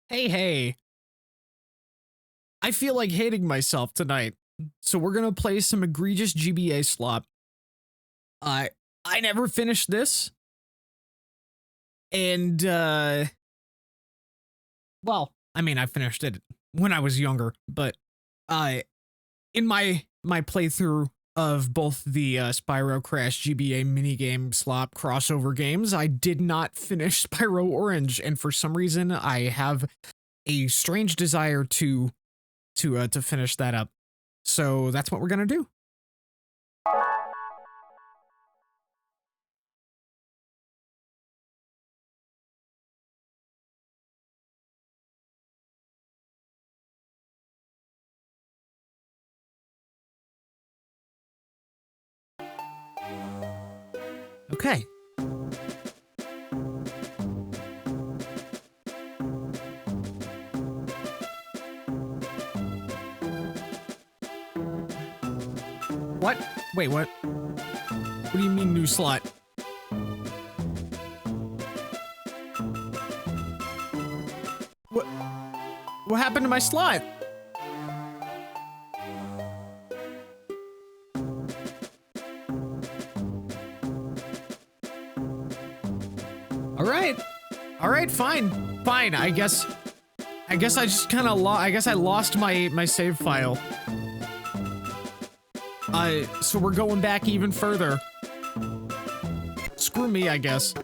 Hey, hey. I feel like hating myself tonight. So we're gonna play some egregious GBA slop. I I never finished this. And well, I mean I finished it when I was younger, but uh in my playthrough of both the Spyro Crash GBA minigame slop crossover games, I did not finish Spyro Orange, and for some reason I have a strange desire to finish that up. So that's what we're gonna do. Okay. What? Wait, what? What do you mean new slot? What happened to my slot? All right, fine. Fine. I guess I just kind of I guess I lost my save file. So we're going back even further. Screw me, I guess.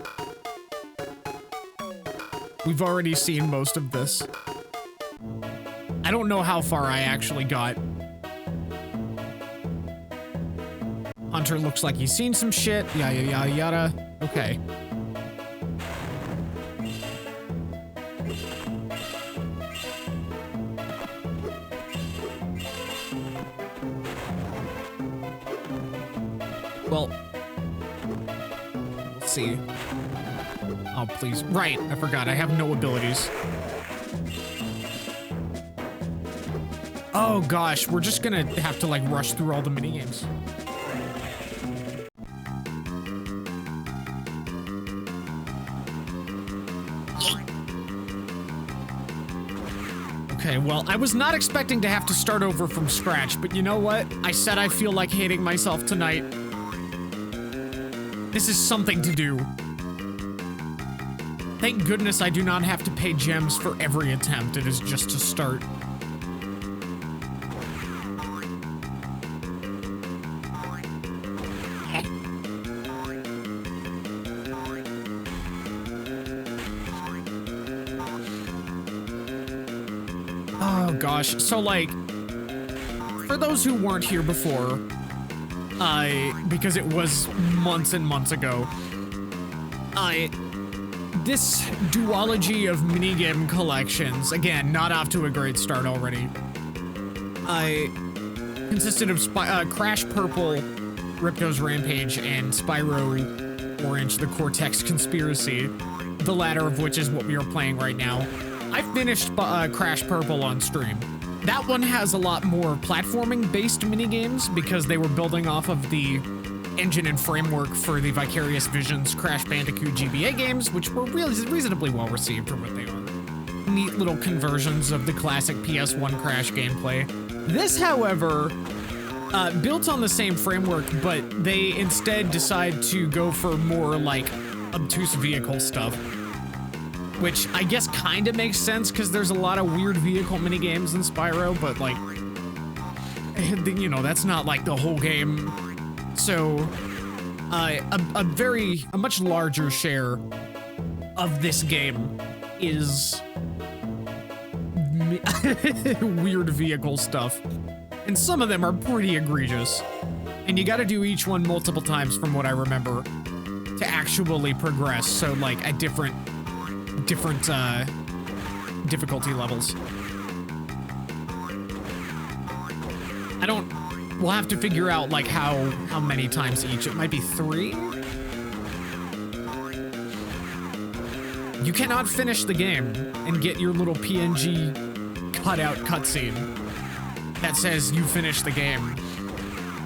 We've already seen most of this. I don't know how far I actually got. Hunter looks like he's seen some shit. Yada, yada, yada. Okay. Well, let's see. Oh, please. Right, I forgot. I have no abilities. Oh gosh, we're just gonna have to like rush through all the minigames. Okay, well, I was not expecting to have to start over from scratch, but you know what? I said I feel like hating myself tonight. This is something to do. Thank goodness I do not have to pay gems for every attempt. It is just to start. Oh gosh, so like, for those who weren't here before, because it was months and months ago, this duology of minigame collections, again, not off to a great start already, consisted of Crash Purple, Ripto's Rampage, and Spyro Orange, the Cortex Conspiracy, the latter of which is what we are playing right now. I finished Crash Purple on stream. That one has a lot more platforming-based minigames because they were building off of the engine and framework for the Vicarious Visions Crash Bandicoot GBA games, which were really reasonably well received for what they are. Neat little conversions of the classic PS1 Crash gameplay. This, however, built on the same framework, but they instead decide to go for more like obtuse vehicle stuff. Which I guess kind of makes sense because there's a lot of weird vehicle minigames in Spyro, but like, you know, that's not like the whole game. So, a much larger share of this game is weird vehicle stuff. And some of them are pretty egregious. And you gotta do each one multiple times from what I remember to actually progress. So like at different difficulty levels. We'll have to figure out like how many times each. It might be 3. You cannot finish the game and get your little PNG cutout cutscene that says you finished the game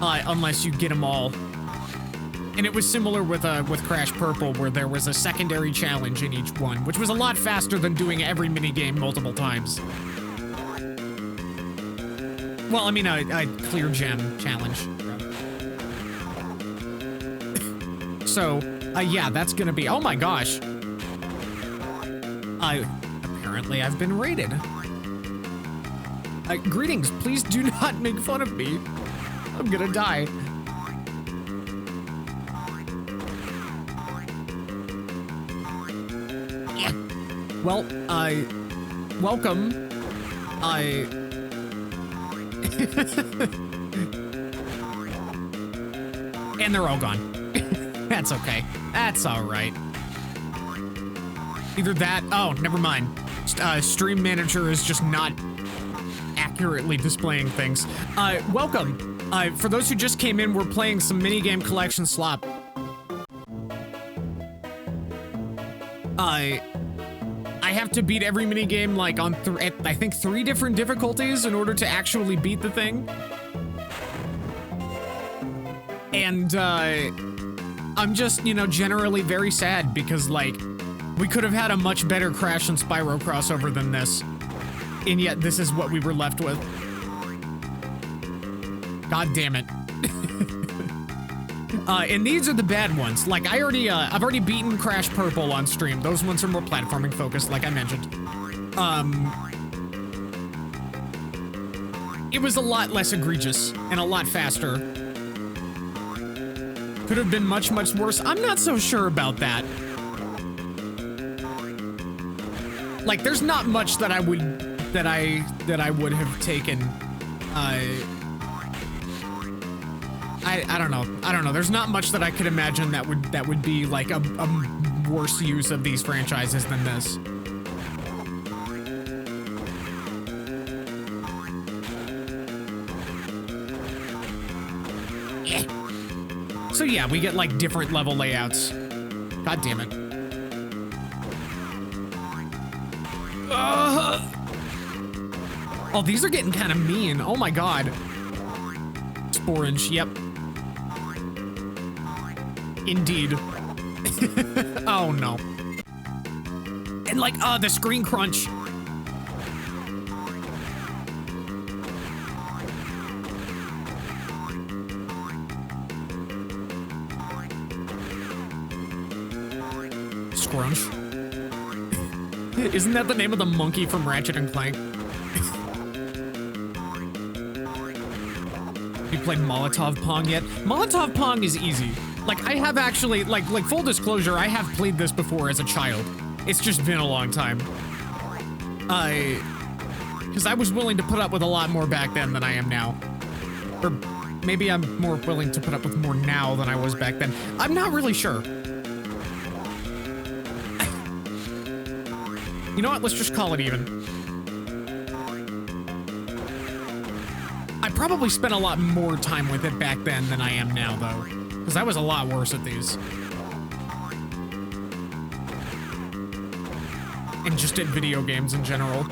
unless you get them all And it was similar with Crash Purple, where there was a secondary challenge in each one, which was a lot faster than doing every minigame multiple times. Well, I mean, a clear gem challenge. So, yeah, that's gonna be, oh my gosh. Apparently I've been raided. Greetings, please do not make fun of me. I'm gonna die. Yeah. Well, welcome. And they're all gone. That's okay. That's all right. Either that, oh, never mind. Stream Manager is just not accurately displaying things. Welcome. For those who just came in, we're playing some minigame collection slop. I have to beat every minigame like on I think 3 different difficulties in order to actually beat the thing. And I'm just, you know, generally very sad because like we could have had a much better Crash and Spyro crossover than this. And yet this is what we were left with. God damn it. And these are the bad ones. Like I've already beaten Crash Purple on stream. Those ones are more platforming focused, like I mentioned. It was a lot less egregious and a lot faster. Could have been much, much worse. I'm not so sure about that. Like there's not much that I would have taken. I don't know. I don't know. There's not much that I could imagine that would be like a worse use of these franchises than this. Yeah. So yeah, we get like different level layouts. God damn it. Oh, these are getting kind of mean. Oh my god. Orange, yep. Indeed. Oh no. And like, the screen crunch. Scrunch. Isn't that the name of the monkey from Ratchet and Clank? You played Molotov Pong yet? Molotov Pong is easy. Like I have actually, like full disclosure, I have played this before as a child. It's just been a long time. Because I was willing to put up with a lot more back then than I am now. Or maybe I'm more willing to put up with more now than I was back then. I'm not really sure. You know what? Let's just call it even. I probably spent a lot more time with it back then than I am now, though. Because I was a lot worse at these. And just at video games in general.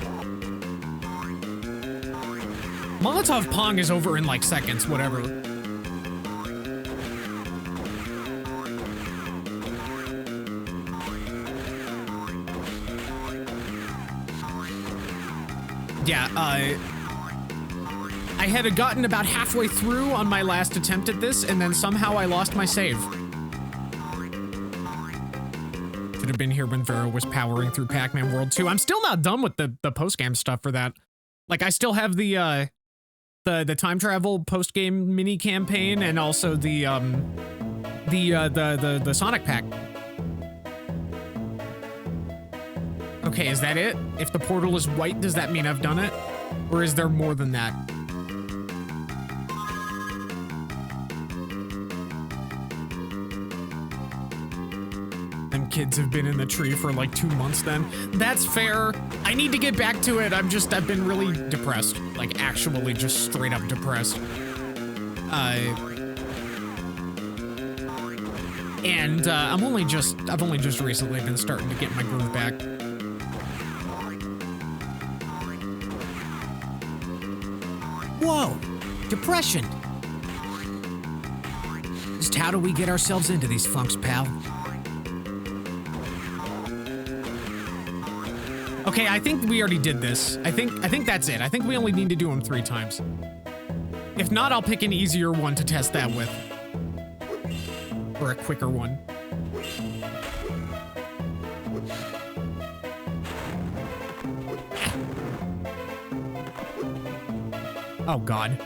Molotov Pong is over in like seconds, whatever. Yeah, I had gotten about halfway through on my last attempt at this, and then somehow I lost my save. Should have been here when Vero was powering through Pac-Man World 2. I'm still not done with the post-game stuff for that. Like, I still have the time travel post-game mini campaign, and also the Sonic pack. Okay, is that it? If the portal is white, does that mean I've done it? Or is there more than that? Them kids have been in the tree for like 2 months then. That's fair. I need to get back to it. I've been really depressed. Like actually just straight up depressed. And I've only just recently been starting to get my groove back. Whoa, depression. Just how do we get ourselves into these funks, pal? Okay, I think we already did this. I think that's it. I think we only need to do them 3 times. If not, I'll pick an easier one to test that with. Or a quicker one. Oh, God.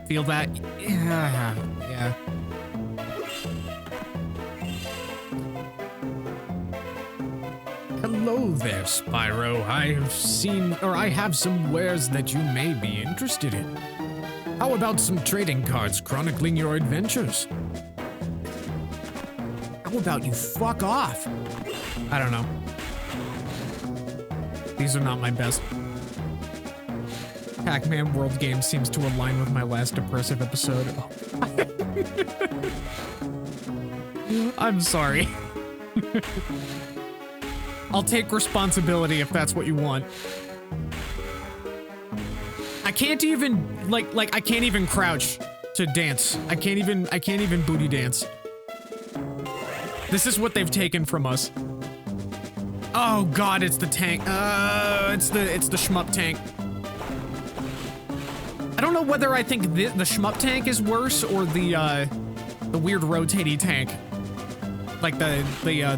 Feel that? Yeah. Yeah. Hello there, Spyro. I have some wares that you may be interested in. How about some trading cards chronicling your adventures? How about you fuck off? I don't know. These are not my best. Pac-Man World Game seems to align with my last depressive episode. Oh. I'm sorry. I'll take responsibility if that's what you want. I can't even like I can't even crouch to dance. I can't even booty dance. This is what they've taken from us. Oh God, it's the tank. It's the shmup tank. I don't know whether I think the shmup tank is worse or the weird rotating tank. Like the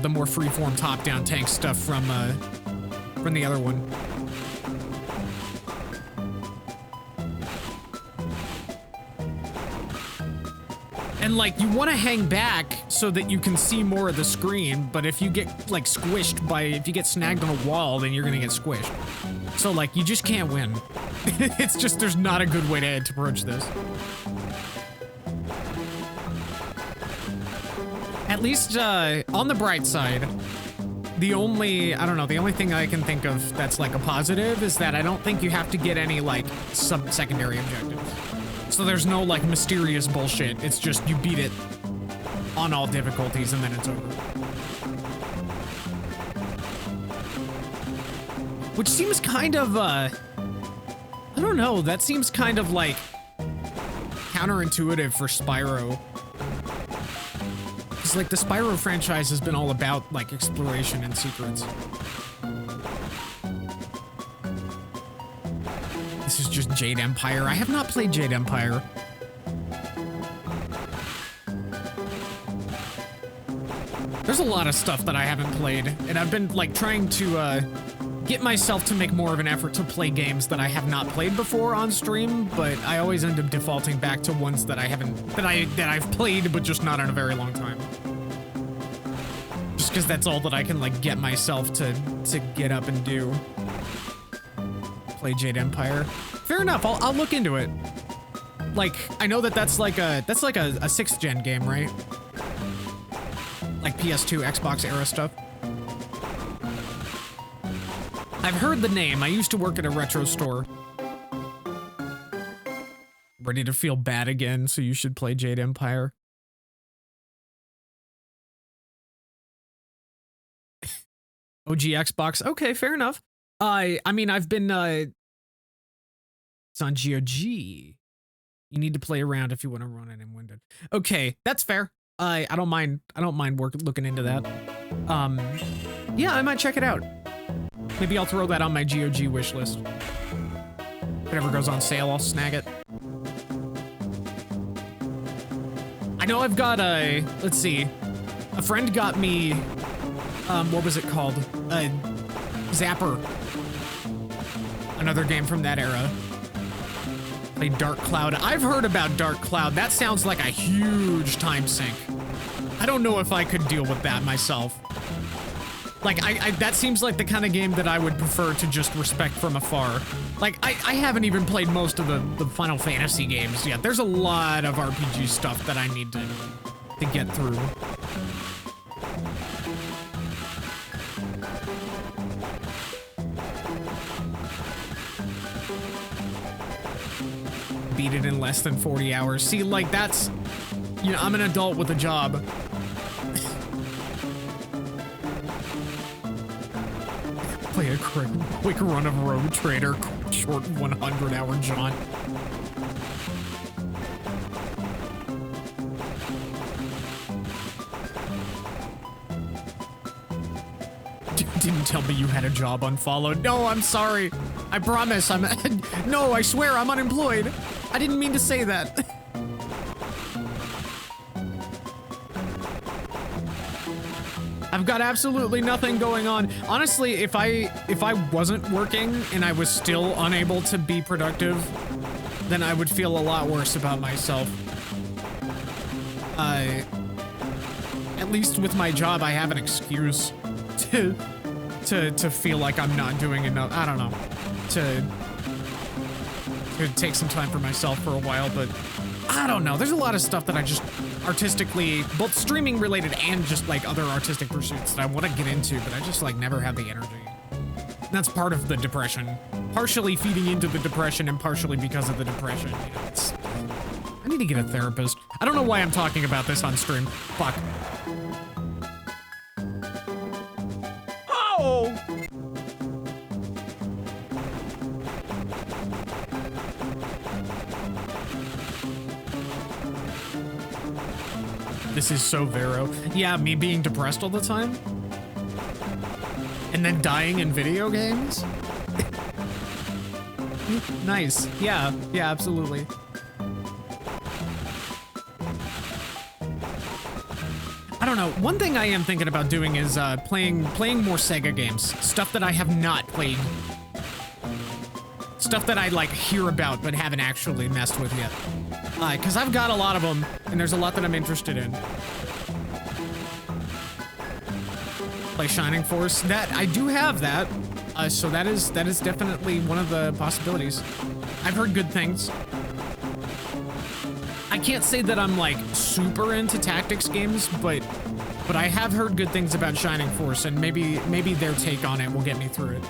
more freeform top-down tank stuff from the other one. And like you want to hang back so that you can see more of the screen, but if you get like squished if you get snagged on a wall, then you're gonna get squished. So like you just can't win. It's just there's not a good way to approach this. At least, on the bright side, the only thing I can think of that's like a positive is that I don't think you have to get any like secondary objectives. So there's no like mysterious bullshit. It's just you beat it on all difficulties and then it's over. Which seems kind of, I don't know, that seems kind of like counterintuitive for Spyro. Like the Spyro franchise has been all about like exploration and secrets. This is just Jade Empire. I have not played Jade Empire. There's a lot of stuff that I haven't played, and I've been like trying to get myself to make more of an effort to play games that I have not played before on stream, but I always end up defaulting back to ones that I've played but just not in a very long time. Just because that's all that I can like get myself to get up and do. Play Jade Empire. Fair enough. I'll look into it. Like I know that's like a 6th gen game, right? Like PS2, Xbox era stuff. I've heard the name. I used to work at a retro store. Ready to feel bad again, so you should play Jade Empire. OG Xbox. Okay, fair enough. I mean, I've been, it's on GOG. You need to play around if you want to run it in Windows. Okay, that's fair. I don't mind looking into that. Yeah, I might check it out. Maybe I'll throw that on my GOG wish list. Whatever goes on sale, I'll snag it. I know I've got let's see. A friend got me, what was it called? Zapper. Another game from that era. Played Dark Cloud. I've heard about Dark Cloud. That sounds like a huge time sink. I don't know if I could deal with that myself. Like, that seems like the kind of game that I would prefer to just respect from afar. Like, I haven't even played most of the Final Fantasy games yet. There's a lot of RPG stuff that I need to get through. Beat it in less than 40 hours. See, like, that's... You know, I'm an adult with a job. Play a quick run of Road Trader Short 100-hour jaunt. Didn't tell me you had a job unfollowed. No, I'm sorry. I promise. No, I swear I'm unemployed. I didn't mean to say that. I've got absolutely nothing going on. Honestly, if I wasn't working and I was still unable to be productive, then I would feel a lot worse about myself. At least with my job, I have an excuse to feel like I'm not doing enough. I don't know. To take some time for myself for a while, but I don't know. There's a lot of stuff that I just artistically, both streaming related and just like other artistic pursuits that I want to get into, but I just like never have the energy. And that's part of the depression. Partially feeding into the depression and partially because of the depression. You know, I need to get a therapist. I don't know why I'm talking about this on stream. Fuck. Oh! This is so Vero. Yeah, me being depressed all the time. And then dying in video games? Nice. Yeah, absolutely. I don't know. One thing I am thinking about doing is playing more Sega games. Stuff that I have not played. Stuff that I like hear about but haven't actually messed with yet. Because I've got a lot of them, and there's a lot that I'm interested in. Play Shining Force. That I do have that, so that is definitely one of the possibilities. I've heard good things. I can't say that I'm like super into tactics games, but I have heard good things about Shining Force, and maybe their take on it will get me through it.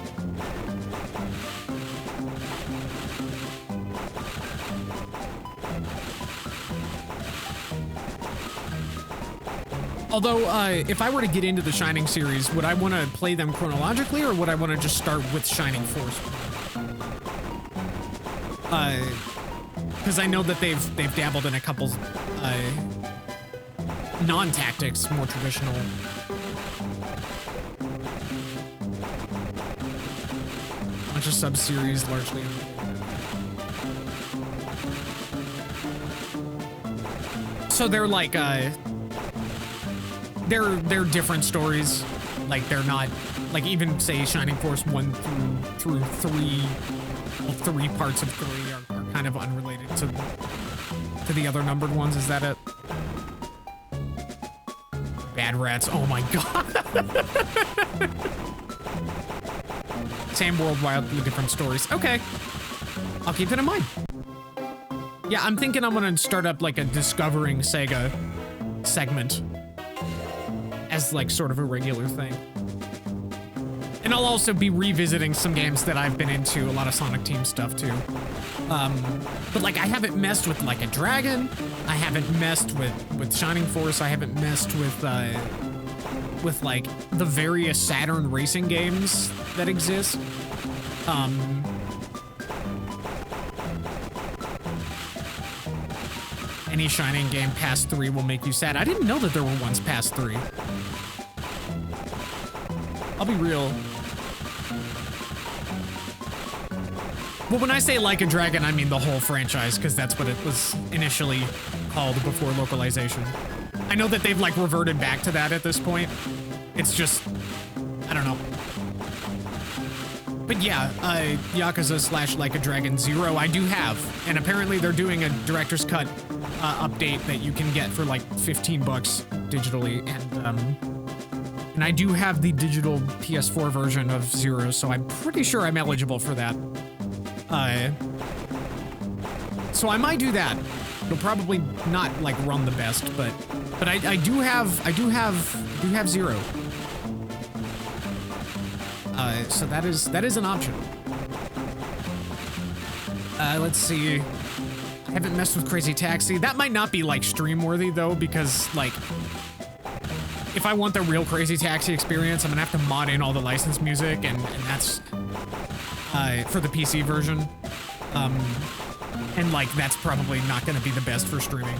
Although, if I were to get into the Shining series, would I want to play them chronologically, or would I want to just start with Shining Force? Because I know that they've dabbled in a couple non-tactics, more traditional. Bunch of sub-series, largely. So they're like, they're different stories. Like they're not like even say Shining Force 1 through 3, well, 3 parts of 3 are kind of unrelated to the other numbered ones. Is that it? Bad Rats. Oh my god. Same world, wildly different stories. Okay, I'll keep that in mind. Yeah, I'm thinking I'm gonna start up like a Discovering Sega segment as like sort of a regular thing. And I'll also be revisiting some games that I've been into, a lot of Sonic Team stuff too. But like I haven't messed with like a Dragon, I haven't messed with Shining Force, I haven't messed with like the various Saturn racing games that exist. Any Shining game past 3 will make you sad. I didn't know that there were ones past 3. I'll be real. Well, when I say Like a Dragon, I mean the whole franchise, because that's what it was initially called before localization. I know that they've like reverted back to that at this point. It's just, I don't know. But yeah, Yakuza / Like a Dragon 0 I do have, and apparently they're doing a director's cut update that you can get for like 15 bucks digitally, and I do have the digital PS4 version of 0, so I'm pretty sure I'm eligible for that. So I might do that. It'll probably not like run the best, but I do have 0. So that is an option. Let's see. I haven't messed with Crazy Taxi. That might not be like stream worthy though, because like if I want the real Crazy Taxi experience, I'm gonna have to mod in all the licensed music, and that's for the PC version. And like, that's probably not gonna be the best for streaming.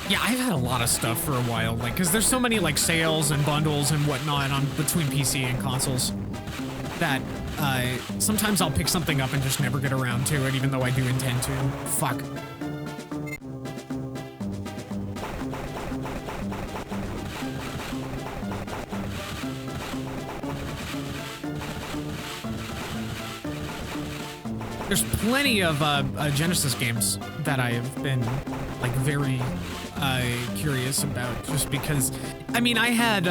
Yeah, I've had a lot of stuff for a while, like, cause there's so many like sales and bundles and whatnot on between PC and consoles that sometimes I'll pick something up and just never get around to it, even though I do intend to. Fuck. There's plenty of Genesis games that I have been like very curious about, just because, I mean, I had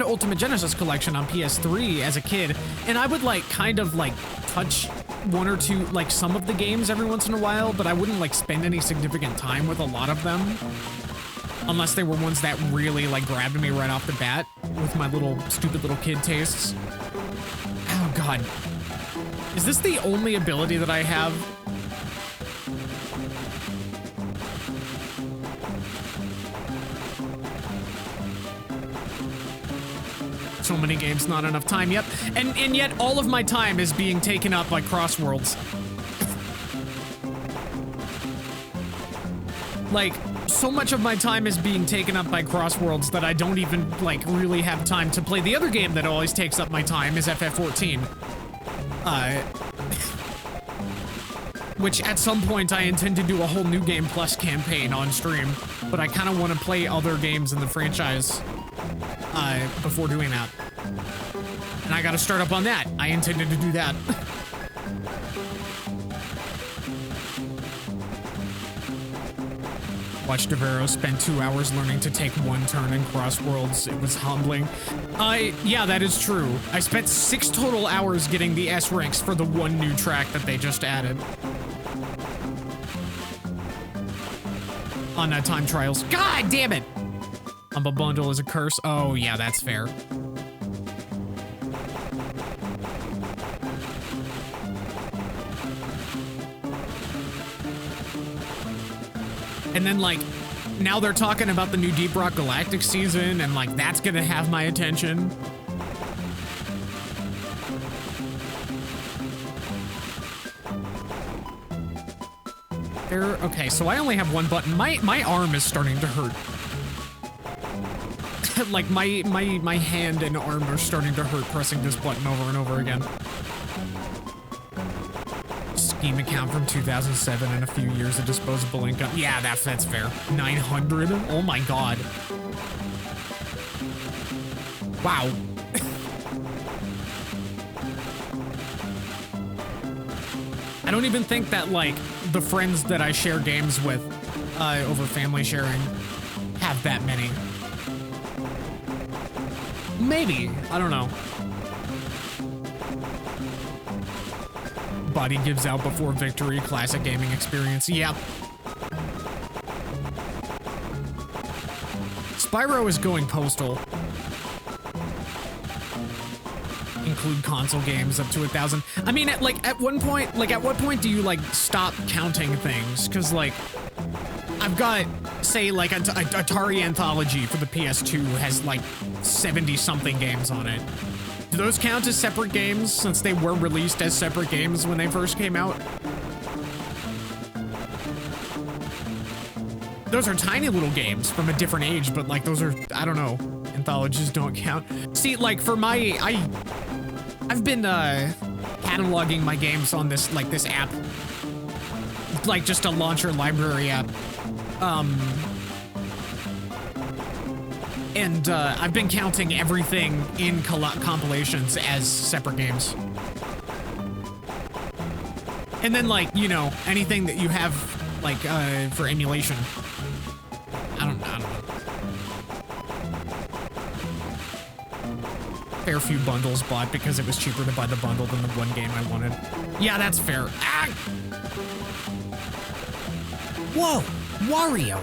Ultimate Genesis Collection on PS3 as a kid, and I would like kind of like touch one or two, like some of the games every once in a while, but I wouldn't like spend any significant time with a lot of them, unless they were ones that really like grabbed me right off the bat with my little stupid little kid tastes. Oh God. Is this the only ability that I have? So many games, not enough time. Yep. And yet all of my time is being taken up by Crossworlds. Like, so much of my time is being taken up by Crossworlds that I don't even, like, really have time to play. The other game that always takes up my time is FF14. Which at some point I intend to do a whole New Game Plus campaign on stream, but I kind of want to play other games in the franchise before doing that. And I got to start up on that. I intended to do that. Watched Vero spend 2 hours learning to take one turn in Crossworlds. It was humbling. Yeah, that is true. I spent 6 total hours getting the S ranks for the one new track that they just added. On time trials. God damn it! Humble Bundle is a curse. Oh, yeah, that's fair. And then, like, now they're talking about the new Deep Rock Galactic season, and, like, that's gonna have my attention. Okay, so I only have one button. My arm is starting to hurt. Like, my hand and arm are starting to hurt pressing this button over and over again. Steam account from 2007 and a few years of disposable income. Yeah, that's fair. 900? Oh my God. Wow. I don't even think that, like, the friends that I share games with over family sharing have that many. Maybe. I don't know. Body gives out before victory. Classic gaming experience. Yep. Spyro is going postal. Include console games up to 1,000. I mean, at what point do you, like, stop counting things? Because, like, I've got, say, like, Atari Anthology for the PS2 has, like, 70-something games on it. Do those count as separate games, since they were released as separate games when they first came out? Those are tiny little games from a different age, but, like, those are, I don't know, anthologies don't count. See, like, for I've been, cataloging my games on this, like, this app. Like, just a launcher library app. And I've been counting everything in compilations as separate games. And then, like, you know, anything that you have, like, for emulation. I don't know. Fair few bundles bought because it was cheaper to buy the bundle than the one game I wanted. Yeah, that's fair. Ah! Whoa, Wario.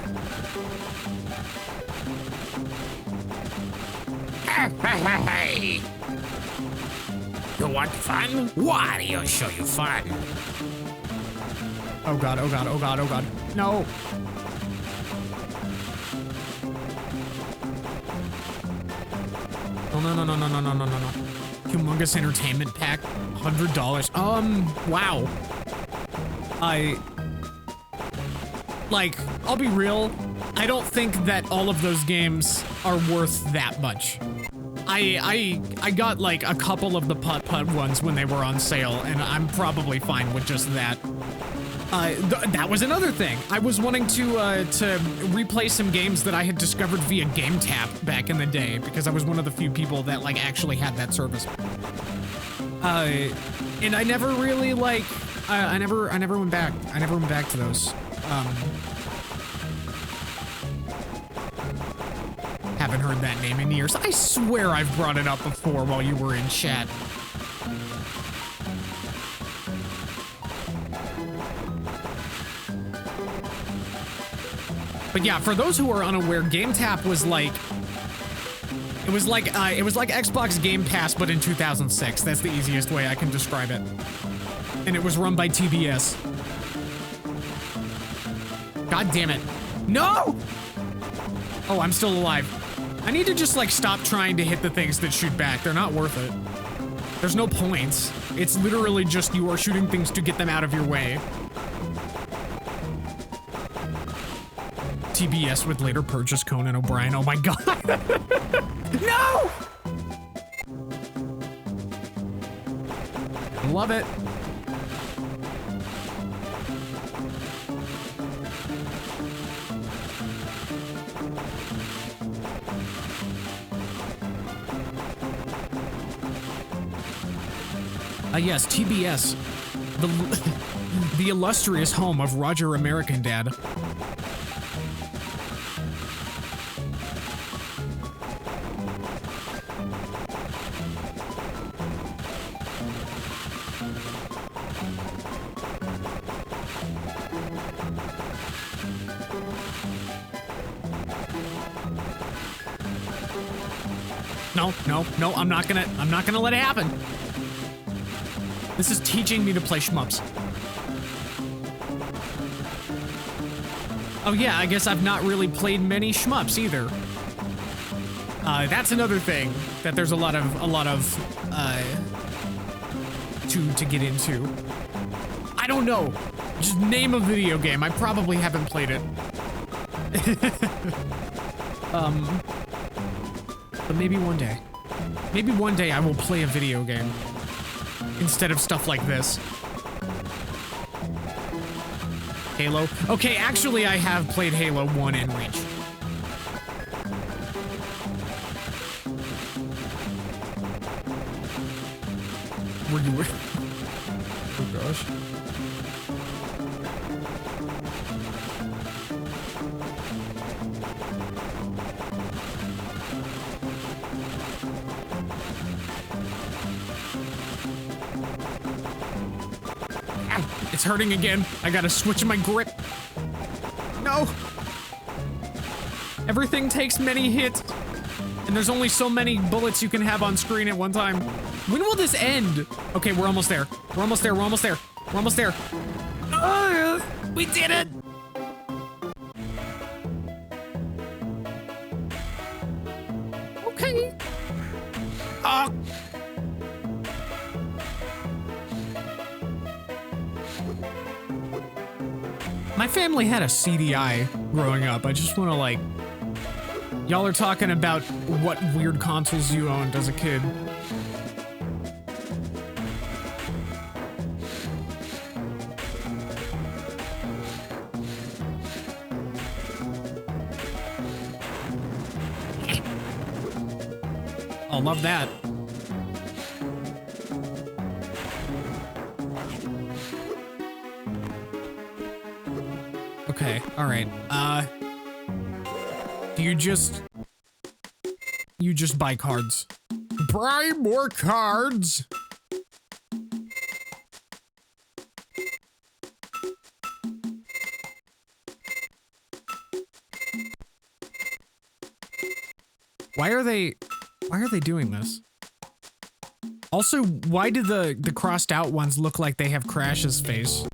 Hey! You want fun? Wario show you fun. Oh God, oh God, oh God, oh God. No. Oh, no, no, no, no, no, no, no, no, no. Humongous entertainment pack, $100. Wow. Like, I'll be real. I don't think that all of those games are worth that much. I got like a couple of the putt-putt ones when they were on sale, and I'm probably fine with just that. That was another thing. I was wanting to replay some games that I had discovered via GameTap back in the day, because I was one of the few people that like actually had that service. And I never really like, I never went back. I never went back to those. Haven't heard that name in years. I swear I've brought it up before while you were in chat. But yeah, for those who are unaware, GameTap was like, it was like Xbox Game Pass, but in 2006. That's the easiest way I can describe it. And it was run by TBS. God damn it. No! Oh, I'm still alive. I need to just like stop trying to hit the things that shoot back. They're not worth it. There's no points. It's literally just you are shooting things to get them out of your way. TBS would later purchase Conan O'Brien. Oh my god. No! Love it. Yes, TBS. The illustrious home of Roger American Dad. No, I'm not gonna let it happen. This is teaching me to play shmups. Oh yeah, I guess I've not really played many shmups either. That's another thing that there's a lot of to get into. I don't know. Just name a video game. I probably haven't played it. But maybe one day. Maybe one day I will play a video game instead of stuff like this. Halo. Okay, actually I have played Halo 1 and Reach. Were you? Oh gosh. It's hurting again. I gotta switch my grip. No! Everything takes many hits, and there's only so many bullets you can have on screen at one time. When will this end? Okay, we're almost there. We're almost there. We're almost there. We're almost there. We did it! Okay. Oh. My family had a CDI growing up. I just want to like... Y'all are talking about what weird consoles you owned as a kid. I'll love that. Okay, alright. Do you just buy cards? Buy more cards! Why are they doing this? Also, why do the crossed out ones look like they have Crash's face?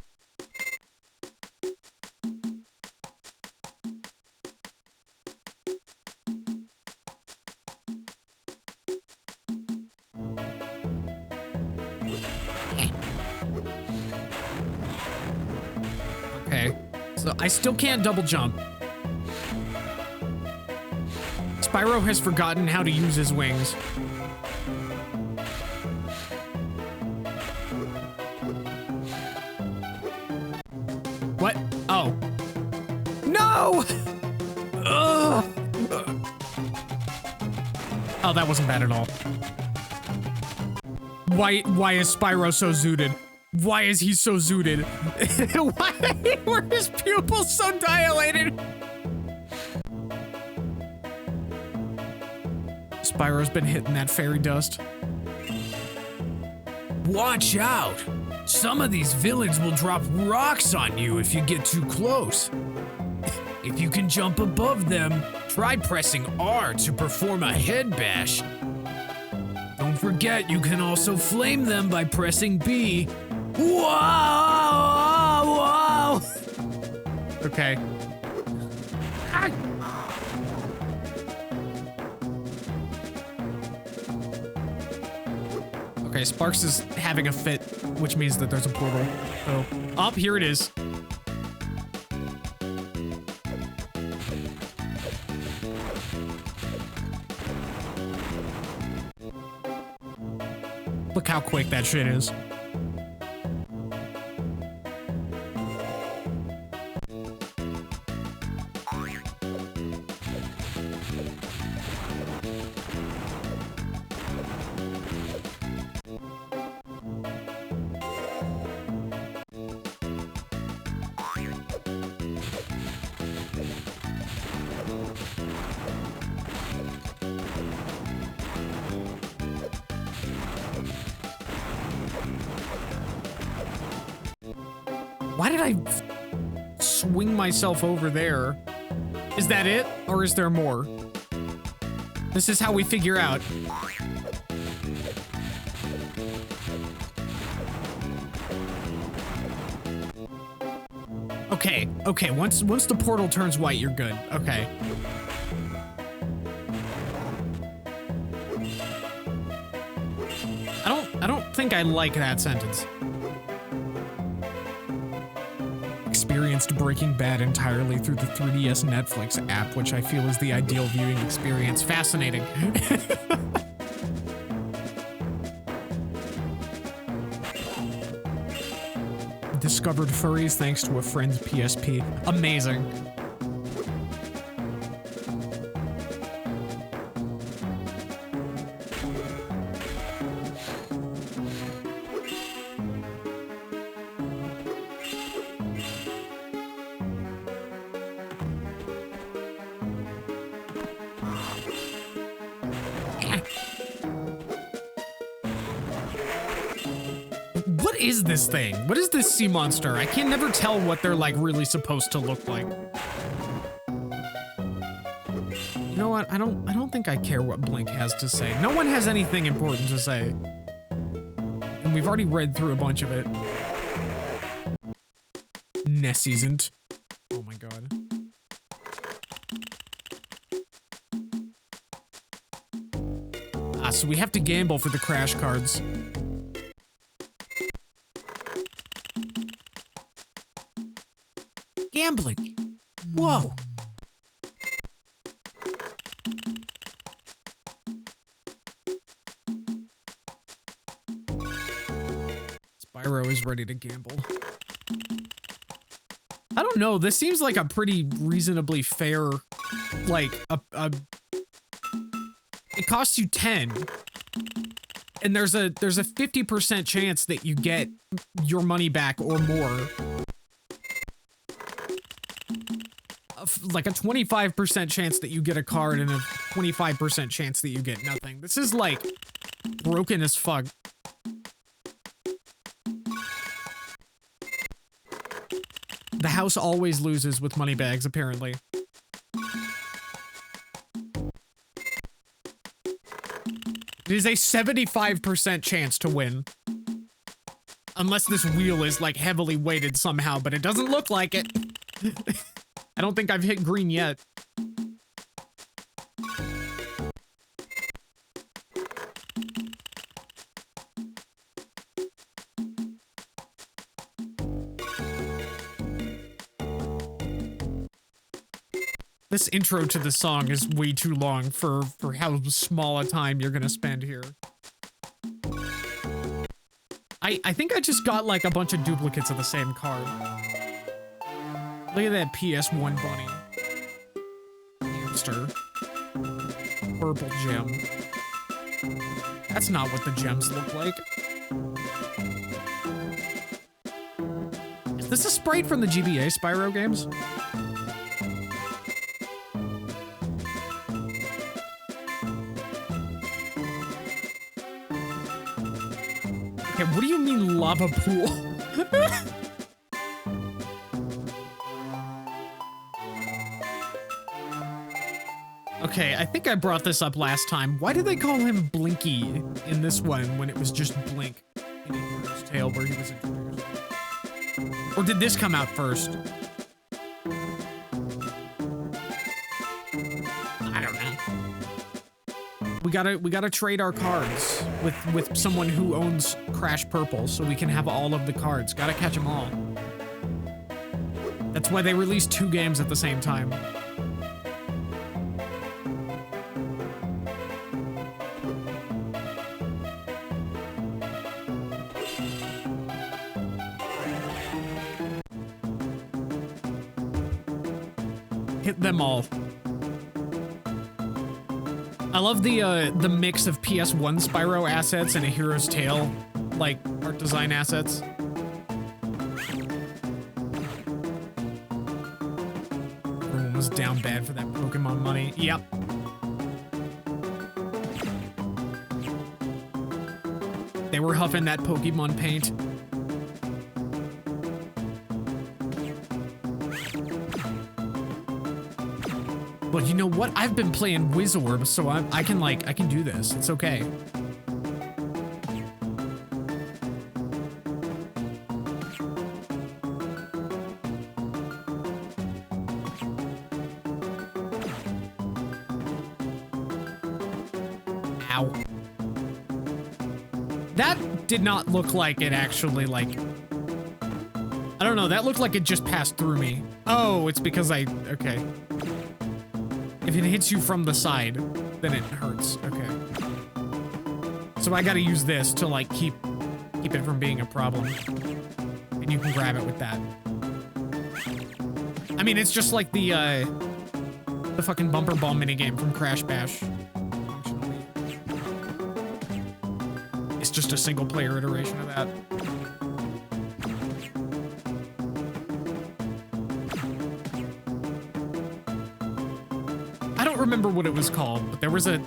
So I still can't double jump. Spyro has forgotten how to use his wings. What? Oh. No! Ugh. Oh, that wasn't bad at all. Why is Spyro so zooted? Why is he so zooted? Why were his pupils so dilated? Spyro's been hitting that fairy dust. Watch out! Some of these villains will drop rocks on you if you get too close. If you can jump above them, try pressing R to perform a head bash. Don't forget, you can also flame them by pressing B. Whoa! Whoa! Okay. Ah. Okay, Sparks is having a fit, which means that there's a portal. Oh, up here it is. Look how quick that shit is. Why did I swing myself over there? Is that it? Or is there more? This is how we figure out. Okay, okay, once the portal turns white, you're good. Okay. I don't think I like that sentence. Experienced Breaking Bad entirely through the 3DS Netflix app, which I feel is the ideal viewing experience. Fascinating. Discovered furries thanks to a friend's PSP. Amazing. What is this thing? What is this sea monster? I can never tell what they're like really supposed to look like. You know what? I don't think I care what Blink has to say. No one has anything important to say. And we've already read through a bunch of it. Ness isn't. Oh my god. So we have to gamble for the crash cards. Gambling. Whoa. Spyro is ready to gamble. I don't know. This seems like a pretty reasonably fair, like, it costs you 10. And there's a 50% chance that you get your money back or more. Like a 25% chance that you get a card and a 25% chance that you get nothing. This is like broken as fuck. The house always loses with money bags, apparently. It is a 75% chance to win. Unless this wheel is like heavily weighted somehow, but it doesn't look like it. I don't think I've hit green yet. This intro to the song is way too long for how small a time you're gonna spend here. I think I just got like a bunch of duplicates of the same card. Look at that PS1 bunny. Hamster. Purple gem. That's not what the gems look like. Is this a sprite from the GBA Spyro games? Okay, what do you mean lava pool? Okay, I think I brought this up last time. Why did they call him Blinky in this one when it was just Blink in Hero's Tale where he was introduced? Or did this come out first? I don't know. We gotta trade our cards with someone who owns Crash Purple so we can have all of the cards. Gotta catch them all. That's why they released 2 games at the same time. Hit them all. I love the mix of PS1 Spyro assets and a Hero's Tale, like, art design assets. Everyone was down bad for that Pokemon money. Yep. They were huffing that Pokemon paint. But you know what? I've been playing Wizorb, so I can do this. It's okay. Ow. That did not look like it actually, like... I don't know, that looked like it just passed through me. Oh, it's because okay. If it hits you from the side, then it hurts. Okay. So I gotta use this to like keep it from being a problem. And you can grab it with that. I mean, it's just like the fucking bumper ball minigame from Crash Bash. Functionally. It's just a single player iteration of that. I don't remember what it was called, but there was a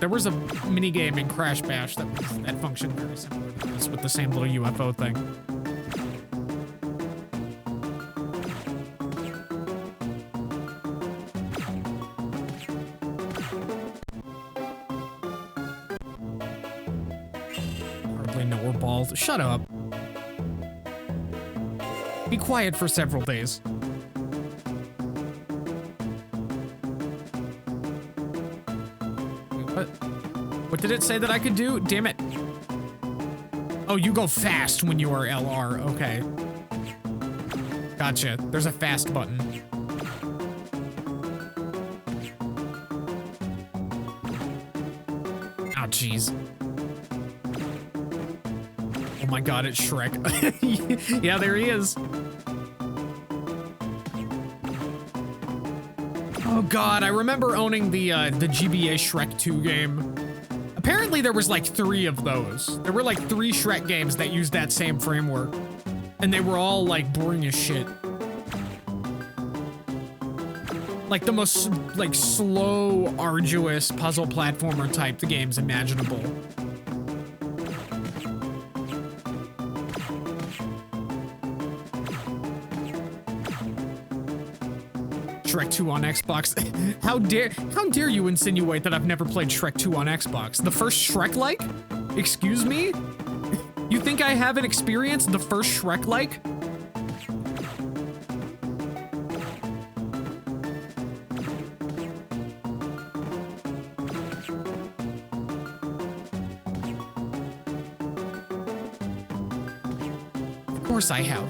mini game in Crash Bash that functioned very similar to this with the same little UFO thing. Hardly know we're bald. Shut up. Be quiet for several days. What did it say that I could do? Damn it. Oh, you go fast when you are LR. Okay. Gotcha. There's a fast button. Oh, jeez. Oh my god, it's Shrek. Yeah, there he is. Oh god, I remember owning the GBA Shrek 2 game. Apparently there was like 3 of those. There were like 3 Shrek games that used that same framework. And they were all like boring as shit. Like the most like slow, arduous puzzle platformer type games imaginable. Shrek 2 on Xbox. How dare you insinuate that I've never played Shrek 2 on Xbox? The first Shrek-like? Excuse me? You think I haven't experienced the first Shrek-like? Of course I have.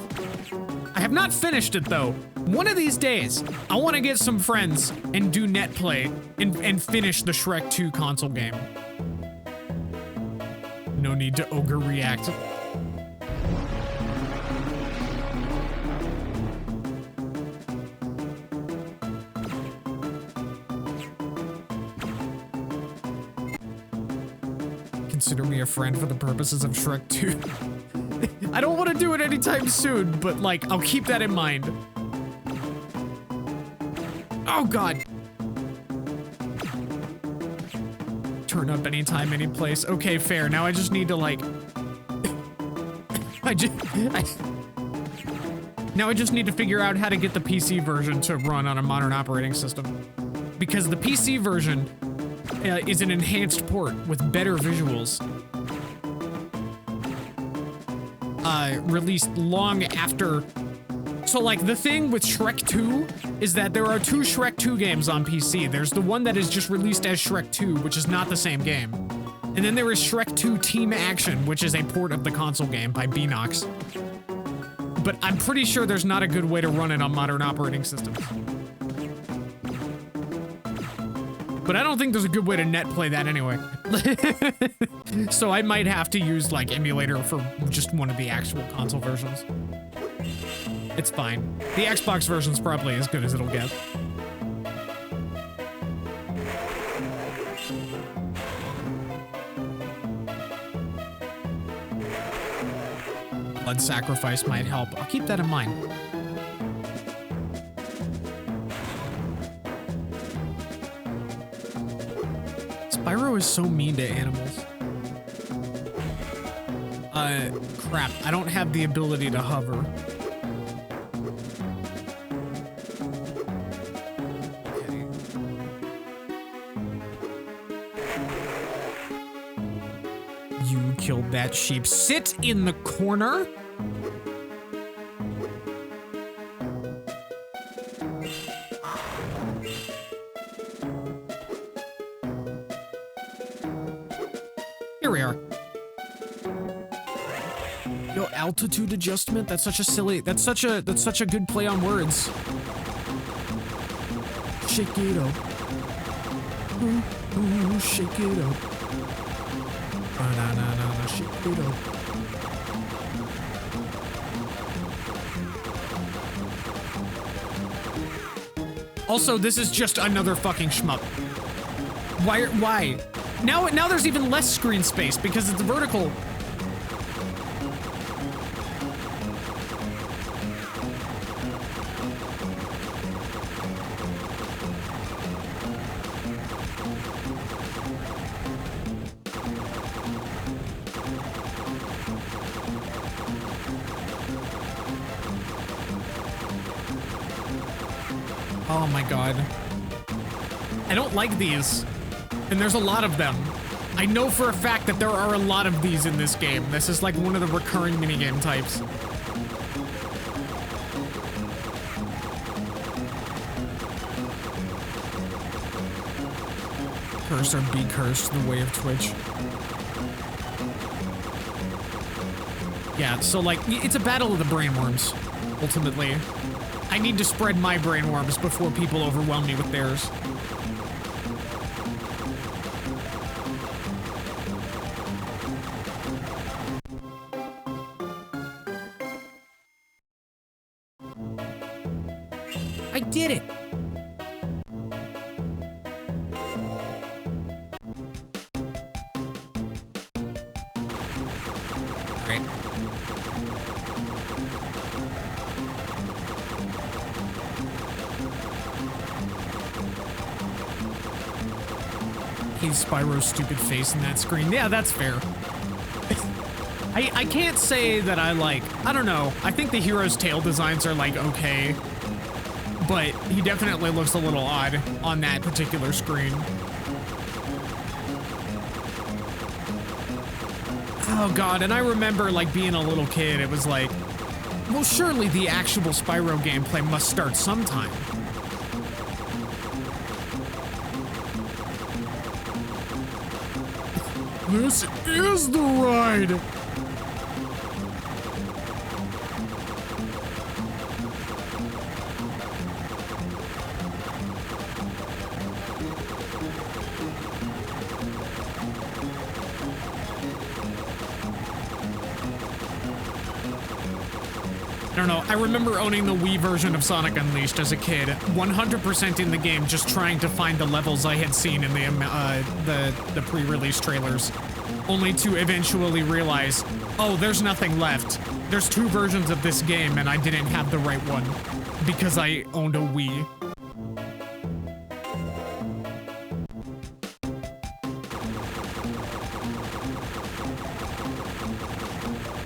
I have not finished it though. One of these days, I want to get some friends and do net play and finish the Shrek 2 console game. No need to ogre react. Consider me a friend for the purposes of Shrek 2. I don't want to do it anytime soon, but like, I'll keep that in mind. Oh God. Turn up anytime, any place. Okay, fair. Now I just need to like, now I just need to figure out how to get the PC version to run on a modern operating system. Because the PC version is an enhanced port with better visuals. Released long after. So like the thing with Shrek 2 is that there are two Shrek 2 games on PC. There's the one that is just released as Shrek 2, which is not the same game. And then there is Shrek 2 Team Action, which is a port of the console game by Beanox. But I'm pretty sure there's not a good way to run it on modern operating systems. But I don't think there's a good way to net play that anyway. So I might have to use like emulator for just one of the actual console versions. It's fine. The Xbox version's probably as good as it'll get. Blood sacrifice might help. I'll keep that in mind. Spyro is so mean to animals. Crap. I don't have the ability to hover. Okay. You killed that sheep. Sit in the corner? Here we are. Yo, altitude adjustment? That's such a silly, that's such a good play on words. Shake it up. Ooh, ooh, shake it up. Na, shake it up. Also, this is just another fucking shmup. Why? Now there's even less screen space because it's vertical. Oh my God. I don't like these. And there's a lot of them. I know for a fact that there are a lot of these in this game. This is like one of the recurring minigame types. Curse or be cursed, the way of Twitch. Yeah, so like, it's a battle of the brainworms, ultimately. I need to spread my brainworms before people overwhelm me with theirs. I did it! Alright. He's Spyro's stupid face in that screen. Yeah, that's fair. I can't say that I like, I don't know. I think the hero's tail designs are like okay. But he definitely looks a little odd on that particular screen. Oh God, and I remember like being a little kid, it was like, well, surely the actual Spyro gameplay must start sometime. This is the ride! I don't know. I remember owning the Wii version of Sonic Unleashed as a kid, 100% in the game, just trying to find the levels I had seen in the pre-release trailers, only to eventually realize, oh, there's nothing left. There's 2 versions of this game, and I didn't have the right one because I owned a Wii.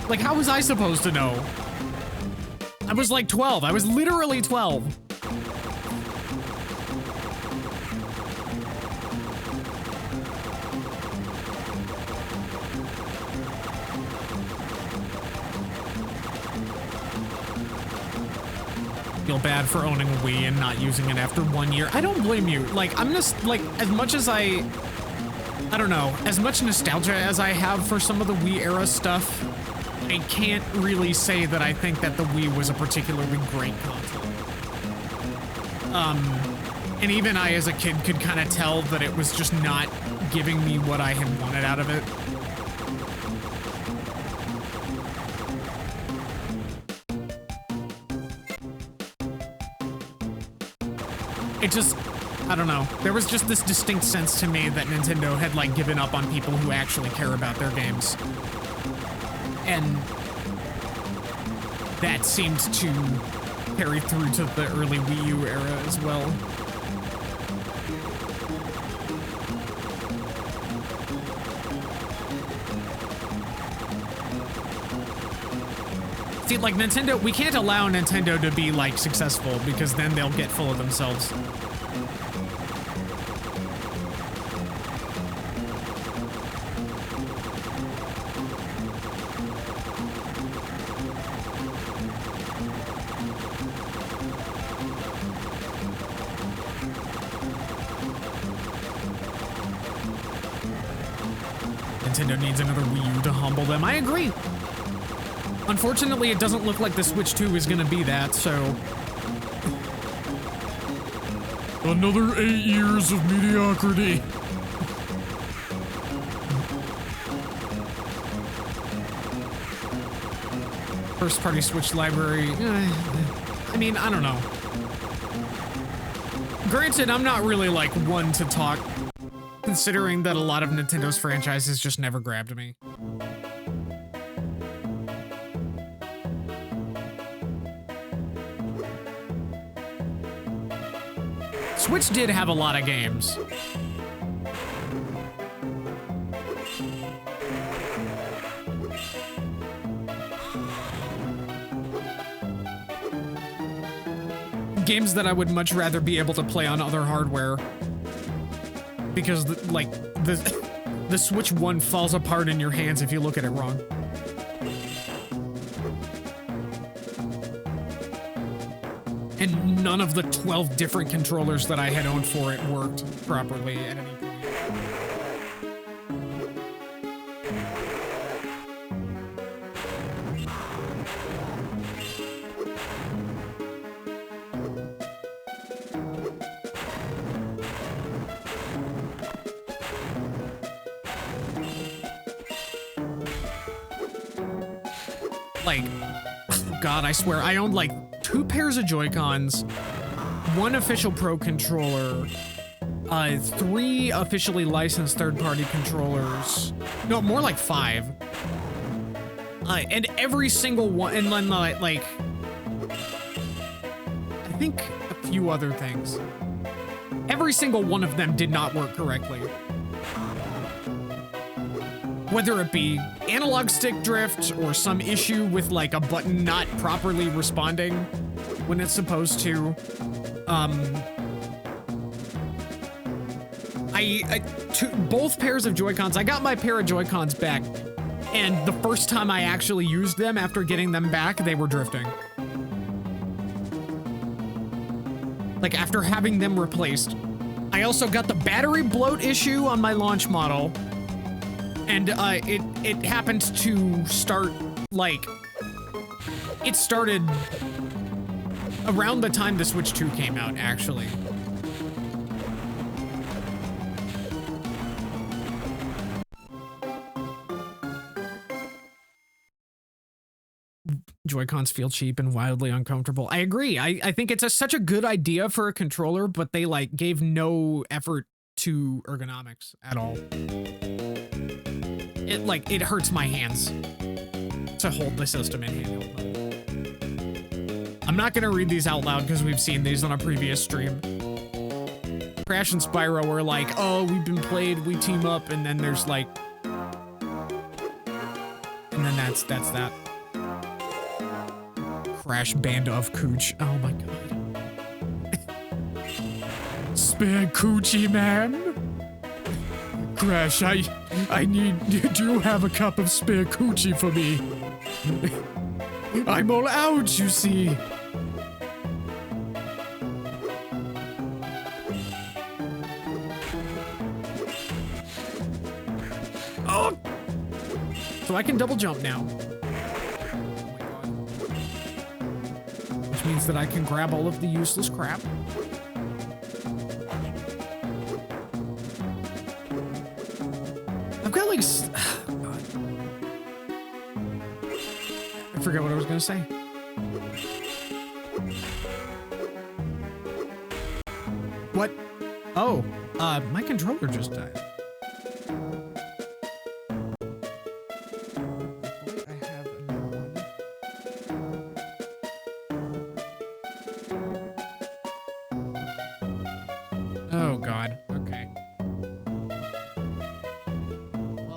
Like, how was I supposed to know? I was like 12. I was literally 12. Feel bad for owning a Wii and not using it after 1 year. I don't blame you. Like, I'm just, like, as much as I don't know, as much nostalgia as I have for some of the Wii era stuff, I can't really say that I think that the Wii was a particularly great console. And even I as a kid could kind of tell that it was just not giving me what I had wanted out of it. It just, I don't know. There was just this distinct sense to me that Nintendo had like given up on people who actually care about their games. And that seemed to carry through to the early Wii U era as well. See, like Nintendo, we can't allow Nintendo to be like successful because then they'll get full of themselves. Nintendo needs another Wii U to humble them. I agree. Unfortunately, it doesn't look like the Switch 2 is gonna be that, so... Another 8 years of mediocrity. First-party Switch library... I mean, I don't know. Granted, I'm not really, like, one to talk, considering that a lot of Nintendo's franchises just never grabbed me. Switch did have a lot of games. Games that I would much rather be able to play on other hardware. Because, the Switch 1 falls apart in your hands if you look at it wrong. And none of the 12 different controllers that I had owned for it worked properly at any point. Like, God, I swear, I owned like 2 pairs of Joy-Cons, 1 official Pro controller, 3 officially licensed third-party controllers. No, more like 5. And every single one, and then like, I think a few other things. Every single one of them did not work correctly. Whether it be analog stick drift or some issue with like a button not properly responding when it's supposed to. Both pairs of Joy-Cons, I got my pair of Joy-Cons back, and the first time I actually used them after getting them back, they were drifting. Like after having them replaced. I also got the battery bloat issue on my launch model. And it happened to start, like, it started around the time the Switch 2 came out, actually. Joy-Cons feel cheap and wildly uncomfortable. I agree. I think it's such a good idea for a controller, but they like gave no effort to ergonomics at all. It hurts my hands to hold the system in handheld mode. I'm not gonna read these out loud because we've seen these on a previous stream. Crash and Spyro were like, oh, we've been played, we team up, and then there's like, and then that's that. Crash Band of Cooch. Oh my god. Spare Coochie, man. Crash, I need, do you have a cup of spare Coochie for me? I'm all out, you see. Oh! So I can double jump now. Which means that I can grab all of the useless crap. I've got like... Oh God. I forgot what I was gonna say. What? Oh, my controller just died.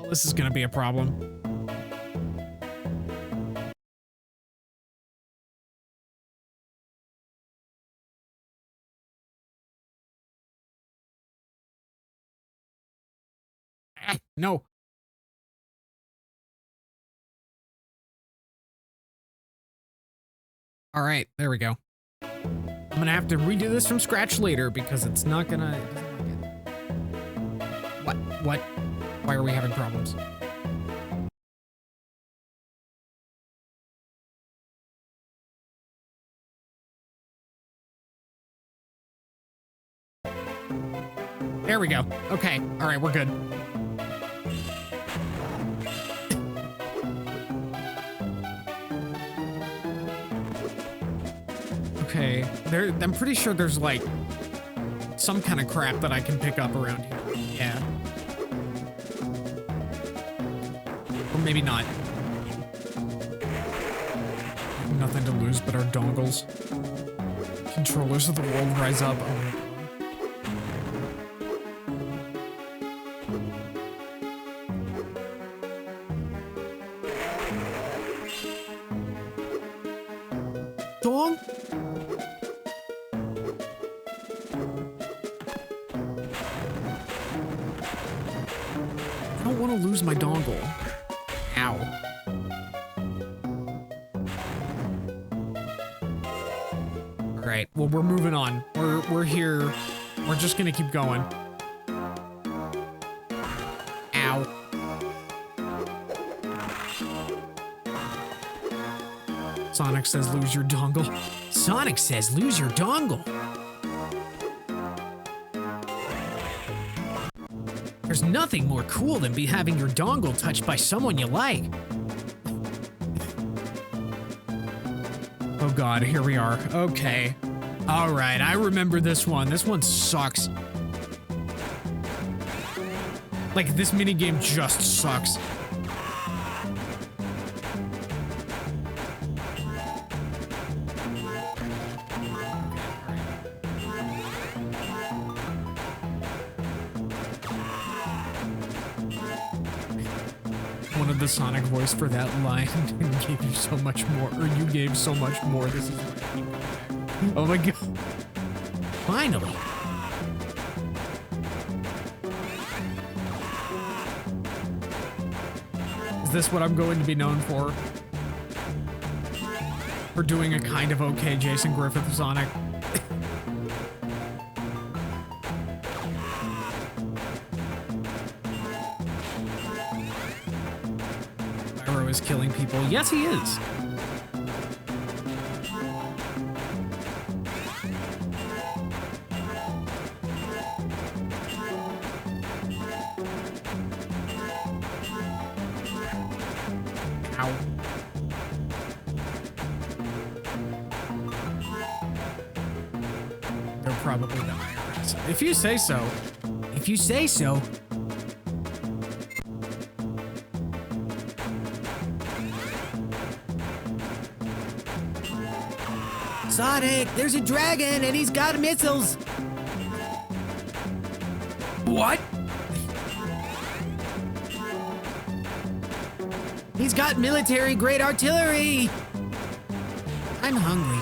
This is gonna be a problem. No. All right, there we go. I'm gonna have to redo this from scratch later because it's not gonna... What? Why are we having problems? There we go. Okay. All right, we're good. Okay. I'm pretty sure there's like some kind of crap that I can pick up around here. Yeah. Or maybe not. Nothing to lose but our dongles. Controllers of the world rise up. Oh my God. Dong? I don't want to lose my dongle. Ow. All right, well, we're moving on. We're here. We're just gonna keep going. Ow. Sonic says lose your dongle. Sonic says lose your dongle. There's nothing more cool than having your dongle touched by someone you like. Oh God, here we are. Okay. All right, I remember this one. This one sucks. Like, this minigame just sucks. The Sonic voice for that line gave you so much more, or you gave so much more. This is oh my God. Finally. Is this what I'm going to be known for? For doing a kind of okay Jason Griffith Sonic? Is killing people. Yes, he is. Ow. probably the IRS. If you say so. If you say so. Sonic, there's a dragon and he's got missiles. What? He's got military-grade artillery. I'm hungry.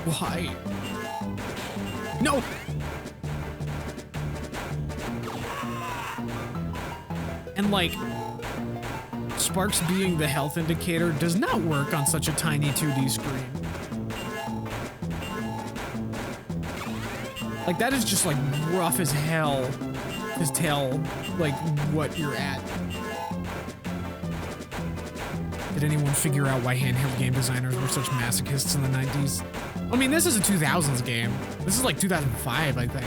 Why? No! And like, Sparks being the health indicator does not work on such a tiny 2D screen. Like, that is just like rough as hell to tell like what you're at. Did anyone figure out why handheld game designers were such masochists in the 90s? I mean, this is a 2000s game. This is like 2005, I think.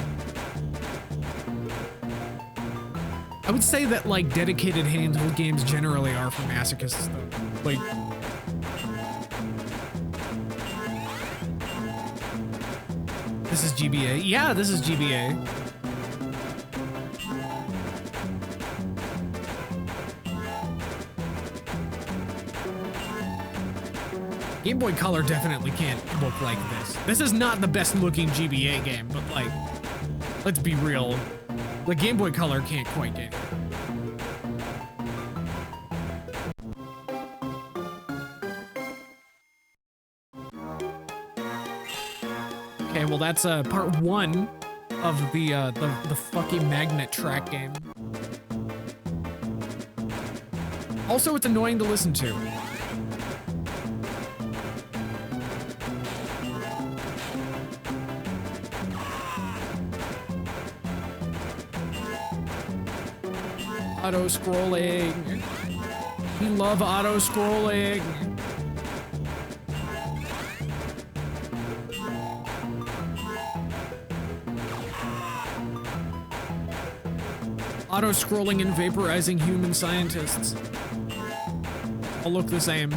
I would say that like dedicated handheld games generally are for masochists though. Like, this is GBA. Yeah, this is GBA. Game Boy Color definitely can't look like this. This is not the best looking GBA game, but like, let's be real. The Game Boy Color can't quite get it. Okay, well that's part 1 of the fucking magnet track game. Also, it's annoying to listen to. Auto-scrolling. We love auto-scrolling. Auto-scrolling and vaporizing human scientists. All look the same.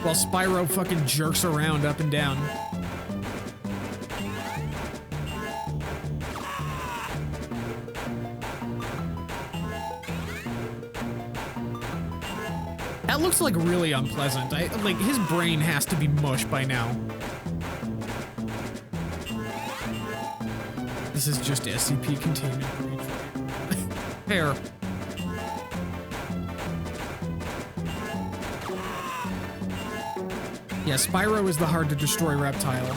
While Spyro fucking jerks around up and down. That looks like really unpleasant. Like his brain has to be mush by now. This is just SCP containment breach. Fair. Yeah, Spyro is the hard-to-destroy reptile.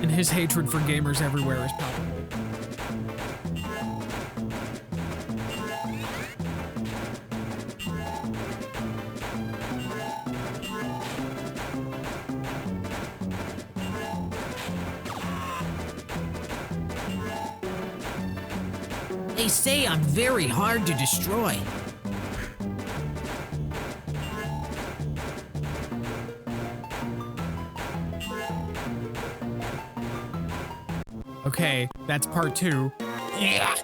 And his hatred for gamers everywhere is palpable. They say I'm very hard to destroy. Okay, that's part 2. Yeah.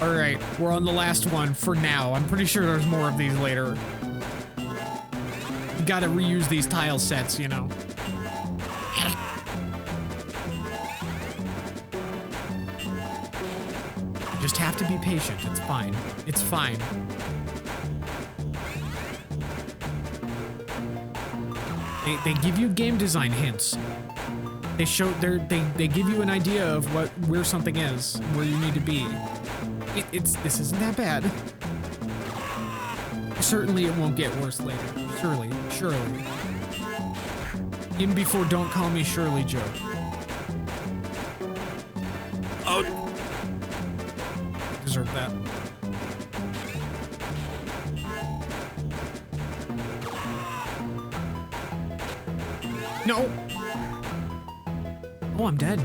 All right, we're on the last one for now. I'm pretty sure there's more of these later. You gotta reuse these tile sets, you know. Just have to be patient. It's fine. It's fine. They give you game design hints. They show they give you an idea of where something is, where you need to be. This isn't that bad. Certainly it won't get worse later. Surely. Even before Don't Call Me Shirley joke. deserve that. No! Oh, I'm dead.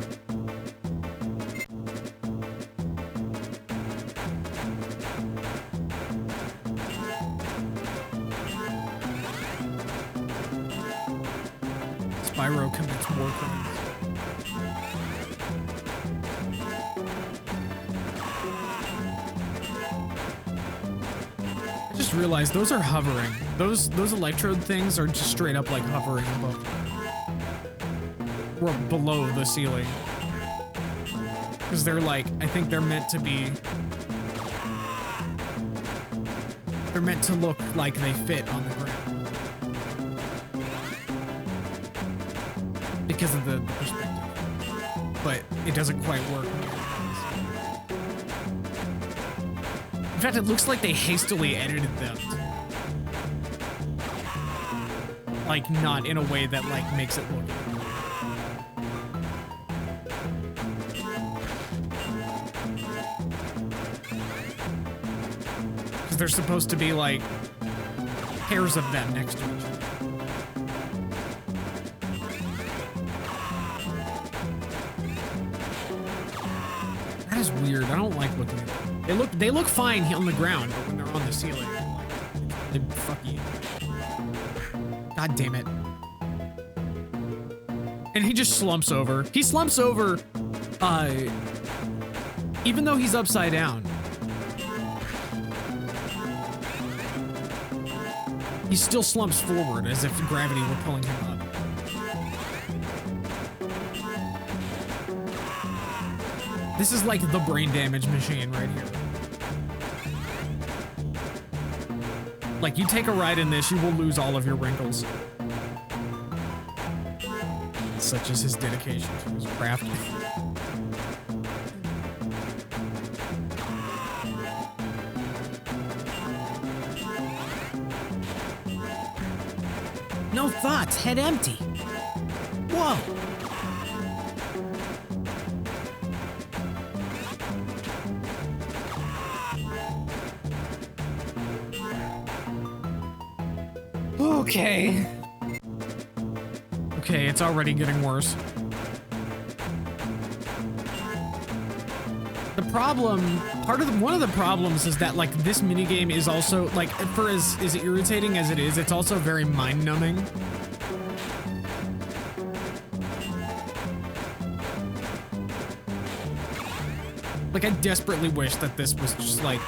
Spyro commits war crimes. I just realized those are hovering. Those electrode things are just straight up like hovering above. Or below the ceiling. Because they're like, I think they're meant to be... They're meant to look like they fit on the ground. Because of the perspective. But it doesn't quite work. In fact, it looks like they hastily edited them. Like, not in a way that, like, makes it look... They're supposed to be like pairs of them next to each other. That is weird. I don't like looking at them. They look fine on the ground, but when they're on the ceiling, they fuck you. God damn it. And he just slumps over. He slumps over even though he's upside down. He still slumps forward as if gravity were pulling him up. This is like the brain damage machine right here. Like, you take a ride in this, you will lose all of your wrinkles. Such is his dedication to his craft. No thoughts, head empty. Whoa. Okay. Okay, it's already getting worse. The problem, one of the problems is that, like, this minigame is also, like, for as irritating as it is, it's also very mind-numbing. Like, I desperately wish that this was just, like,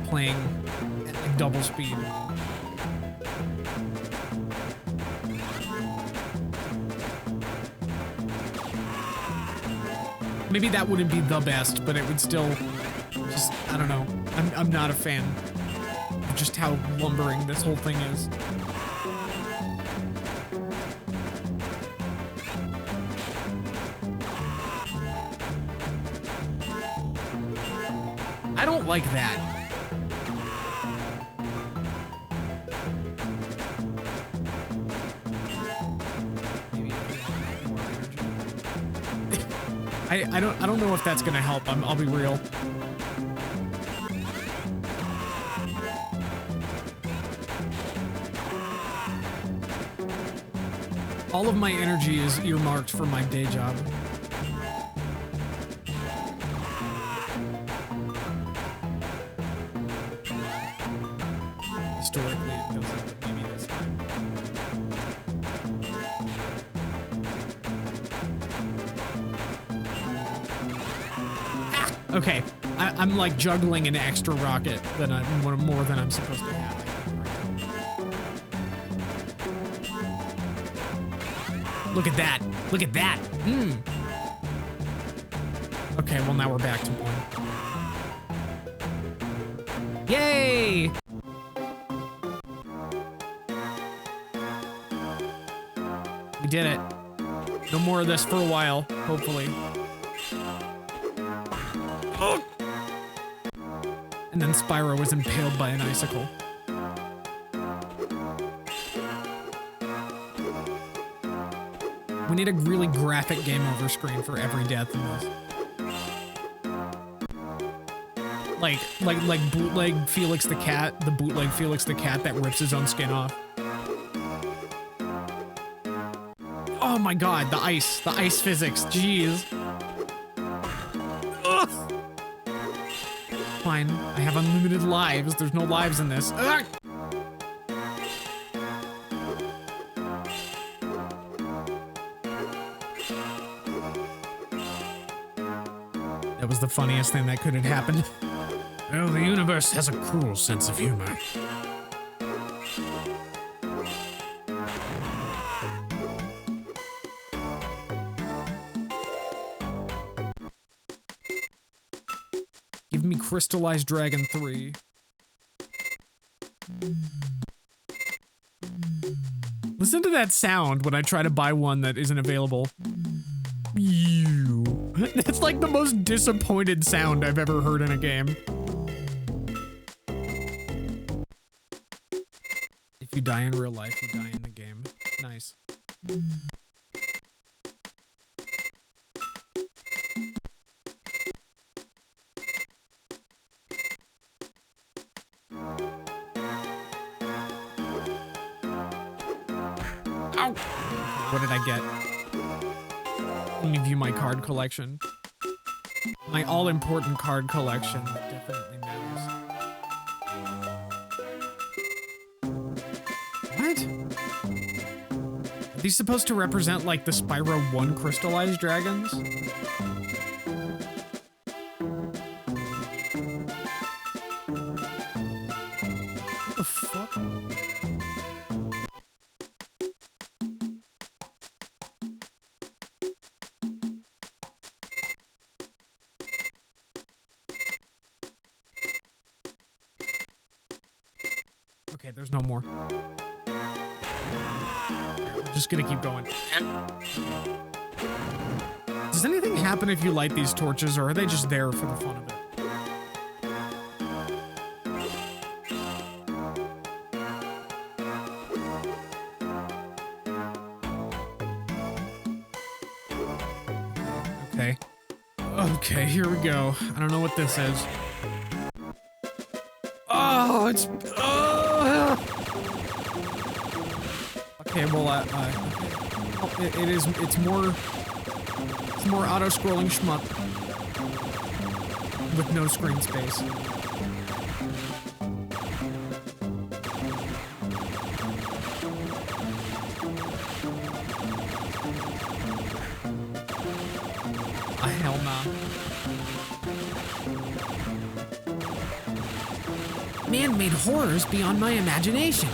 playing at, like, double speed. Maybe that wouldn't be the best, but it would still just, I don't know. I'm not a fan of just how lumbering this whole thing is. I don't like that. I don't know if that's gonna help. I'll be real. All of my energy is earmarked for my day job. Historically, it doesn't, but maybe this time. Okay, I'm like juggling an extra rocket than more than I'm supposed to have. Look at that! Look at that! Okay, well now we're back to one. Yay! We did it. No more of this for a while, hopefully. And then Spyro was impaled by an icicle. We need a really graphic game over screen for every death in this. Like bootleg Felix the cat, the bootleg Felix the cat that rips his own skin off. Oh my god, the ice physics, jeez. Ugh. Fine, I have unlimited lives. There's no lives in this. Ugh. That was the funniest thing that could have happened. Well, the universe has a cruel sense of humor. Give me Crystallized Dragon 3. Listen to that sound when I try to buy one that isn't available. That's like the most disappointed sound I've ever heard in a game. If you die in real life, you die in the game. Nice. Ow! What did I get? Let me view my card collection. My all-important card collection that definitely matters. What? Are these supposed to represent like the Spyro 1 crystallized dragons? What the fuck? Okay, there's no more. I'm just gonna keep going. Does anything happen if you light these torches, or are they just there for the fun of it? Okay. Okay, here we go. I don't know what this is. Oh, it's... Okay, well, it's more auto-scrolling shmup with no screen space. Hell nah. Man-made horrors beyond my imagination.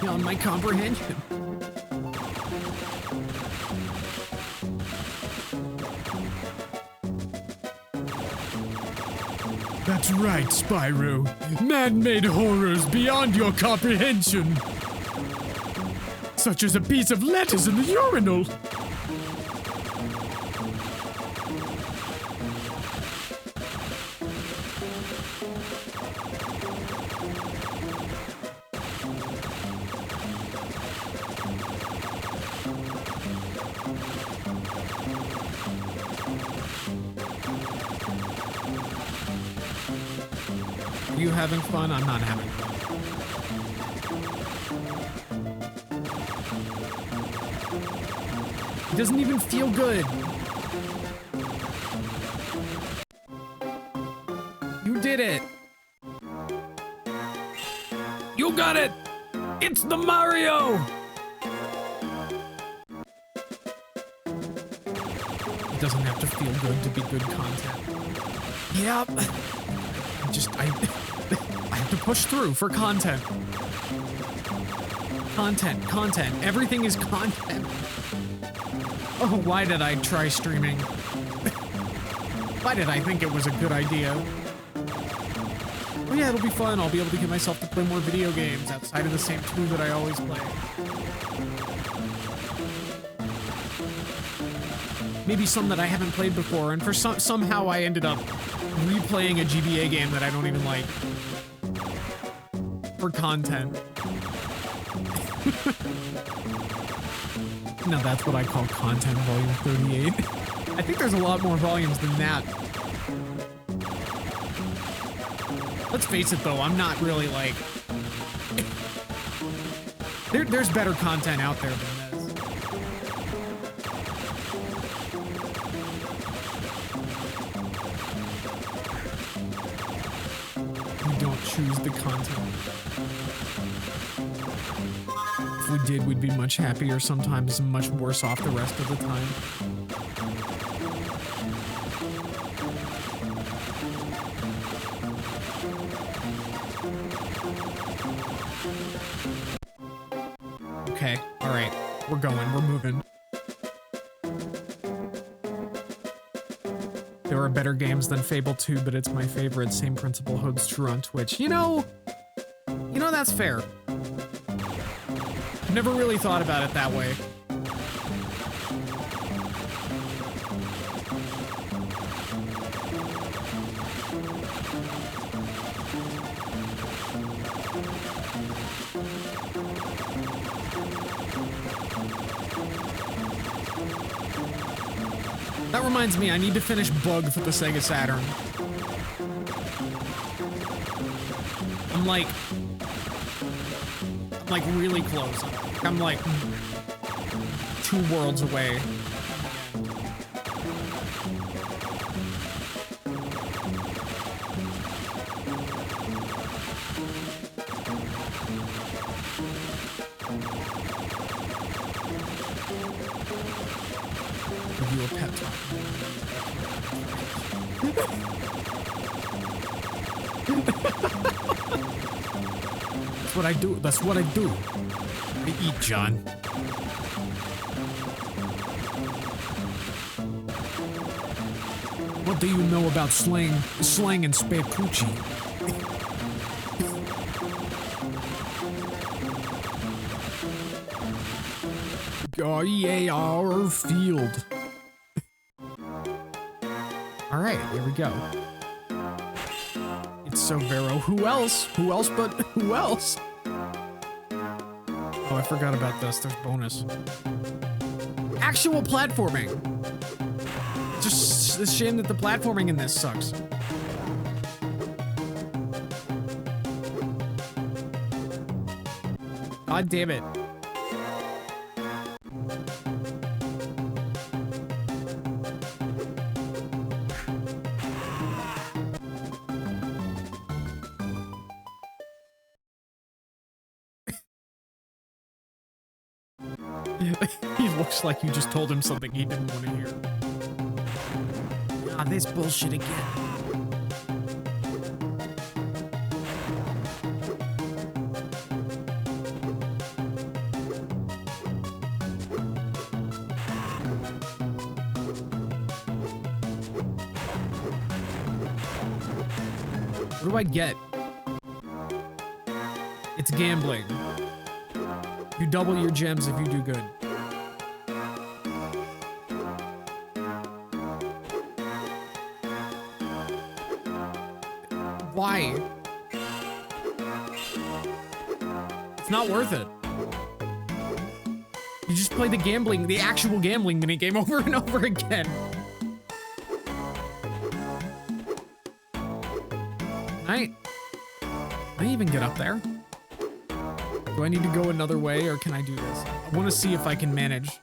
Beyond my comprehension. That's right, Spyro. Man-made horrors beyond your comprehension. Such as a piece of lettuce in the urinal. Are you having fun? I'm not having fun. It doesn't even feel good. You did it. You got it! It's the Mario! It doesn't have to feel good to be good content. Yep. I have to push through for content. Content. Everything is content. Oh, why did I try streaming? Why did I think it was a good idea? Oh yeah, it'll be fun. I'll be able to get myself to play more video games outside of the same two that I always play. Maybe some that I haven't played before, and for somehow I ended up replaying a GBA game that I don't even like. For content. Now that's what I call content, volume 38. I think there's a lot more volumes than that. Let's face it though, I'm not really like... There's better content out there than this. We don't choose the content. If we did, we'd be much happier sometimes and much worse off the rest of the time. Okay, alright. We're going, we're moving. There are better games than Fable 2, but it's my favorite. Same principle holds true on Twitch. You know, that's fair. I've never really thought about it that way. That reminds me, I need to finish Bug for the Sega Saturn. I'm like really close. I'm like 2 worlds away. Give you a pep talk. That's what I do. That's what I do. I eat, John. What do you know about slang and spare coochie? our field. All right, here we go. It's so Vero. Who else? Who else but who else? Oh, I forgot about this. There's bonus. Actual platforming. Just a shame that the platforming in this sucks. God damn it. He looks like you just told him something he didn't want to hear. Ah, this bullshit again. What do I get? It's gambling. You double your gems if you do good. Why? It's not worth it. You just play the gambling, the actual gambling minigame over and over again. Can I even get up there? Do I need to go another way or can I do this? I want to see if I can manage.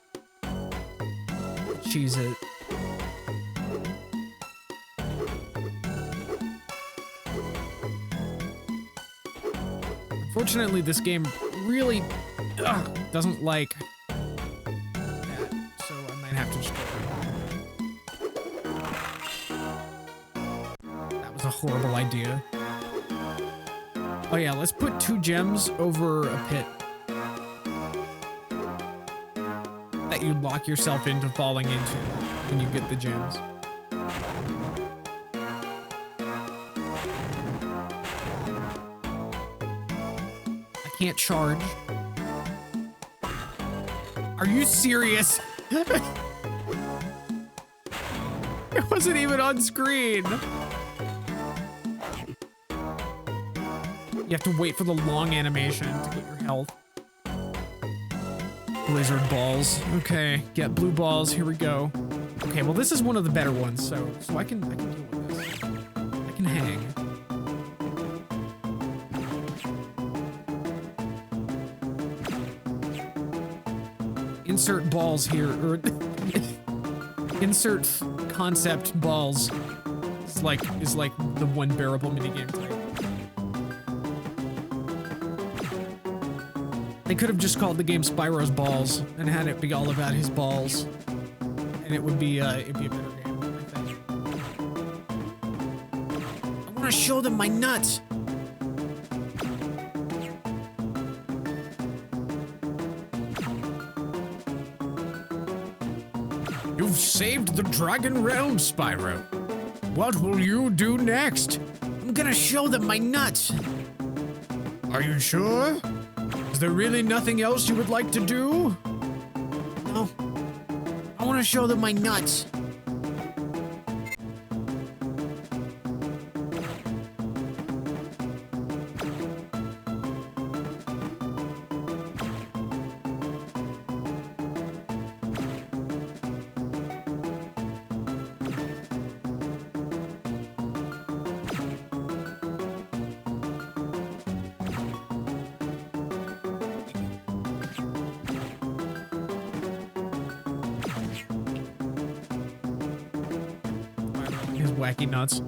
Cheese it. Unfortunately, this game really doesn't like that, so I might have to just go. That was a horrible idea. Oh yeah, let's put 2 gems over a pit that you lock yourself into falling into when you get the gems. I can't charge. Are you serious? It wasn't even on screen. You have to wait for the long animation to get your health. Blizzard balls. Okay, get blue balls. Here we go. Okay, well this is one of the better ones, so I can deal with this. I can hang. insert balls here, or insert concept balls is like the one bearable minigame type. They could have just called the game Spyro's Balls and had it be all about his balls, and it'd be a better game, I think. I want to show them my nuts. You've saved the Dragon Realm, Spyro. What will you do next? I'm gonna show them my nuts. Are you sure? Is there really nothing else you would like to do? No. I want to show them my nuts. His wacky nuts.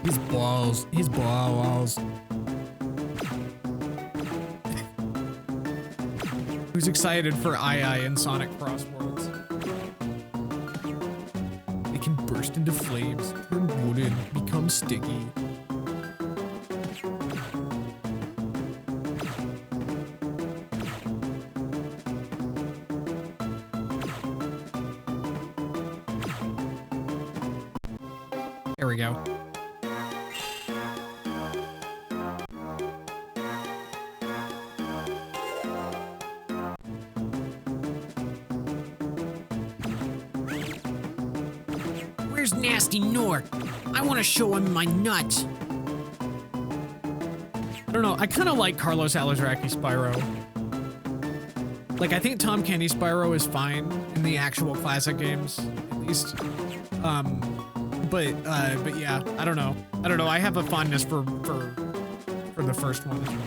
His balls. His balls. Who's excited for II and Sonic Cross Worlds? It can burst into flames, turn wooden, become sticky. There we go. Where's Nasty Nork? I want to show him my nuts. I don't know. I kind of like Carlos Alazraqui Spyro. Like, I think Tom Kenny Spyro is fine in the actual classic games, at least. But yeah, I don't know. I have a fondness for the first one as well.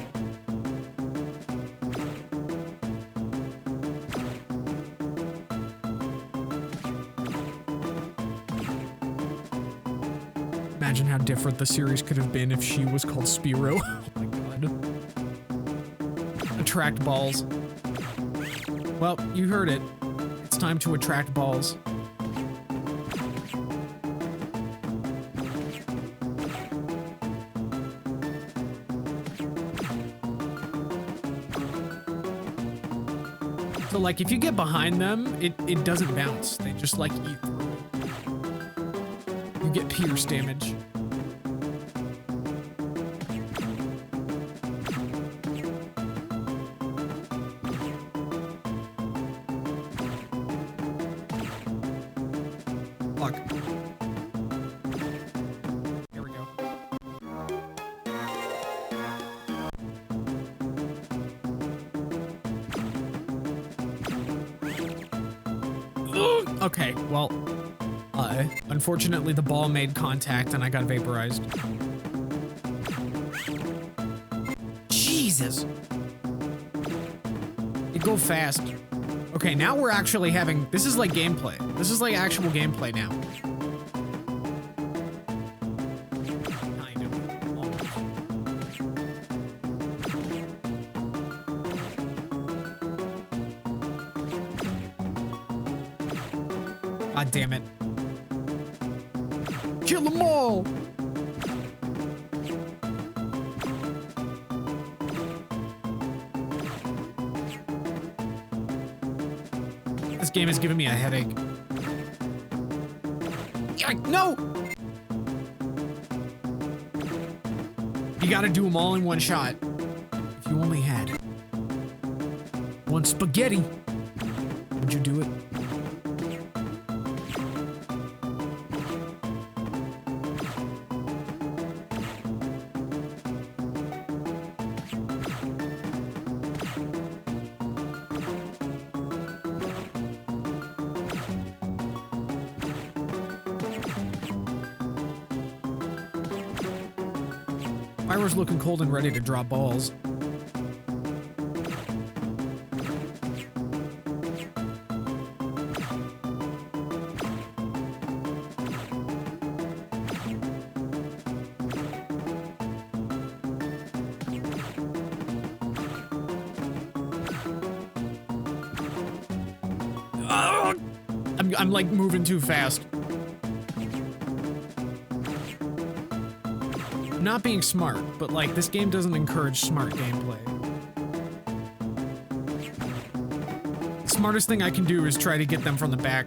Imagine how different the series could have been if she was called Spyro. Oh my god. Attract balls. Well, you heard it. It's time to attract balls. So, like, if you get behind them, it doesn't bounce. They just, like, eat through it. You get pierce damage. Fuck. Here we go. Okay, well, unfortunately the ball made contact and I got vaporized. Jesus. It go fast. Okay, now we're actually having, this is like gameplay. This is like actual gameplay now. Kind of. Almost. God damn it. Kill them all! This game is giving me a headache. No! You gotta do them all in one shot. If you only had one spaghetti, would you do it? Spyro's looking cold and ready to drop balls. I'm like moving too fast. Not being smart, but like this game doesn't encourage smart gameplay. The smartest thing I can do is try to get them from the back.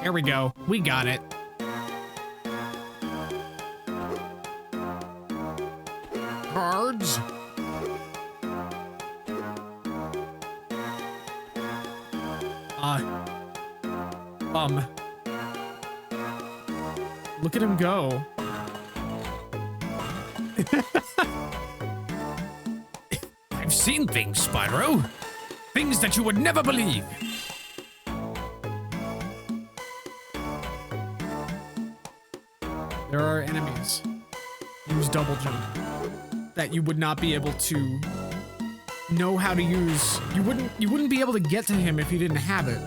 There we go. We got it. Cards. Look at him go. I've seen things, Spyro. Things that you would never believe. There are enemies. Use double jump. That you would not be able to know how to use. You wouldn't be able to get to him if you didn't have it.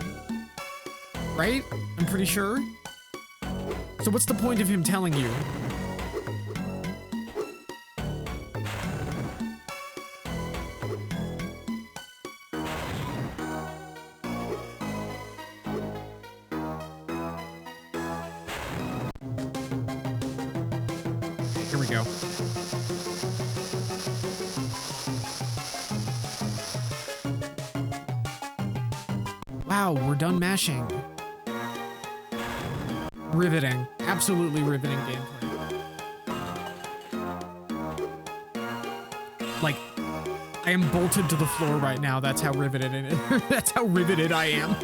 Right? I'm pretty sure. So what's the point of him telling you? Here we go. Wow, we're done mashing. Riveting. Absolutely riveting gameplay. Like, I am bolted to the floor right now. That's how riveted it is. That's how riveted I am.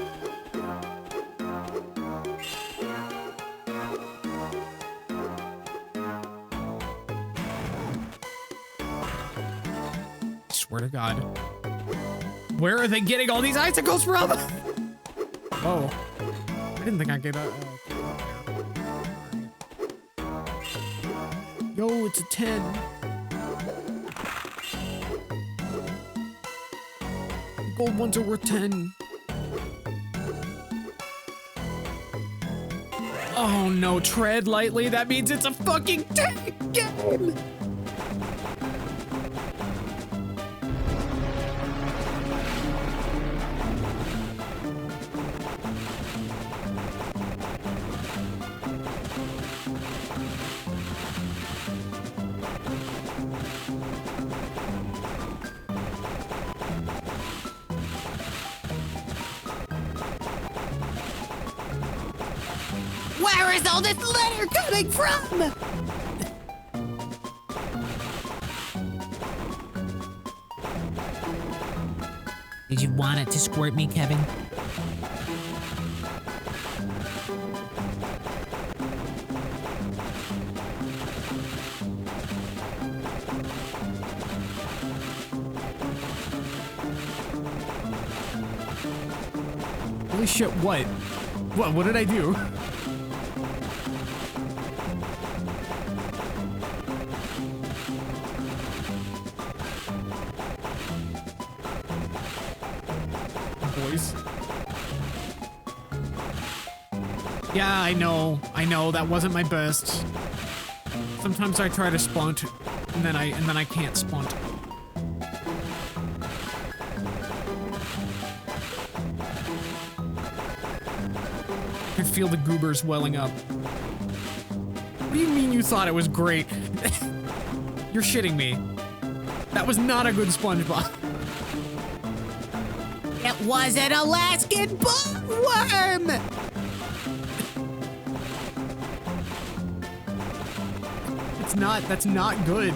Swear to God. Where are they getting all these icicles from? Oh. I didn't think I'd get a... Yo, it's a 10. Gold ones are worth 10. Oh no, tread lightly. That means it's a fucking tank game. Where is all this litter coming from? Did you want it to squirt me, Kevin? Holy shit, what? What did I do? Boys. Yeah, I know, that wasn't my best. Sometimes I try to spunt, and then I can't spunt. I can feel the goobers welling up. What do you mean you thought it was great? You're shitting me. That was not a good SpongeBob. It was an Alaskan bookworm! That's not good.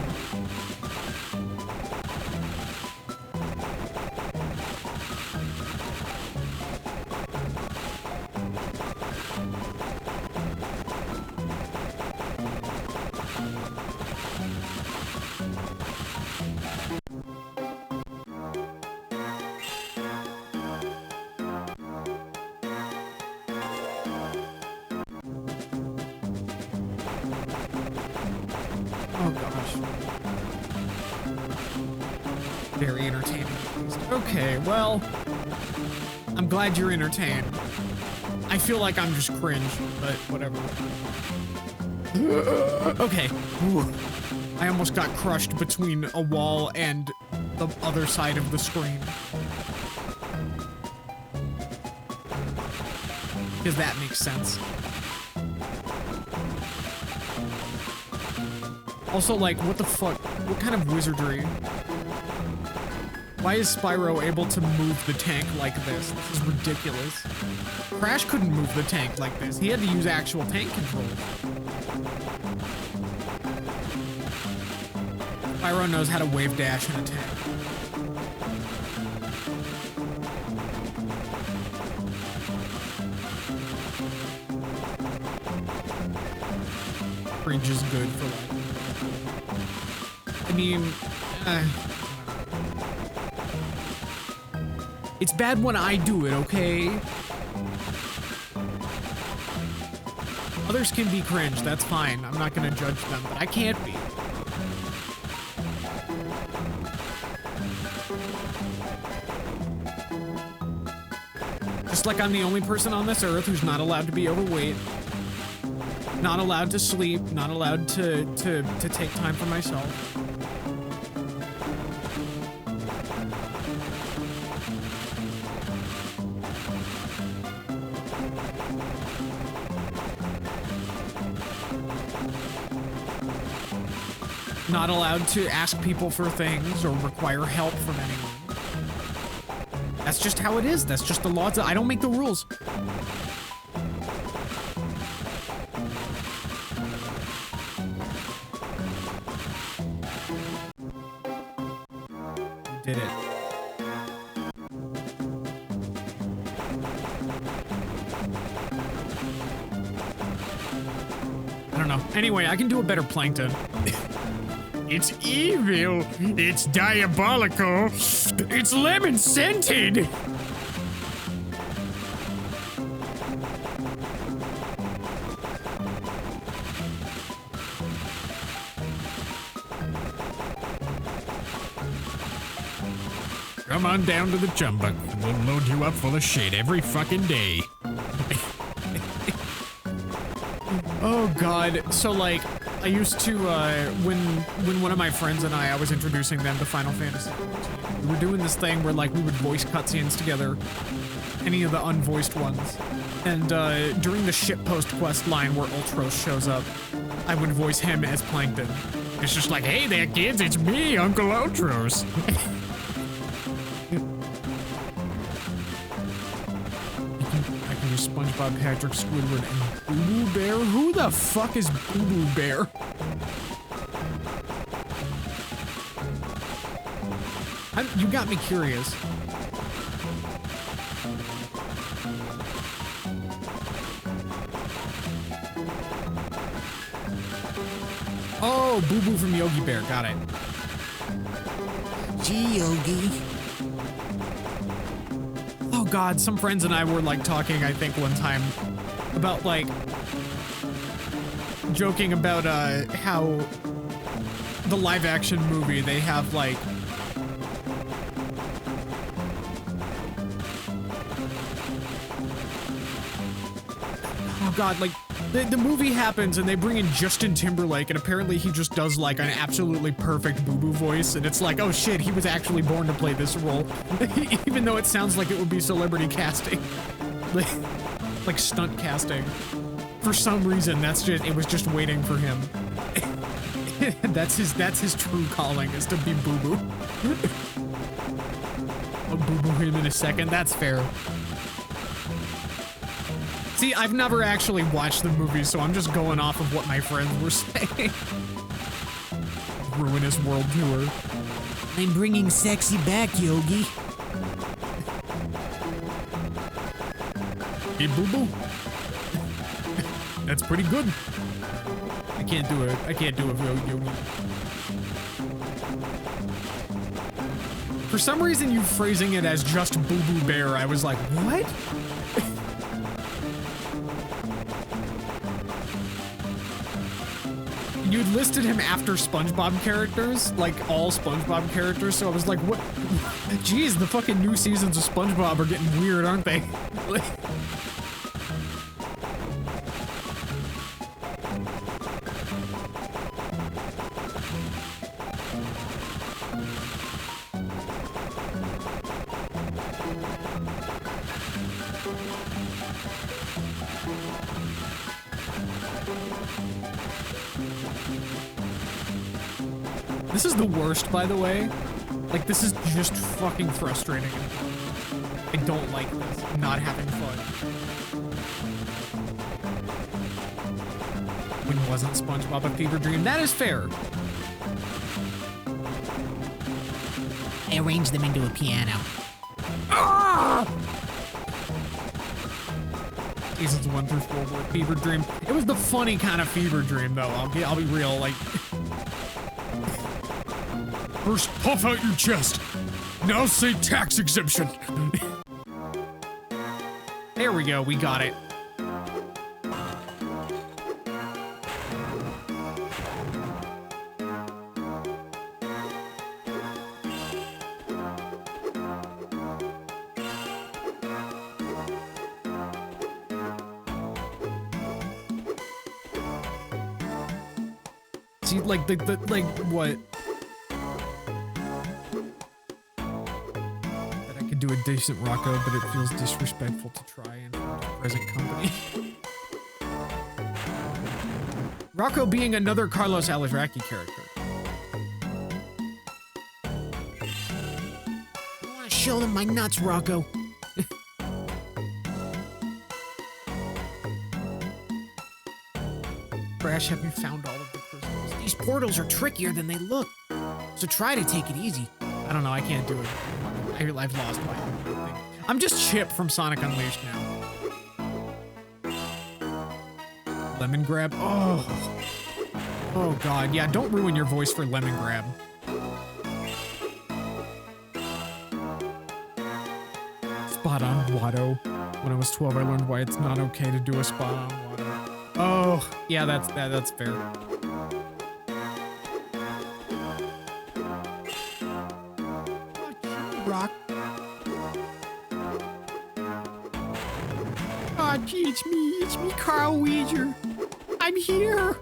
Oh gosh. Very entertaining. Okay, well, I'm glad you're entertained. I feel like I'm just cringe, but whatever. Okay. Whew. I almost got crushed between a wall and the other side of the screen. Because that makes sense. Also, like, what the fuck? What kind of wizardry? Why is Spyro able to move the tank like this? This is ridiculous. Crash couldn't move the tank like this. He had to use actual tank control. Spyro knows how to wave dash in a tank. Cringe is good for like. I mean, it's bad when I do it, okay? Others can be cringe, that's fine. I'm not gonna judge them, but I can't be. Just like I'm the only person on this earth who's not allowed to be overweight, not allowed to sleep, not allowed to take time for myself. Not allowed to ask people for things or require help from anyone. That's just how it is. That's just the laws. I don't make the rules. Did it. I don't know. Anyway, I can do a better plankton. It's evil. It's diabolical. It's lemon scented. Come on down to the chumbuck. We'll load you up full of shit every fucking day. Oh God. So like, I used to, when one of my friends and I was introducing them to Final Fantasy, we were doing this thing where like we would voice cutscenes together, any of the unvoiced ones. And during the shitpost quest line where Ultros shows up, I would voice him as Plankton. It's just like, hey there kids, it's me, Uncle Ultros. I can use SpongeBob, Patrick, Squidward, and Boo Boo Bear? Who the fuck is Boo Boo Bear? You got me curious. Oh, Boo Boo from Yogi Bear, got it. Gee, Yogi. Oh God, some friends and I were like talking, I think one time, about like, joking about how the live action movie, they have like, oh God, like, the movie happens and they bring in Justin Timberlake and apparently he just does like an absolutely perfect Boo Boo voice and it's like, oh shit, he was actually born to play this role. Even though it sounds like it would be celebrity casting. Like stunt casting. For some reason, it was just waiting for him. That's his true calling, is to be Boo Boo. I'll Boo Boo him in a second, that's fair. See, I've never actually watched the movie, so I'm just going off of what my friends were saying. Ruinous World Tour. I'm bringing sexy back, Yogi. Hey, Boo Boo. That's pretty good. I can't do it. I can't do it, Yogi. For some reason, you phrasing it as just Boo Boo Bear, I was like, what? You'd listed him after SpongeBob characters, like all SpongeBob characters, so I was like, what? Jeez, the fucking new seasons of SpongeBob are getting weird, aren't they? This is the worst, by the way. Like, this is just fucking frustrating. I don't like this. I'm not having fun. When wasn't SpongeBob a fever dream? That is fair. I arranged them into a piano. Ah! Seasons 1 through 4 were a fever dream. It was the funny kind of fever dream, though. I'll be real. Like, First, puff out your chest. Now say tax exemption. there we go. We got it. See, like like what? That I could do a decent Rocco, but it feels disrespectful to try and present company. Rocco being another Carlos Alazraki character. I want to show them my nuts, Rocco. Crash, have you found all of the crystals? These portals are trickier than they look, so try to take it easy. I don't know, I can't do it. I've lost my thing. I'm just Chip from Sonic Unleashed now. Lemon grab? Oh. Oh god, yeah, don't ruin your voice for lemon grab. Spot on Watto. When I was 12, I learned why it's not okay to do a spot on Watto. Oh, yeah, that's fair. Rock. Oh, gee, it's me, Carl Weezer. I'm here.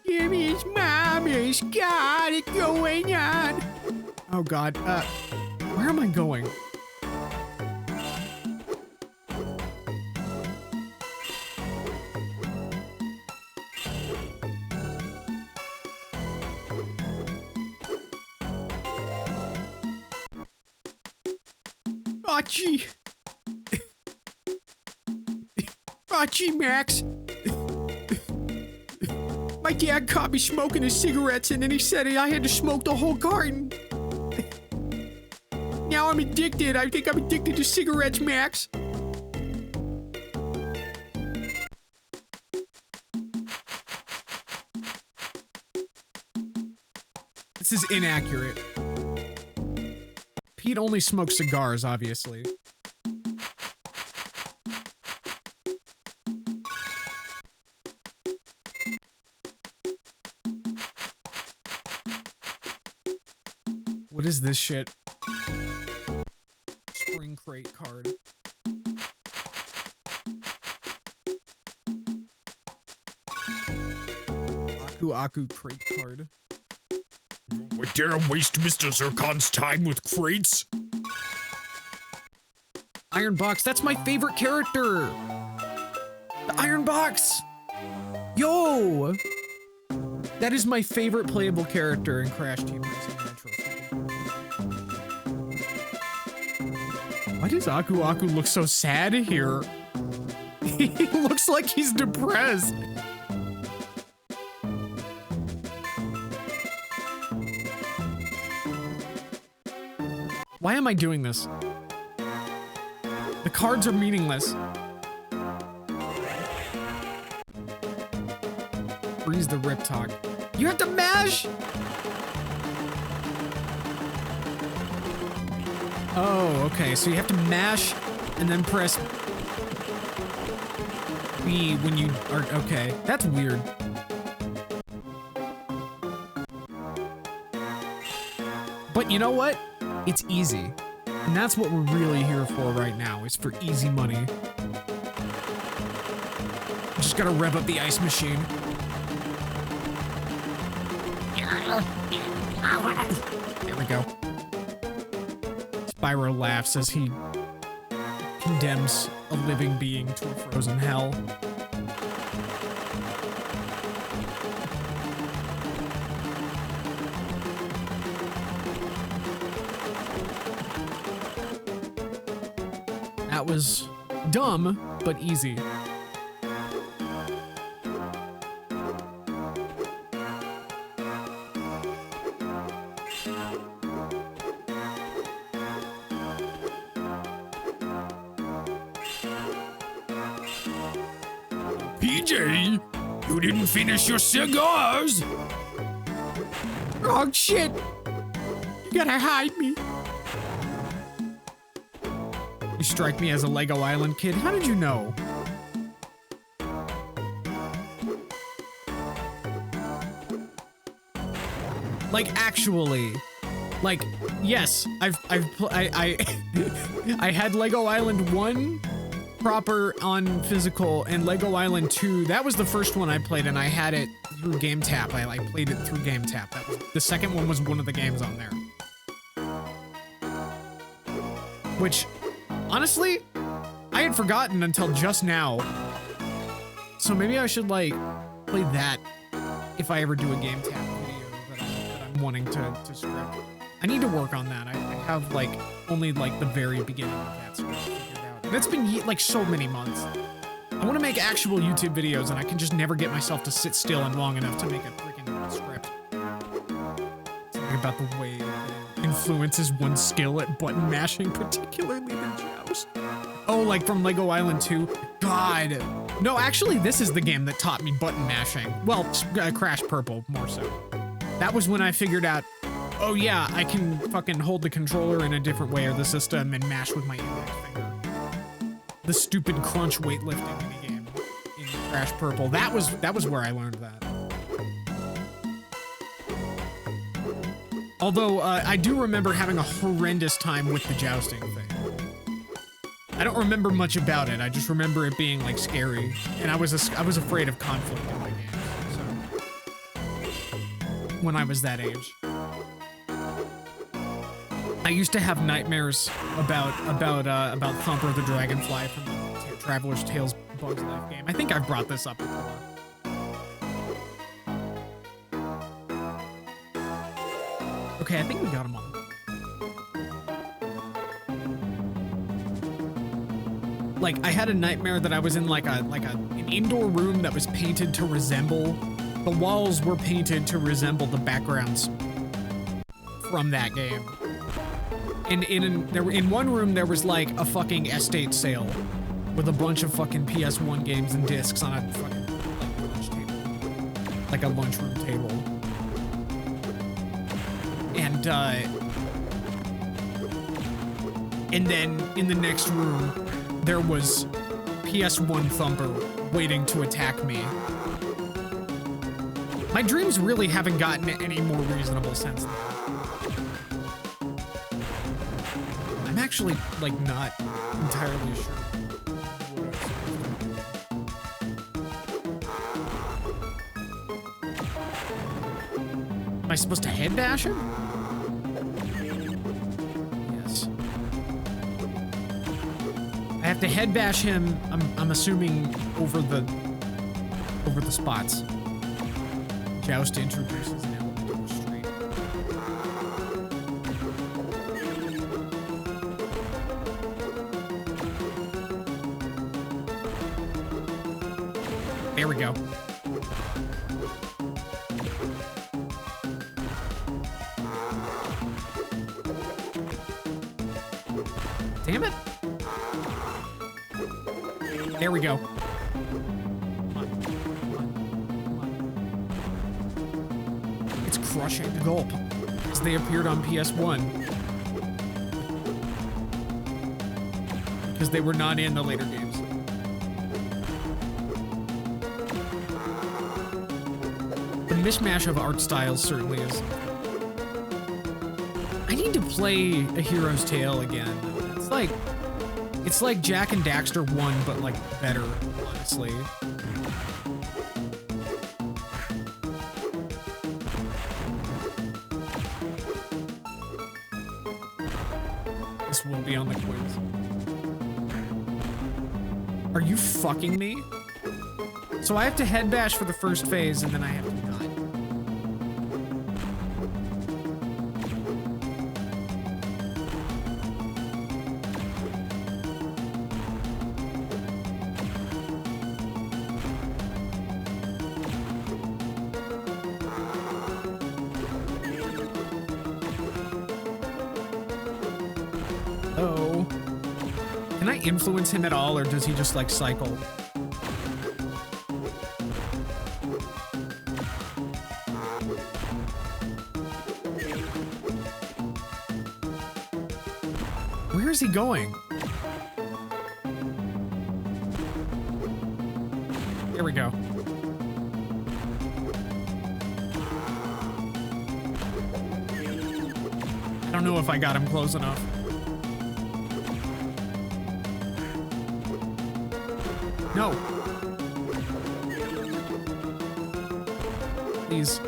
Jimmy's mommy's got it going on. Oh god, where am I going? Oh, gee. Oh, gee, Max. My dad caught me smoking his cigarettes and then he said I had to smoke the whole carton. Now I'm addicted. I think I'm addicted to cigarettes, Max. This is inaccurate. Pete only smokes cigars, obviously. What is this shit? Spring crate card. Aku crate card. Would dare waste Mr. Zircon's time with crates? Iron Box, that's my favorite character! The Iron Box! Yo! That is my favorite playable character in Crash Team Racing Nitro. Why does Aku look so sad here? He looks like he's depressed. Why am I doing this? The cards are meaningless. Freeze the Rip Talk. You have to mash! Oh, okay, so you have to mash and then press B when you are, okay. That's weird. But you know what? It's easy. And that's what we're really here for right now, is for easy money. Just gotta rev up the ice machine. There we go. Spyro laughs as he condemns a living being to a frozen hell. That was dumb, but easy. PJ, you didn't finish your cigars. Oh shit! You gotta hide me. You strike me as a Lego Island kid. How did you know? Like actually, like yes, I had Lego Island 1 proper on physical and Lego Island 2. That was the first one I played and I had it through Game Tap. I like played it through Game Tap. That was, the second one was one of the games on there. Which, honestly, I had forgotten until just now. So maybe I should like play that if I ever do a Game Tap video that I'm wanting to script. I need to work on that. I have like only like the very beginning of that script figured out. And it's been like so many months. I want to make actual YouTube videos and I can just never get myself to sit still and long enough to make a freaking script. Something about the way it influences one's skill at button mashing, particularly the joust. Oh, like from Lego Island 2? God. No, actually, this is the game that taught me button mashing. Well, Crash Purple, more so. That was when I figured out, oh yeah, I can fucking hold the controller in a different way or the system and mash with my index finger. The stupid crunch weightlifting minigame in Crash Purple. That was where I learned that. Although, I do remember having a horrendous time with the jousting thing. I don't remember much about it. I just remember it being like scary, and I was afraid of conflict in my games. So when I was that age, I used to have nightmares about Thumper the Dragonfly from the Traveler's Tales Bugs Life game. I think I've brought this up before. Okay, I think we got him on. Like, I had a nightmare that I was in like an indoor room that was painted to resemble, the walls were painted to resemble the backgrounds from that game. And in one room there was like a fucking estate sale with a bunch of fucking PS1 games and discs on a fucking like lunch table, like a lunchroom table. And then in the next room, there was PS1 Thumper waiting to attack me. My dreams really haven't gotten any more reasonable since then. I'm actually, like, not entirely sure. Am I supposed to head bash him? Yes. I have to head bash him, I'm assuming over the spots. Joust introduces an element of restraint. There we go. Damn it. There we go. It's Crush and Gulp, as they appeared on PS1. Because they were not in the later games. The mishmash of art styles certainly is. I need to play A Hero's Tale again. It's like Jak and Daxter 1, but like better, honestly. This will be on the quiz. Are you fucking me? So I have to head bash for the first phase, and then I have to die. Oh. Can I influence him at all, or does he just like cycle? Where is he going? Here we go. I don't know if I got him close enough. No. Please.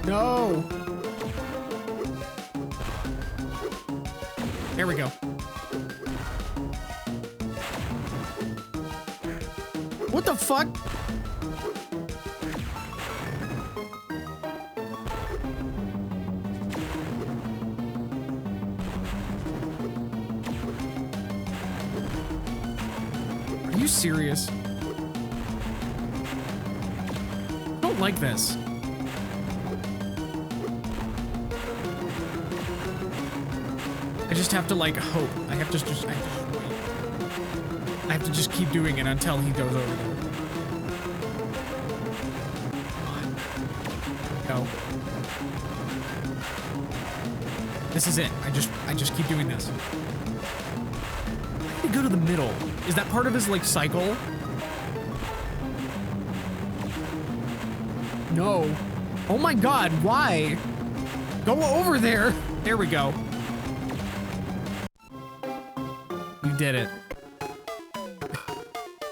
No. There we go. What the fuck? Are you serious? I don't like this. I just have to like hope. I have to just wait. I have to just keep doing it until he goes over there. Come on. Go. This is it. I just keep doing this. Go to the middle. Is that part of his like cycle? No. Oh my god, why? Go over there. There we go. You did it.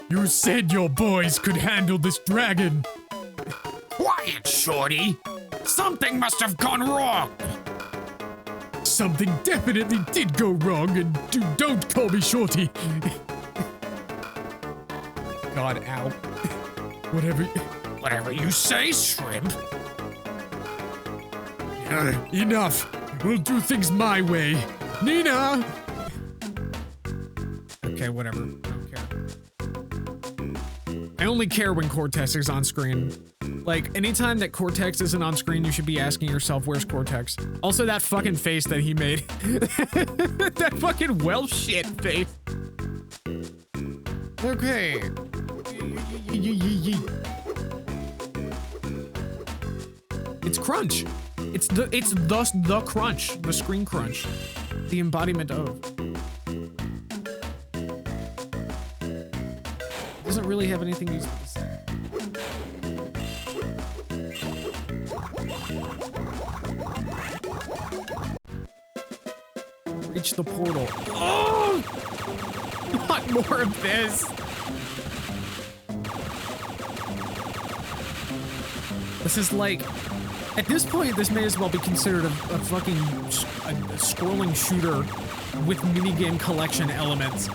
You said your boys could handle this dragon. Quiet, Shorty. Something must have gone wrong. Something definitely did go wrong, and don't call me Shorty. God, ow. Whatever you say, Shrimp. Enough. We'll do things my way. Nina! Okay, whatever. I don't care. I only care when Cortex is on screen. Like, anytime that Cortex isn't on screen, you should be asking yourself, where's Cortex? Also, that fucking face that he made. That fucking well shit face. Okay. It's crunch. It's thus the crunch. The screen crunch. The embodiment of. Doesn't really have anything useful to say. Reach the portal. Oh! Not more of this. This is like, at this point, this may as well be considered a fucking scrolling shooter with minigame collection elements.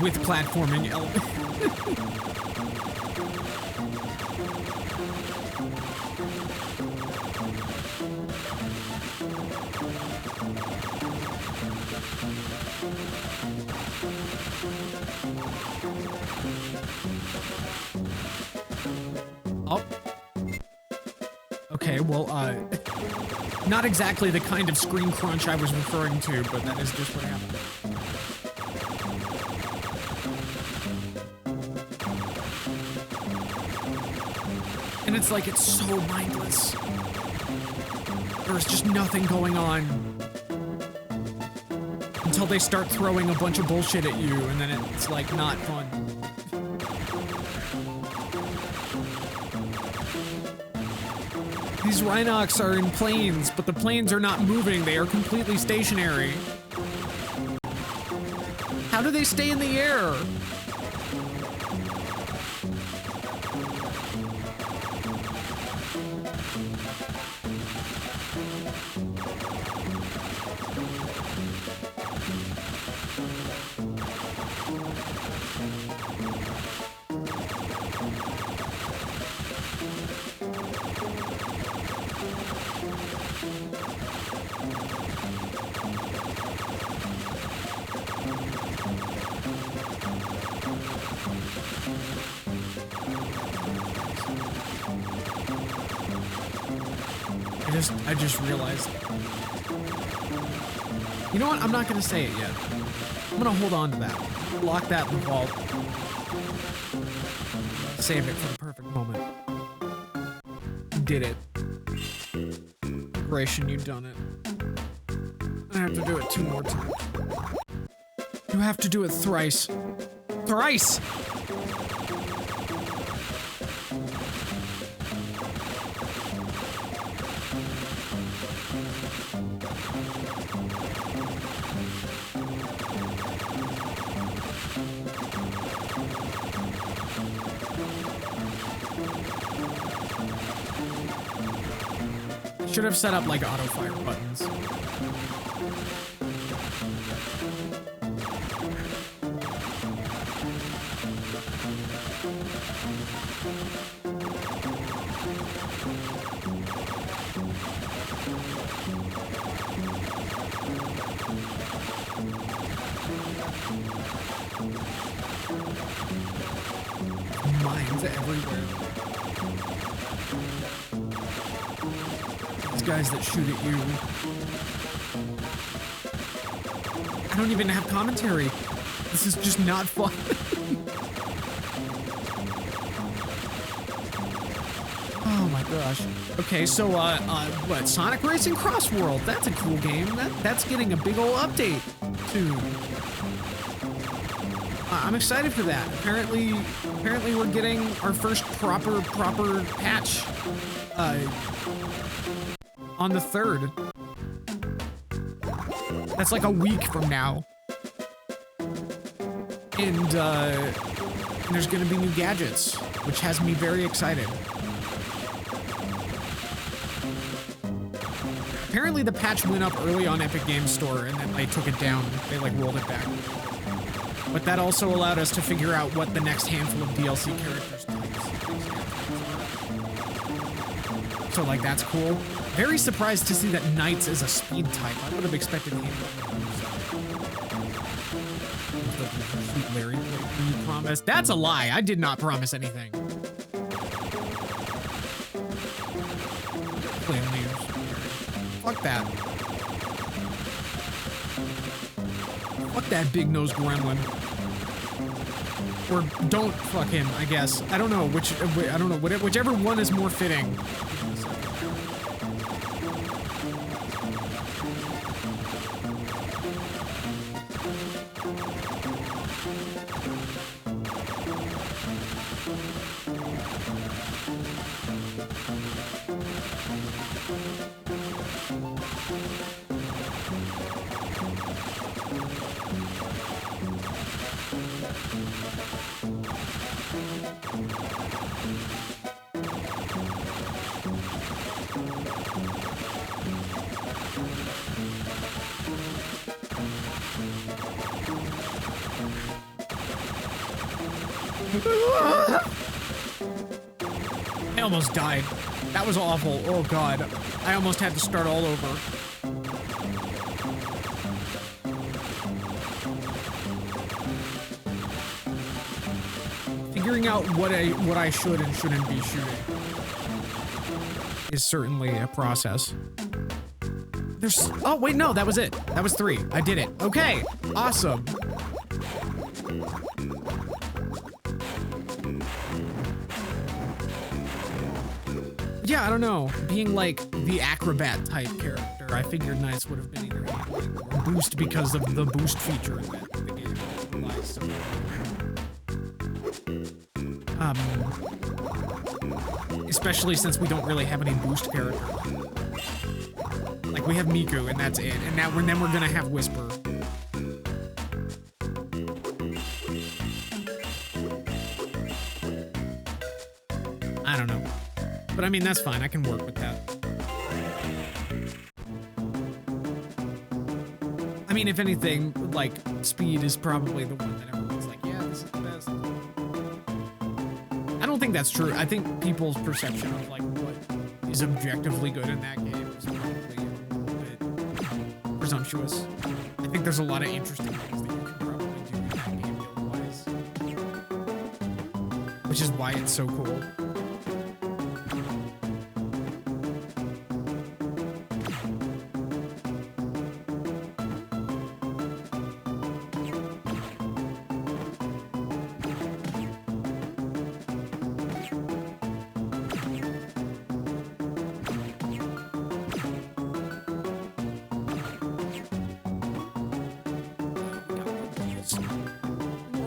With platforming elements. Oh. Okay, well, not exactly the kind of screen crunch I was referring to, but that is just what happened. And it's like, it's so mindless. There's just nothing going on. Until they start throwing a bunch of bullshit at you, and then it's like, not fun. These Rhinox are in planes, but the planes are not moving. They are completely stationary. How do they stay in the air? I just realized. You know what? I'm not gonna say it yet. I'm gonna hold on to that. Lock that in the vault. Save it for the perfect moment. You did it. Gratian, you done it. I have to do it 2 more times. You have to do it thrice. Thrice! Should have set up like auto fire buttons. Mines everywhere. Guys that shoot at you. I don't even have commentary. This is just not fun. Oh my gosh. Okay, so what? Sonic Racing Cross World. That's a cool game. That's getting a big ol' update soon. I'm excited for that. Apparently we're getting our first proper patch. On the 3rd. That's like a week from now. And there's gonna be new gadgets, which has me very excited. Apparently the patch went up early on Epic Games Store and then they took it down. They like rolled it back. But that also allowed us to figure out what the next handful of DLC characters types. So like that's cool. Very surprised to see that Knights is a speed type. I would have expected him. Larry, you promised. That's a lie. I did not promise anything. Fuck that. Fuck that big nose gremlin. Or don't fuck him, I guess. I don't know whichever one is more fitting. I almost died. That was awful. Oh god. I almost had to start all over. Figuring out what I should and shouldn't be shooting is certainly a process. Oh wait, no, that was it. That was 3. I did it. Okay, awesome. Yeah, I don't know. Being like the acrobat type character, I figured Knights would have been either handling or boost because of the boost feature that the game relies on. Especially since we don't really have any boost characters. Like we have Miku and that's it. And then we're gonna have Whisper. I don't know. But I mean, that's fine. I can work with that. I mean, if anything, like, speed is probably the one that everyone's like, yeah, this is the best. I don't think that's true. I think people's perception of, like, what is objectively good in that game is probably a little bit presumptuous. I think there's a lot of interesting things that you can probably do in that game build-wise. Which is why it's so cool.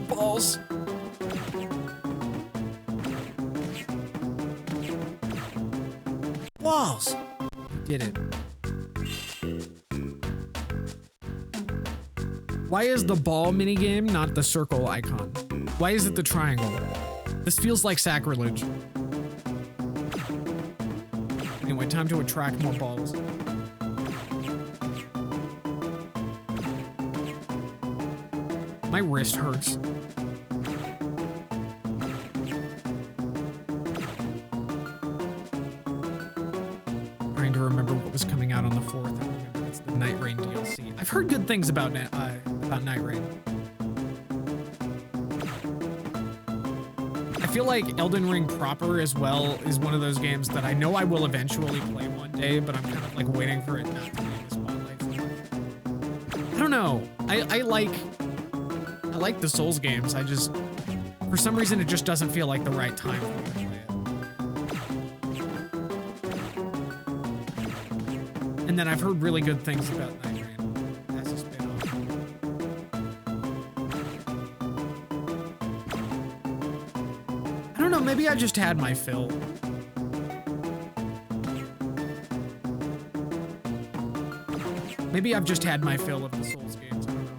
Balls. Walls. Did it. Why is the ball minigame not the circle icon? Why is it the triangle? This feels like sacrilege. Anyway, time to attract more balls. My wrist hurts. Trying to remember what was coming out on the 4th. I remember it's the Night Rain DLC. I've heard good things about Night Rain. I feel like Elden Ring proper as well is one of those games that I know I will eventually play one day, but I'm kind of like waiting for it not to be in the spotlight so much. I don't know. I like the Souls games. I just, for some reason, it just doesn't feel like the right time for me to play it. And then I've heard really good things about Night Rain as a spin-off. I don't know, maybe I just had my fill. Maybe I've just had my fill of the Souls games. I don't know.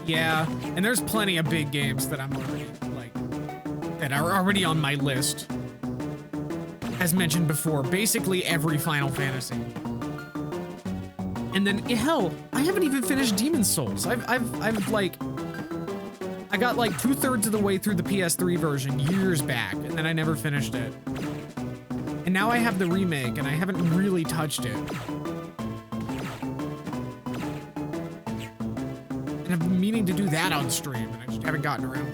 Yeah, and there's plenty of big games that I'm already, like, that are already on my list. As mentioned before, basically every Final Fantasy. And then, hell, I haven't even finished Demon's Souls. I've like, I got like 2/3 of the way through the PS3 version years back, and then I never finished it. And now I have the remake, and I haven't really touched it. And I've been meaning to do that on stream, and I just haven't gotten around to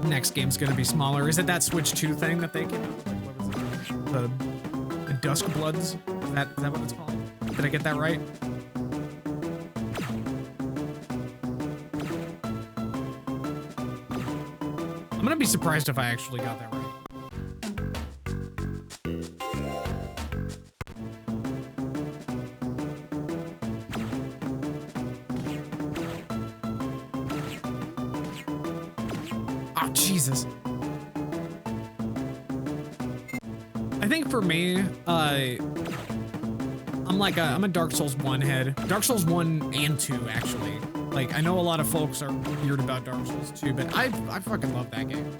it. Next game's gonna be smaller. Is it that Switch 2 thing that they came out with? Like, what was it? The Dusk Bloods? Is that what it's called? Did I get that right? I'm gonna be surprised if I actually got that right. Oh, Jesus. I think for me, I'm a Dark Souls 1 head. Dark Souls 1 and 2, actually. Like, I know a lot of folks are weird about Dark Souls 2, but I fucking love that game.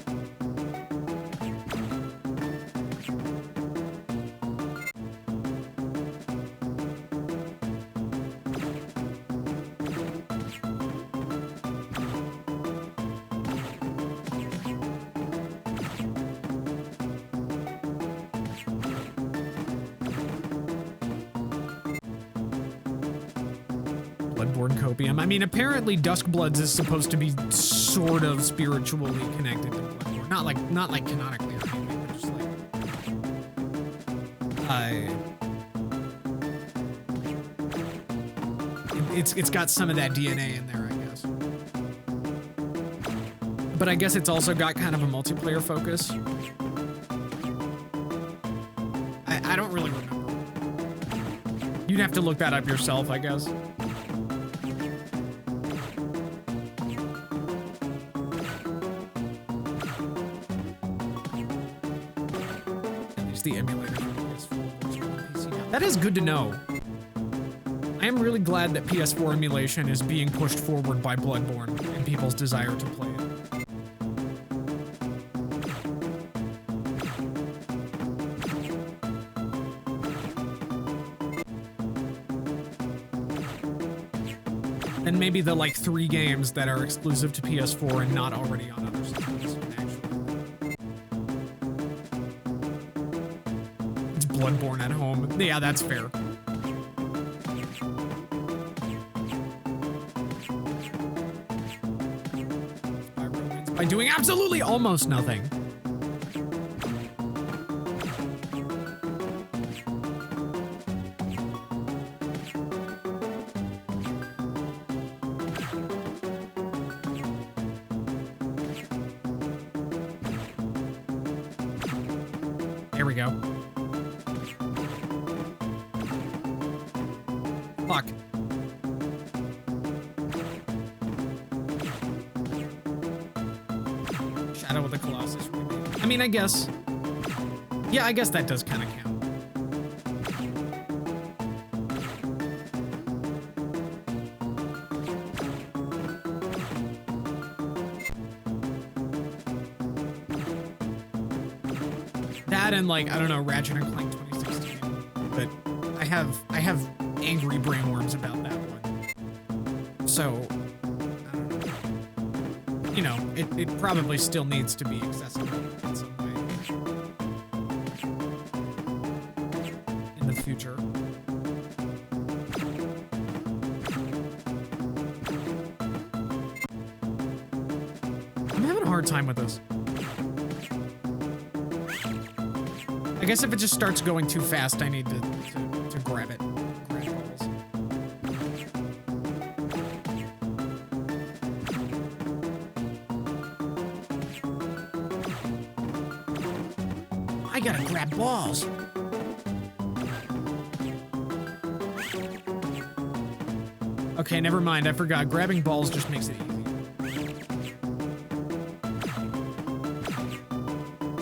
Bloodborne Copium. I mean, apparently Duskbloods is supposed to be sort of spiritually connected to Bloodborne. Not like canonically or anything, but just like it's got some of that DNA in there, I guess. But I guess it's also got kind of a multiplayer focus. I don't really remember. You'd have to look that up yourself, I guess. The emulator is full of PC now. That is good to know. I am really glad that PS4 emulation is being pushed forward by Bloodborne and people's desire to play it. And maybe the like 3 games that are exclusive to PS4 and not already on other systems. Actually, it's Bloodborne at home. Yeah, that's fair. Spyro wins by doing absolutely almost nothing. There we go. Fuck. Shadow of the Colossus remake. I mean, I guess. Yeah, I guess that does kind of count. That and like, I don't know, Ratchet and Clank 2016. But I have angry brainworms about that one. So, I don't know. You know, it probably still needs to be accessible in some way. In the future. I'm having a hard time with this. I guess if it just starts going too fast, I need to grab it. Grab balls. I gotta grab balls. Okay, never mind. I forgot. Grabbing balls just makes it easy.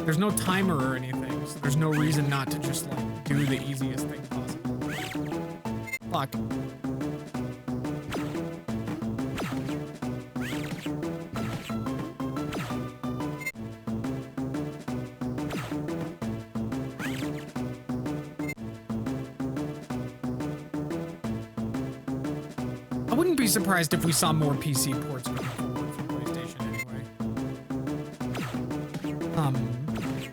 There's no timer or anything, so there's no reason not to just, like, do the easiest thing possible. Fuck. I wouldn't be surprised if we saw more PC ports going forward from PlayStation anyway.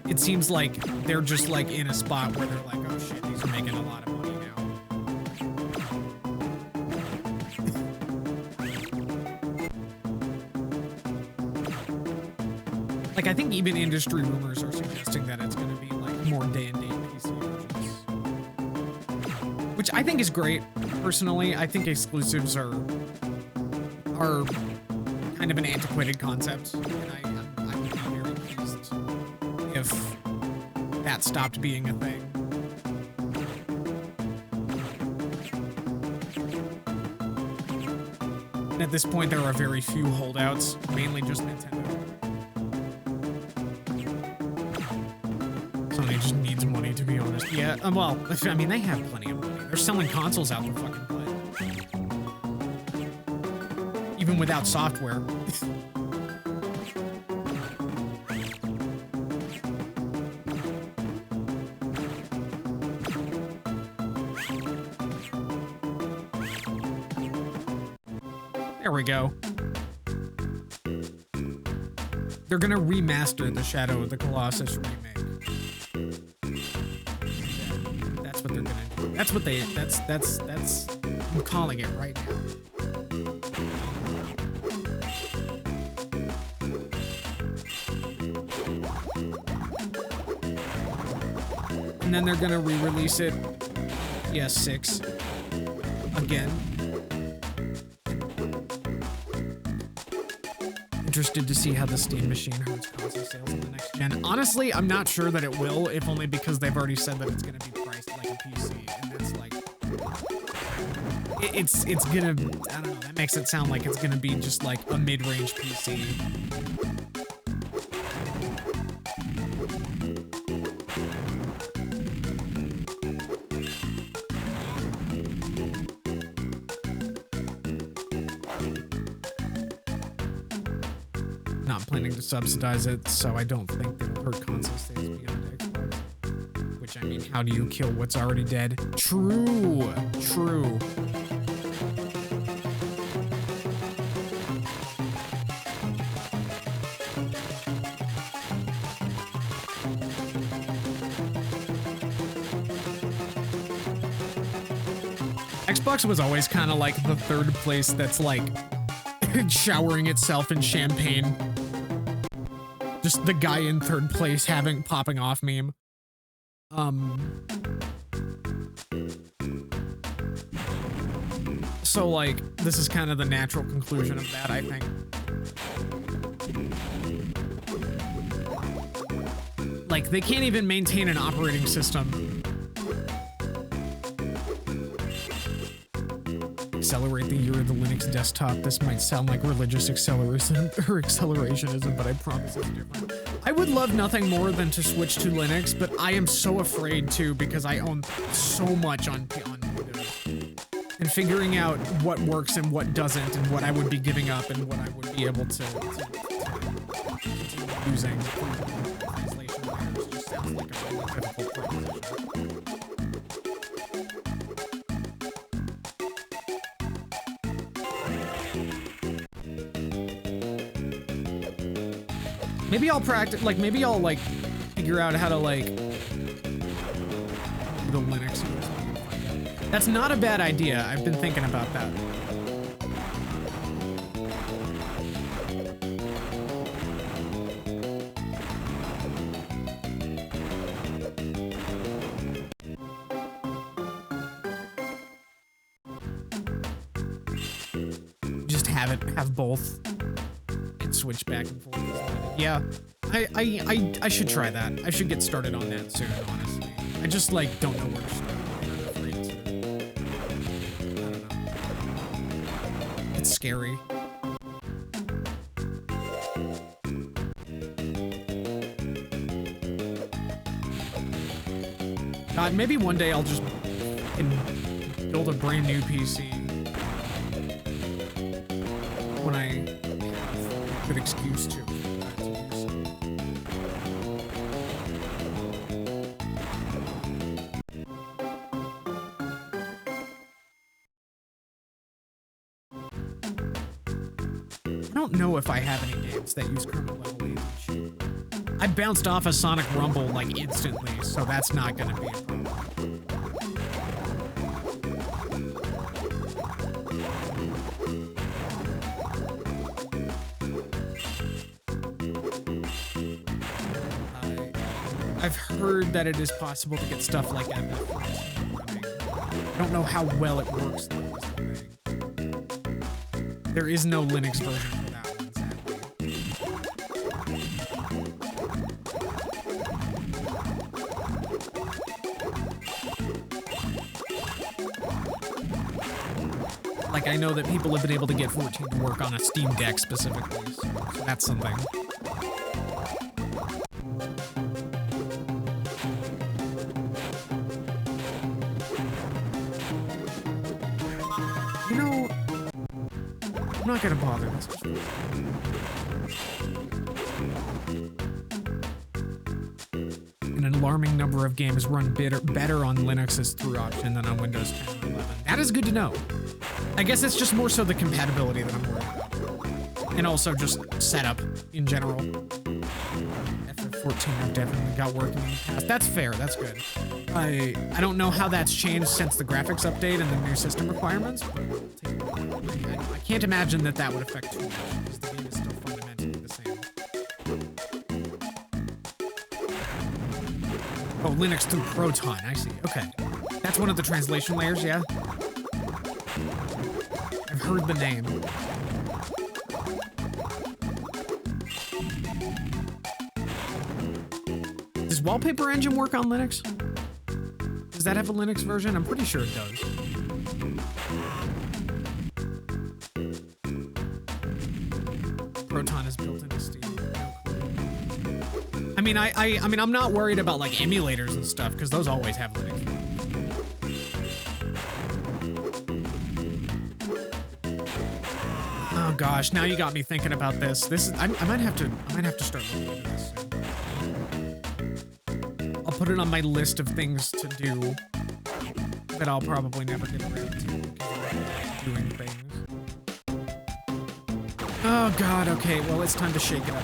It seems like they're just like in a spot where they're like, oh shit, these are making a lot of money now. Like, I think even industry rumors are suggesting that it's going to be like more day-and-date PC versions. Which I think is great. Personally, I think exclusives are kind of an antiquated concept, and I would be very pleased if that stopped being a thing. And at this point, there are very few holdouts, mainly just Nintendo. Sony just needs money, to be honest. Yeah, well, I mean, they have plenty of money. They're selling consoles out the fucking butt. Even without software. There we go. They're gonna remaster the Shadow of the Colossus remake. That's what they're gonna do. That's what that's I'm calling it right now. And then they're gonna re-release it. PS6 again. Interested to see how the Steam machine hurts console sales in the next gen. Honestly, I'm not sure that it will, if only because they've already said that it's gonna be priced like a PC, and that's like, it's gonna, I don't know, that makes it sound like it's gonna be just like a mid-range PC. not planning to subsidize it, so I don't think that'll hurt console saves beyond Xbox. Which, I mean, how do you kill what's already dead? True. Xbox was always kind of like the third place that's like showering itself in champagne. Just the guy in third place popping off meme. So like, this is kind of the natural conclusion of that, I think. Like, they can't even maintain an operating system. Accelerate the year of the Linux desktop. This might sound like religious accelerationism, but I promise it's different. I would love nothing more than to switch to Linux, but I am so afraid to because I own so much on Windows. And figuring out what works and what doesn't, and what I would be giving up and what I would be able to using translation layers just sounds like a really difficult proposition. Maybe I'll practice, like, maybe I'll, like, figure out how to, like, the Linux USB. That's not a bad idea. I've been thinking about that. Just have both. Switch back and forth. Yeah, I should try that. I should get started on that soon, honestly. I just, like, don't know where to start. I'm afraid to. I don't know. It's scary. God, maybe one day I'll just build a brand new PC. When I good excuse to. I don't know if I have any games that use kernel level age. I bounced off a Sonic Rumble like instantly, so that's not gonna be a problem. I've heard that it is possible to get stuff like that running. I don't know how well it works though. There is no Linux version for that one, sadly. Like, I know that people have been able to get 14 to work on a Steam Deck specifically, so that's something. You know, I'm not gonna bother. An alarming number of games run better on Linux's through option than on Windows 10 or 11. That is good to know. I guess it's just more so the compatibility that I'm worried about. And also just setup in general. FF14 I've definitely got working in the past. That's fair, that's good. I don't know how that's changed since the graphics update and the new system requirements, but I can't imagine that that would affect too much, because the game is still fundamentally the same. Oh, Linux through Proton, I see, okay. That's one of the translation layers, yeah? I've heard the name. Does Wallpaper Engine work on Linux? Does that have a Linux version? I'm pretty sure it does. Proton is built into Steam. I mean, I mean, I'm not worried about like emulators and stuff because those always have Linux. Oh gosh, now you got me thinking about this. This is I might have to start looking into this soon. I'll put it on my list of things to do that I'll probably never get around to doing things. Oh god, okay, well it's time to shake it up.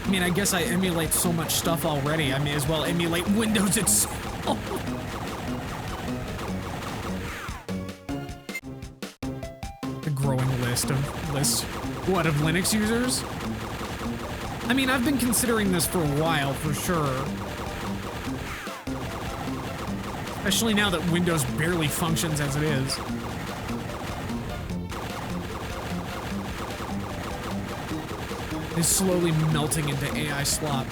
I mean, I guess I emulate so much stuff already. I may as well emulate Windows itself. The growing list of Linux users? I mean, I've been considering this for a while, for sure. Especially now that Windows barely functions as it is. Is slowly melting into AI slop.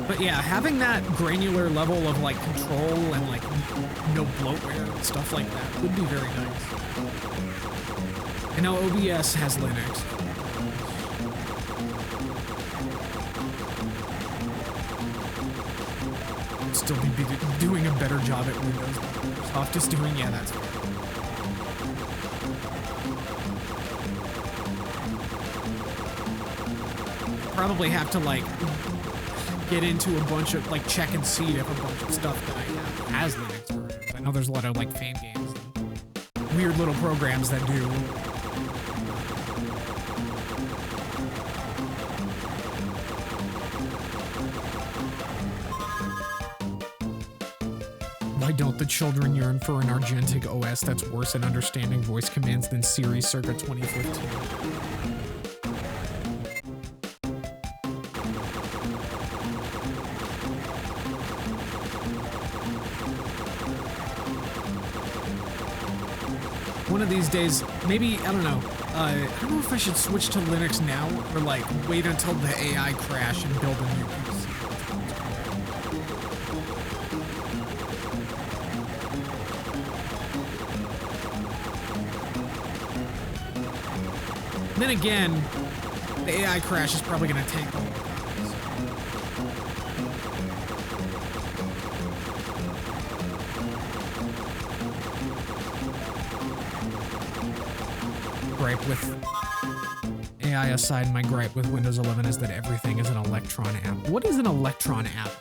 But yeah, having that granular level of like control and like no bloatware and stuff like that would be very nice. I know OBS has Linux. I'd still be doing a better job at Windows than Microsoft is doing. Yeah, that's fair. Probably have to like get into a bunch of like check and see if a bunch of stuff that I have has Linux versions. I know there's a lot of like fan games and weird little programs that do. Why don't the children yearn for an Argentic OS that's worse at understanding voice commands than Siri circa 2015? One of these days, maybe, I don't know. I don't know if I should switch to Linux now or like wait until the AI crash and build a new PC. Then again, the AI crash is probably going to take a while. Gripe with AI aside, my gripe with Windows 11 is that everything is an Electron app. What is an Electron app?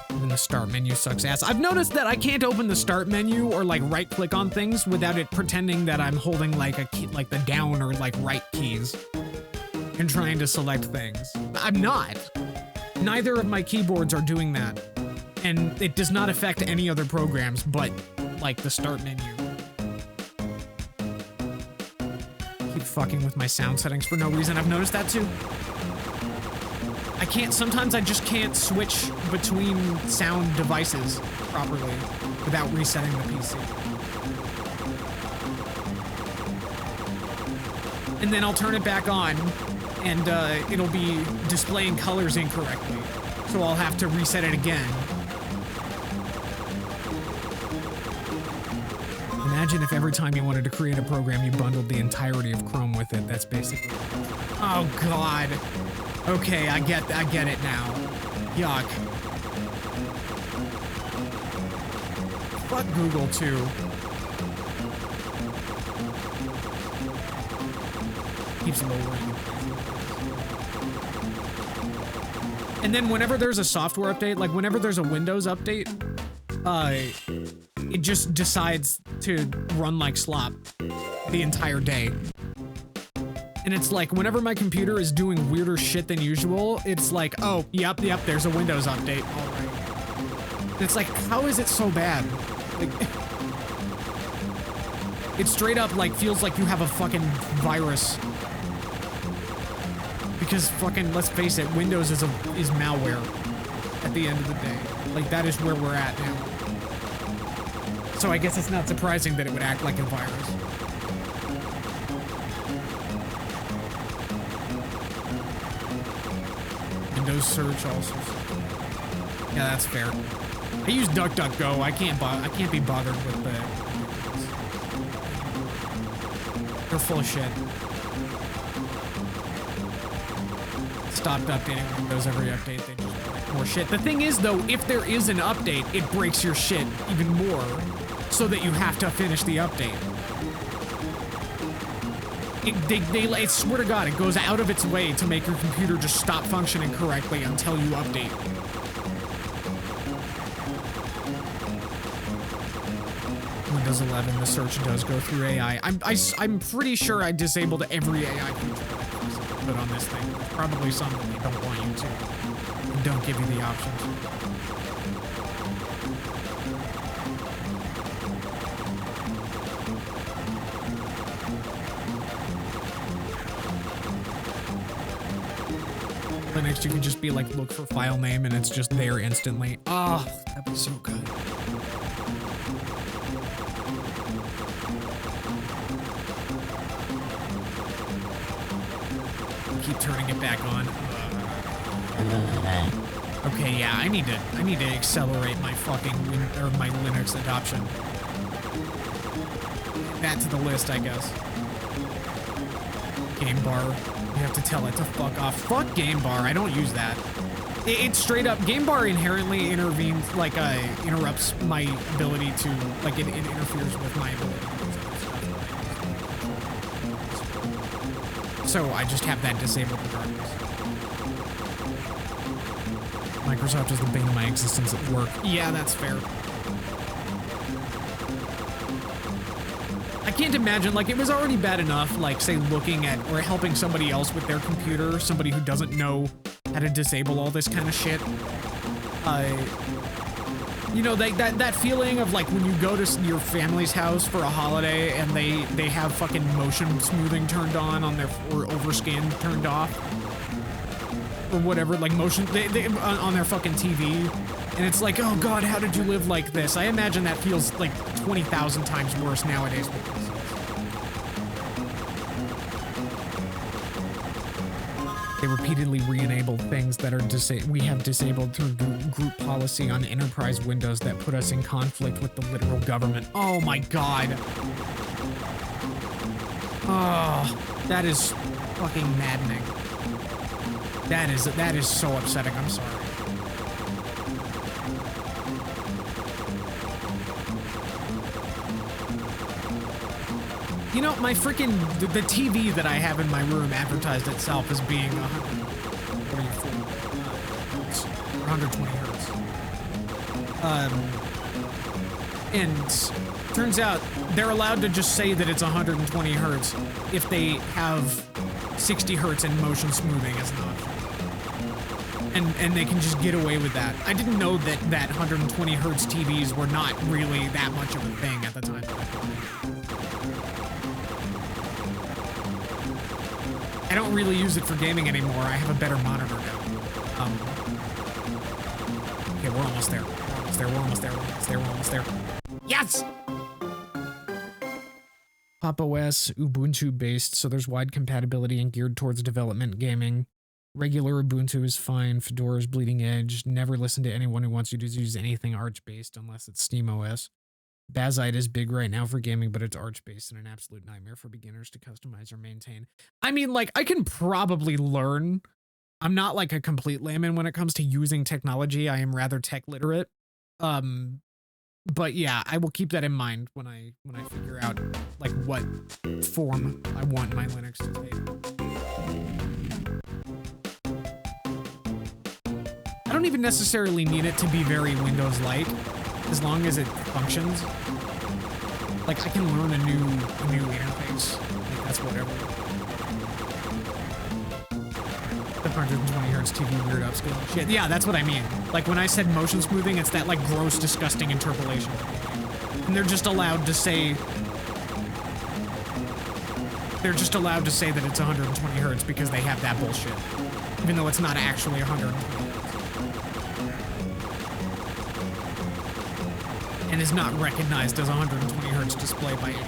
And the start menu sucks ass. I've noticed that I can't open the start menu or like right click on things without it pretending that I'm holding like a key, like the down or like right keys and trying to select things. I'm not. Neither of my keyboards are doing that. And it does not affect any other programs but like the start menu. Keep fucking with my sound settings for no reason. I've noticed that too. I can't, sometimes I just can't switch between sound devices properly without resetting the PC. And then I'll turn it back on and it'll be displaying colors incorrectly. So I'll have to reset it again. Imagine if every time you wanted to create a program, you bundled the entirety of Chrome with it. That's basically... Oh, God. Okay, I get it now. Yuck. Fuck Google, too. Keeps lowering. And then whenever there's a software update, like whenever there's a Windows update, it just decides to run like slop the entire day. And it's like, whenever my computer is doing weirder shit than usual, it's like, oh, yep, there's a Windows update. All right. And it's like, how is it so bad? Like, it straight up, like, feels like you have a fucking virus. Because fucking, let's face it, Windows is malware at the end of the day. Like, that is where we're at now. So I guess it's not surprising that it would act like a virus. Windows search also. Yeah, that's fair. I use DuckDuckGo. I can't be bothered with the. They're full of shit. Stopped updating Windows every update. They just make more shit. The thing is, though, if there is an update, it breaks your shit even more, so that you have to finish the update. I swear to God, it goes out of its way to make your computer just stop functioning correctly until you update. Windows 11, the search does go through AI. I'm pretty sure I disabled every AI feature put on this thing. There's probably some that they don't want you to, and don't give you the options. Linux, you can just be like, look for file name, and it's just there instantly. Oh, that'd be so good. Keep turning it back on. Okay, yeah, I need to accelerate my my Linux adoption. Add to the list, I guess. Game bar. You have to tell it to fuck off. Fuck game bar. I don't use that. It's straight up. Game bar inherently intervenes, like, interrupts my ability to, like, it interferes with my ability to use other stuff. So I just have that disabled regardless. Microsoft is the bane of my existence at work. Yeah, that's fair. I can't imagine, like, it was already bad enough, like, say, looking at or helping somebody else with their computer, somebody who doesn't know how to disable all this kind of shit. You know, that feeling of, like, when you go to your family's house for a holiday and they have fucking motion smoothing turned on their, or overscan turned off, or whatever, like motion, they on their fucking TV, and it's like, oh God, how did you live like this? I imagine that feels like 20,000 times worse nowadays. They repeatedly re-enable things that are we have disabled through group policy on enterprise Windows that put us in conflict with the literal government. Oh my God. Oh, that is fucking maddening. That is so upsetting. I'm sorry. You know, my freaking the TV that I have in my room advertised itself as being 120 hertz. And turns out they're allowed to just say that it's 120 hertz if they have 60 hertz and motion smoothing as an option. And they can just get away with that. I didn't know that 120 hertz TVs were not really that much of a thing at the time. I don't really use it for gaming anymore. I have a better monitor now. Okay, we're almost there. We're almost there. We're almost there. We're almost there. We're almost there. Yes! Pop! OS, Ubuntu based, so there's wide compatibility and geared towards development gaming. Regular Ubuntu is fine. Fedora is bleeding edge. Never listen to anyone who wants you to use anything Arch-based unless it's SteamOS. Bazite is big right now for gaming, but it's Arch-based and an absolute nightmare for beginners to customize or maintain. I mean, like, I can probably learn. I'm not like a complete layman when it comes to using technology. I am rather tech literate. But yeah, I will keep that in mind when I figure out like what form I want my Linux to take. I don't even necessarily need it to be very Windows-like, as long as it functions. Like, I can learn a new interface. Like, that's whatever. The 120 hertz TV weird upscale shit. Yeah, that's what I mean. Like, when I said motion smoothing, it's that, like, gross, disgusting interpolation. And they're just allowed to say... They're just allowed to say that it's 120 hertz because they have that bullshit. Even though it's not actually 120 hertz. And is not recognized as 120 hertz display by anyone.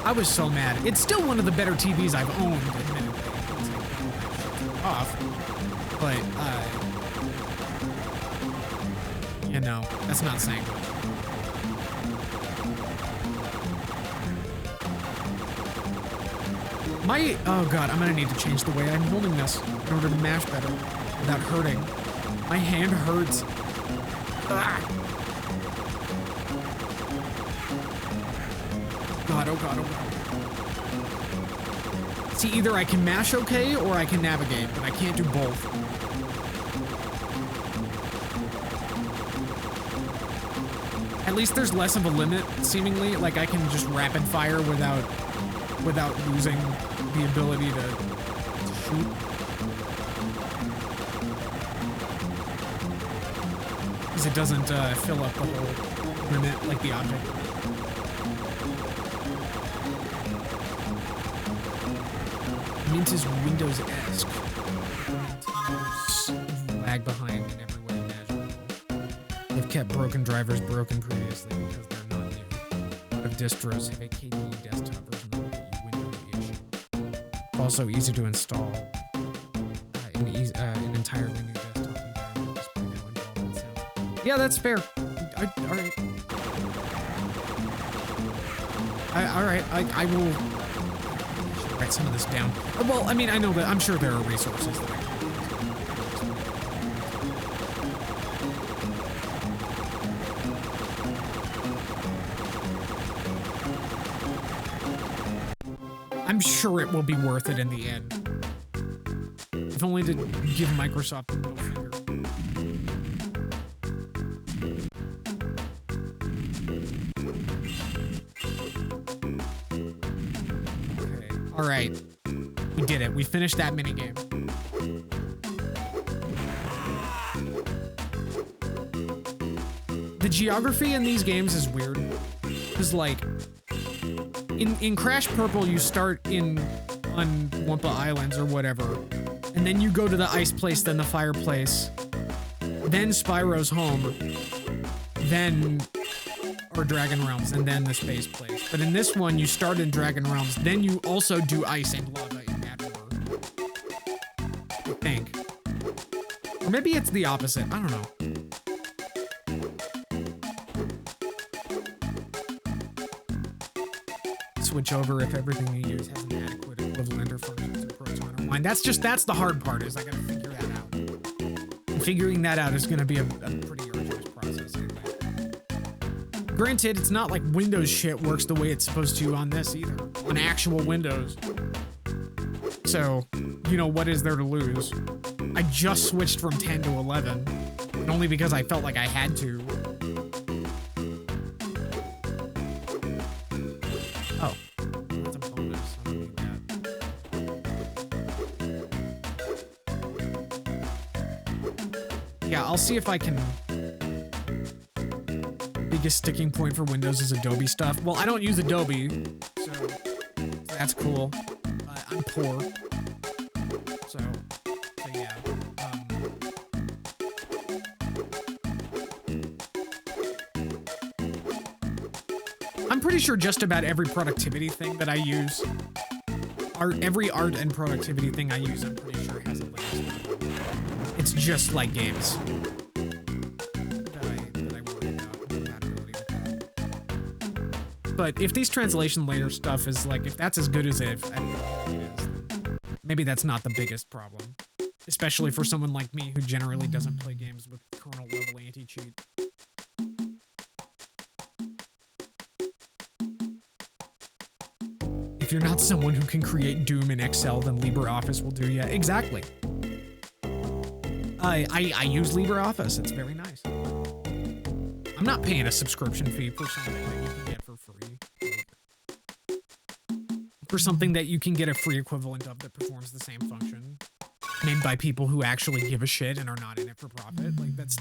I was so mad. It's still one of the better TVs I've owned, admittedly. Off. But, Yeah, no, that's not saying much. Oh god, I'm gonna need to change the way I'm holding this in order to mash better without hurting. My hand hurts. Ah. God, oh god, oh god. See, either I can mash okay or I can navigate, but I can't do both. At least there's less of a limit, seemingly. Like, I can just rapid fire without losing the ability to shoot. Because it doesn't fill up the whole limit like the object. Mint is Windows-esque. Lag behind in every way imaginable. They've kept broken drivers broken previously because they're not new. A lot of distros have a KDE desktop version that will get you Windows-ish. Also easy to install an entirely new desktop environment. Display now involved in sound. Yeah, that's fair. Alright. Alright, I will write some of this down. Well, I mean, I know that I'm sure there are resources that I can I'm sure it will be worth it in the end. If only to give Microsoft a middle finger. Okay, alright. We did it. We finished that minigame. The geography in these games is weird. Because, like, in Crash Purple, you start on Wumpa Islands or whatever, and then you go to the ice place, then the fireplace, then Spyro's home, then Dragon Realms, and then the space place. But in this one, you start in Dragon Realms, then you also do ice and lava in that order. I think. Or maybe it's the opposite. I don't know. Switch over if everything you use has an adequate equivalent or functions in Proton or Wine. That's the hard part, is I gotta figure that out. And figuring that out is gonna be a pretty arduous process anyway. Granted, it's not like Windows shit works the way it's supposed to on this either. On actual Windows. So, you know, what is there to lose? I just switched from 10 to 11. And only because I felt like I had to. Oh. That's a bonus. I don't need that. Yeah, I'll see if I can... Biggest sticking point for Windows is Adobe stuff. Well, I don't use Adobe, so that's cool. I'm poor. So yeah. I'm pretty sure just about every productivity thing that I use, every art and productivity thing I use, I'm pretty sure has a link. It's just like games. But if these translation layer stuff is like, if that's as good as it is, maybe that's not the biggest problem. Especially for someone like me who generally doesn't play games with kernel level anti-cheat. If you're not someone who can create Doom in Excel, then LibreOffice will do you. Exactly. I use LibreOffice. It's very nice. I'm not paying a subscription fee for something that you can get for free. For something that you can get a free equivalent of that performs the same function. Made by people who actually give a shit and are not in it for profit. Like, that's...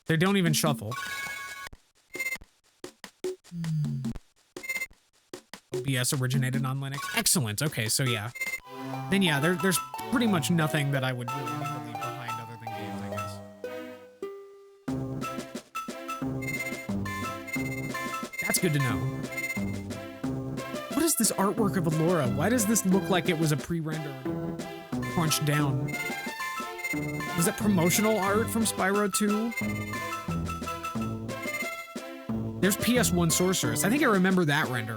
They don't even shuffle. OBS originated on Linux. Excellent. Okay, so yeah. Then yeah, there's pretty much nothing that I would really need to leave behind other than games, I guess. That's good to know. What is this artwork of Allura? Why does this look like it was a pre-rendered, crunched down? Was that promotional art from Spyro 2? There's PS1 Sorceress. I think I remember that render.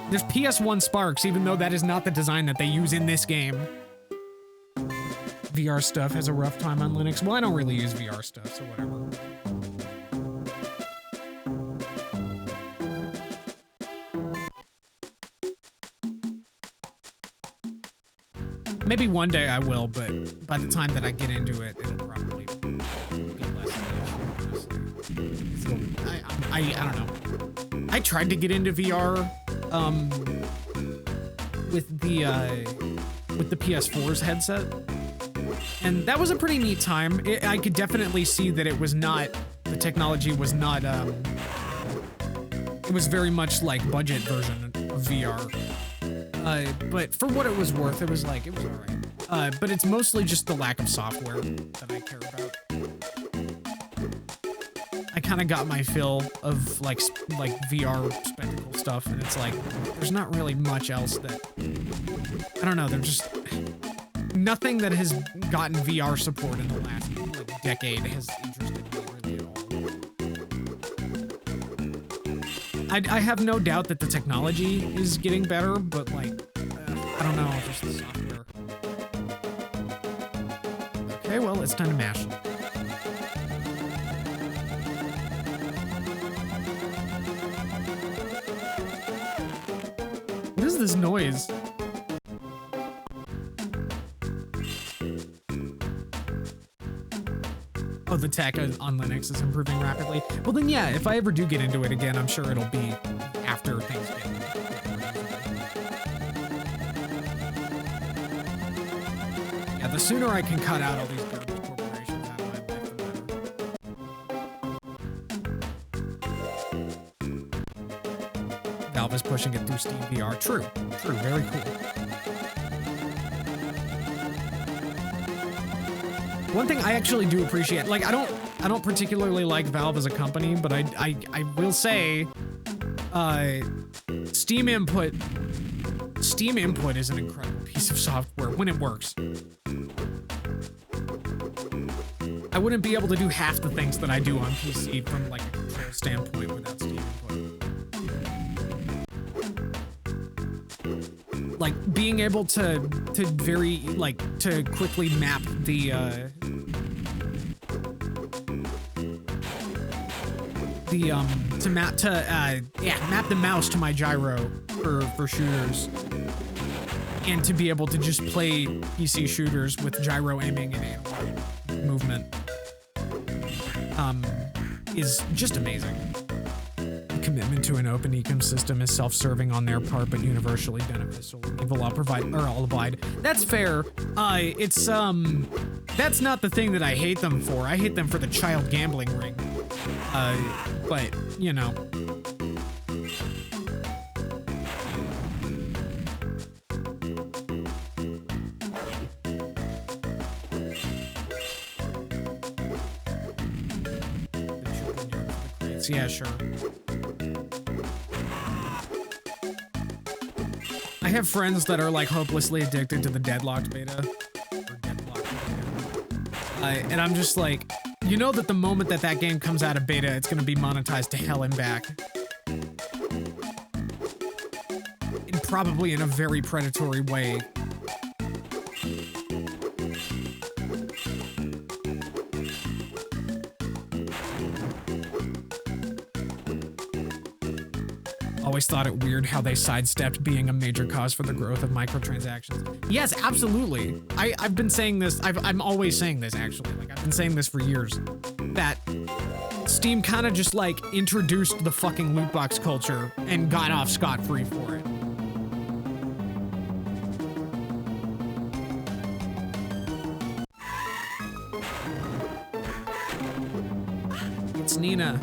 There's PS1 Sparks, even though that is not the design that they use in this game. VR stuff has a rough time on Linux. Well, I don't really use VR stuff, so whatever. Maybe one day I will, but by the time that I get into it, it'll probably be less of an issue, honestly. I don't know. I tried to get into VR, with the PS4's headset, and that was a pretty neat time. I could definitely see that it was not, the technology was not, it was very much like budget version of VR. But for what it was worth, it was alright. But it's mostly just the lack of software that I care about. I kind of got my fill of like VR spectacle stuff, and it's like, there's not really much else that, I don't know, there's just nothing that has gotten VR support in the last decade has interested me really at all. I have no doubt that the technology is getting better, but like, I don't know, just the software. Okay, well, it's time to mash. What is this noise? Oh, the tech on Linux is improving rapidly. Well then, yeah, if I ever do get into it again, I'm sure it'll be after things get yeah, the sooner I can cut out all these garbage corporations out of my life, the better. Valve is pushing it through Steam VR. True, very cool. One thing I actually do appreciate, like I don't particularly like Valve as a company, but I will say, Steam Input is an incredible piece of software when it works. I wouldn't be able to do half the things that I do on PC from like a control standpoint without Steam Input. Like being able to quickly map the map the mouse to my gyro for shooters, and to be able to just play PC shooters with gyro aiming and analog movement is just amazing. Commitment to an open ecosystem is self-serving on their part, but universally beneficial. People all abide. That's fair. That's not the thing that I hate them for. I hate them for the child gambling ring. But you know. Yeah, sure. I have friends that are like hopelessly addicted to the Deadlocked beta. And I'm just like, you know that the moment that game comes out of beta, it's gonna be monetized to hell and back. And probably in a very predatory way. Always thought it weird how they sidestepped being a major cause for the growth of microtransactions. Yes, absolutely. I've been saying this, I'm always saying this actually, like I've been saying this for years, that Steam kind of just like introduced the fucking loot box culture and got off scot-free for it. It's Nina.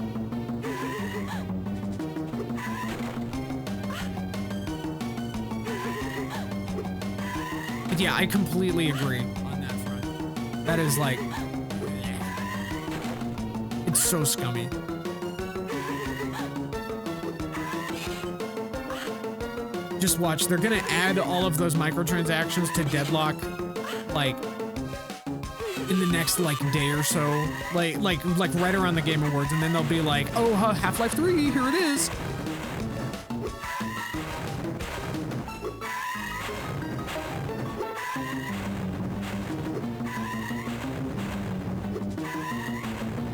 But yeah, I completely agree on that front. That is like, it's so scummy. Just watch, they're gonna add all of those microtransactions to Deadlock, like, in the next, like, day or so. Like right around the Game Awards, and then they'll be like, oh, Half-Life 3, here it is.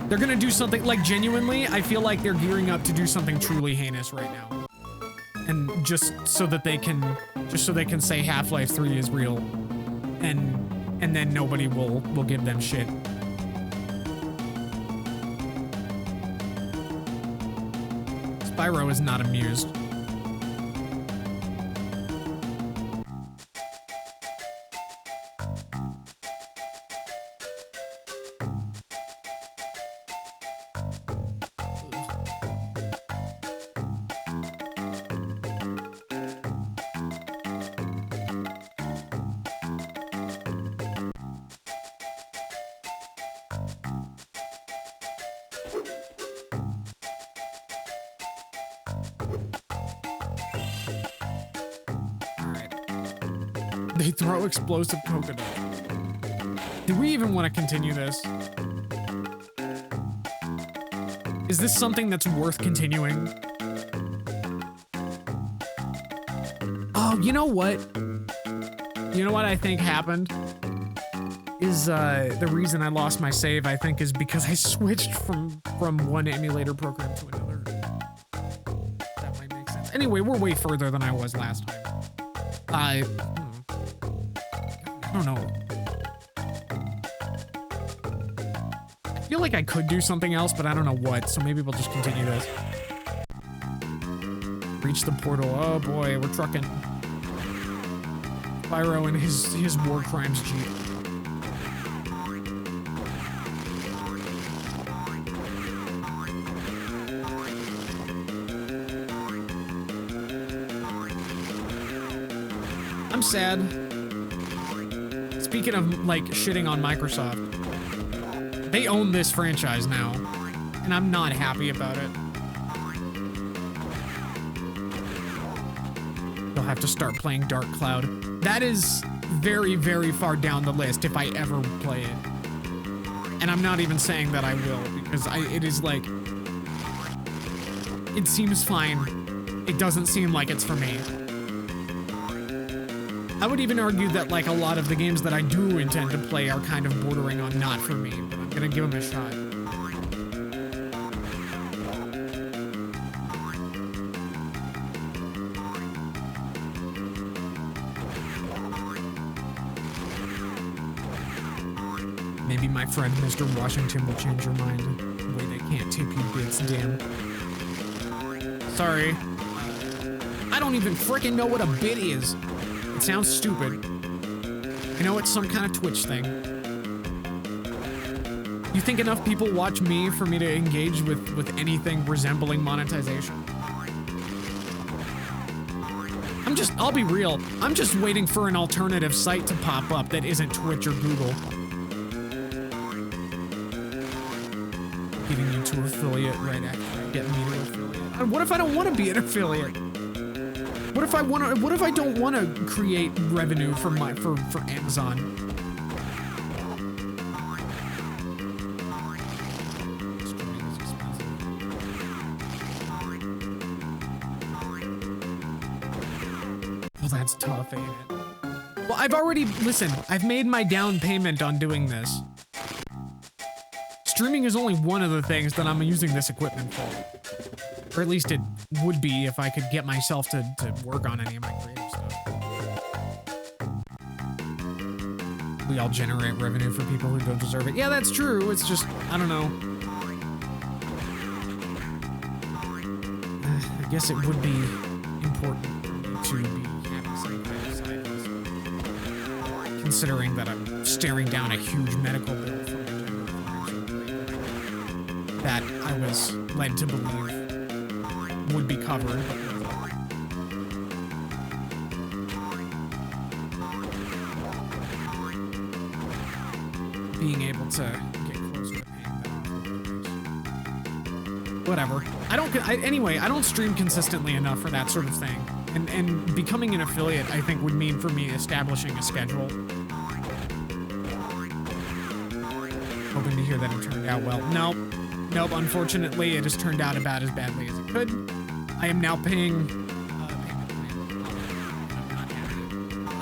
They're gonna do something, like, genuinely, I feel like they're gearing up to do something truly heinous right now. And just so they can say Half-Life 3 is real. And then nobody will give them shit. Spyro is not amused. They throw explosive coconut. Do we even want to continue this? Is this something that's worth continuing? Oh, you know what? You know what I think happened? Is the reason I lost my save, I think, is because I switched from one emulator program to another. That might make sense. Anyway, we're way further than I was last time. I don't know. I feel like I could do something else, but I don't know what, so maybe we'll just continue this. Reach the portal. Oh boy, we're trucking. Spyro and his war crimes jeep. I'm sad. Speaking of, like, shitting on Microsoft, they own this franchise now, and I'm not happy about it. They'll have to start playing Dark Cloud. That is very, very far down the list if I ever play it. And I'm not even saying that I will, because it is like, it seems fine. It doesn't seem like it's for me. I would even argue that, like, a lot of the games that I do intend to play are kind of bordering on not for me, but I'm gonna give them a shot. Maybe my friend Mr. Washington will change your mind. The way they can't tip you bits, damn. Sorry. I don't even frickin' know what a bit is. It sounds stupid. I know it's some kind of Twitch thing. You think enough people watch me for me to engage with anything resembling monetization? I'll be real. I'm just waiting for an alternative site to pop up that isn't Twitch or Google. Getting you to affiliate right after I get me to affiliate. And what if I don't want to be an affiliate? What if I don't want to create revenue for Amazon? Streaming is expensive. Well, that's tough, ain't it? Well, I've made my down payment on doing this. Streaming is only one of the things that I'm using this equipment for. Or at least it would be if I could get myself to work on any of my creative stuff. We all generate revenue for people who don't deserve it. Yeah, that's true. It's just, I don't know. I guess it would be important to be having some kind of side hustle. Considering that I'm staring down a huge medical bill for my general that I was led to believe would be covered. Being able to get closer to paying that off. Whatever. Anyway, I don't stream consistently enough for that sort of thing. And becoming an affiliate, I think, would mean for me establishing a schedule. Hoping to hear that it turned out well. Nope. Nope, unfortunately, it has turned out about as badly as it could. I am now paying...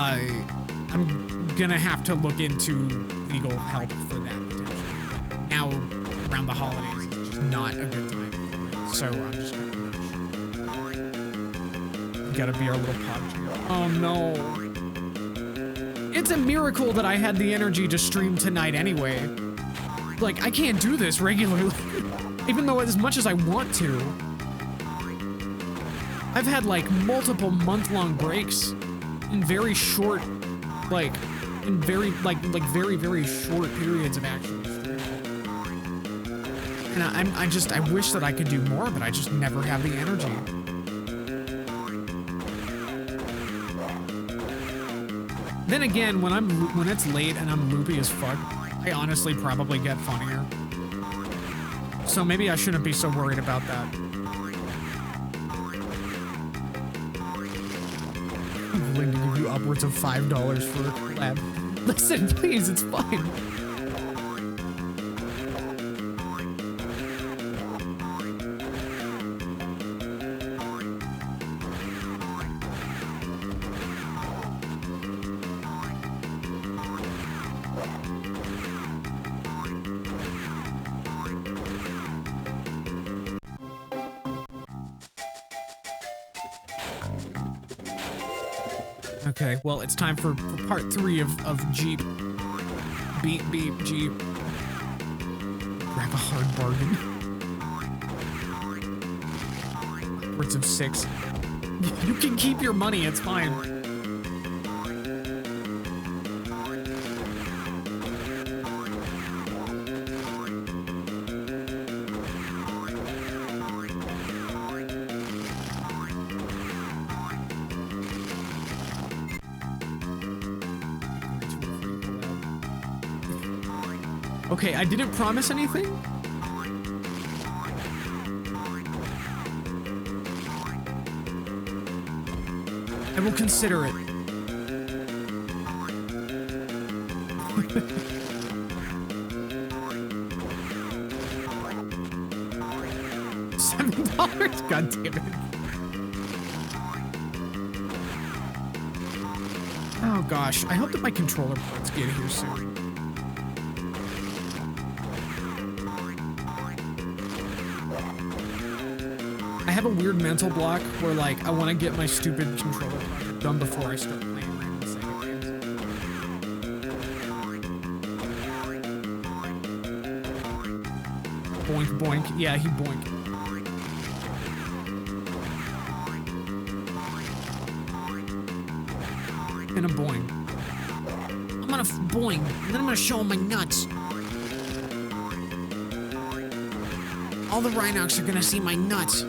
I'm gonna have to look into legal help for that, potentially. Now, around the holidays, it's just not a good time. So I'm just gonna... Gotta be our little PUBG. Oh no. It's a miracle that I had the energy to stream tonight anyway. Like, I can't do this regularly. Even though as much as I want to. I've had like multiple month-long breaks in very short, like, in very, very, very short periods of actually streaming. And I wish that I could do more, but I just never have the energy. Then again, when it's late and I'm loopy as fuck, I honestly probably get funnier. So maybe I shouldn't be so worried about that. I'm willing to give you upwards of $5 for a collab. Listen, please, it's fine. Okay, well, it's time for part 3 of Jeep. Beep, beep, Jeep. Grab a hard bargain. Upwards of 6. You can keep your money, it's fine. Okay, I didn't promise anything. I will consider it. $7? God damn it. Oh gosh, I hope that my controller parts get here soon. I have a weird mental block where, like, I want to get my stupid controller done before I start playing random Sega games. Boink, boink. Yeah, he boink. And a boing. I'm gonna boing, and then I'm gonna show him my nuts. All the Rhinox are gonna see my nuts.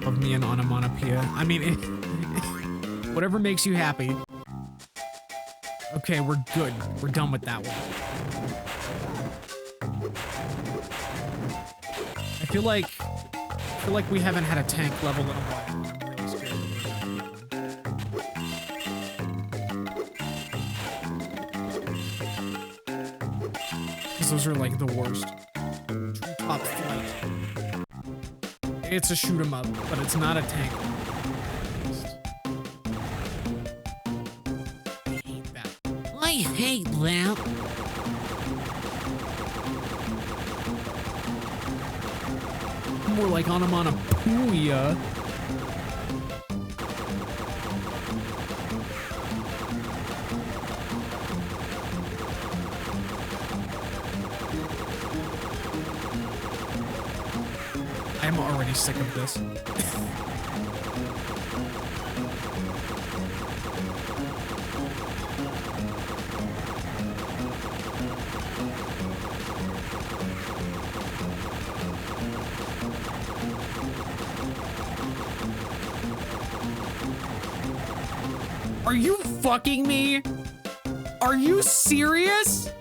Love me an onomatopoeia. I mean, whatever makes you happy. Okay, we're good. We're done with that one. I feel like we haven't had a tank level in a while. I'm really scared. Because those are like the worst. Treetop flight. It's a shoot 'em up, but it's not a tank. I hate that. I hate that. More like onomatopoeia. I'm already sick of this. Are you fucking me? Are you serious?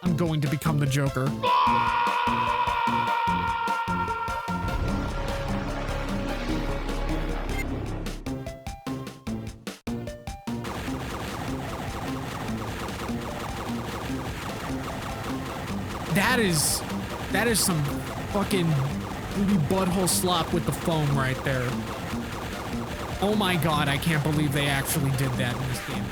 I'm going to become the Joker. That is some fucking booby butthole slop with the foam right there. Oh my god, I can't believe they actually did that in this game.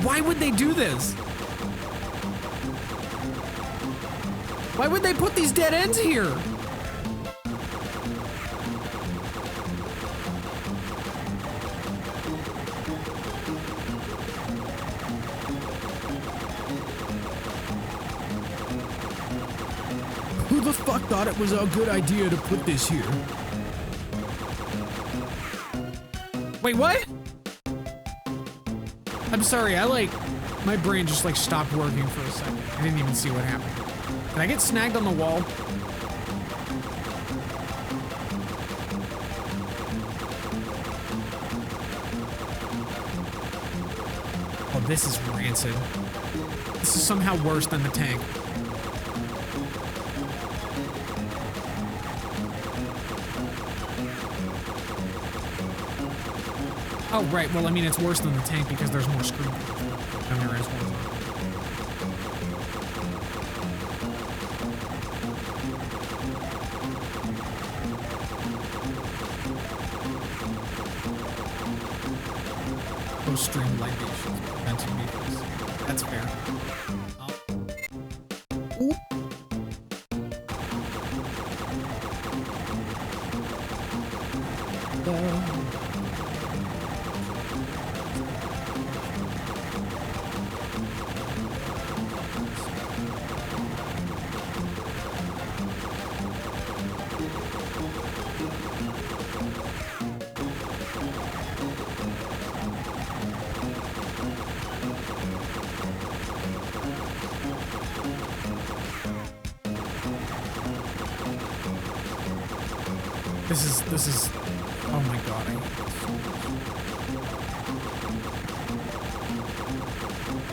Why would they do this? Why would they put these dead ends here? Who the fuck thought it was a good idea to put this here? Wait, what? I'm sorry, my brain just stopped working for a second. I didn't even see what happened. Can I get snagged on the wall? Oh, this is rancid. This is somehow worse than the tank. Oh, right. Well, I mean, it's worse than the tank because there's more screen than there is one. Those stream libations preventing me from seeing. That's fair. Oop. This is, oh my god.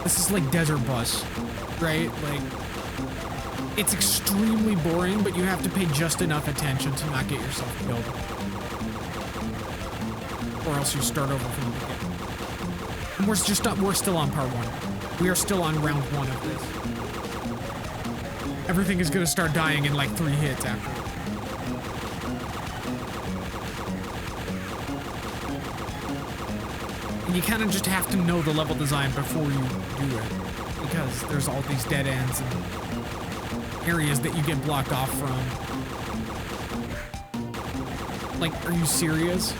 This is like Desert Bus, right? Like, it's extremely boring, but you have to pay just enough attention to not get yourself killed. Or else you start over from the beginning. And we're still on part one. We are still on round one of this. Everything is gonna start dying in like 3 hits after. And you kind of just have to know the level design before you do it, because there's all these dead ends and areas that you get blocked off from. Like, are you serious?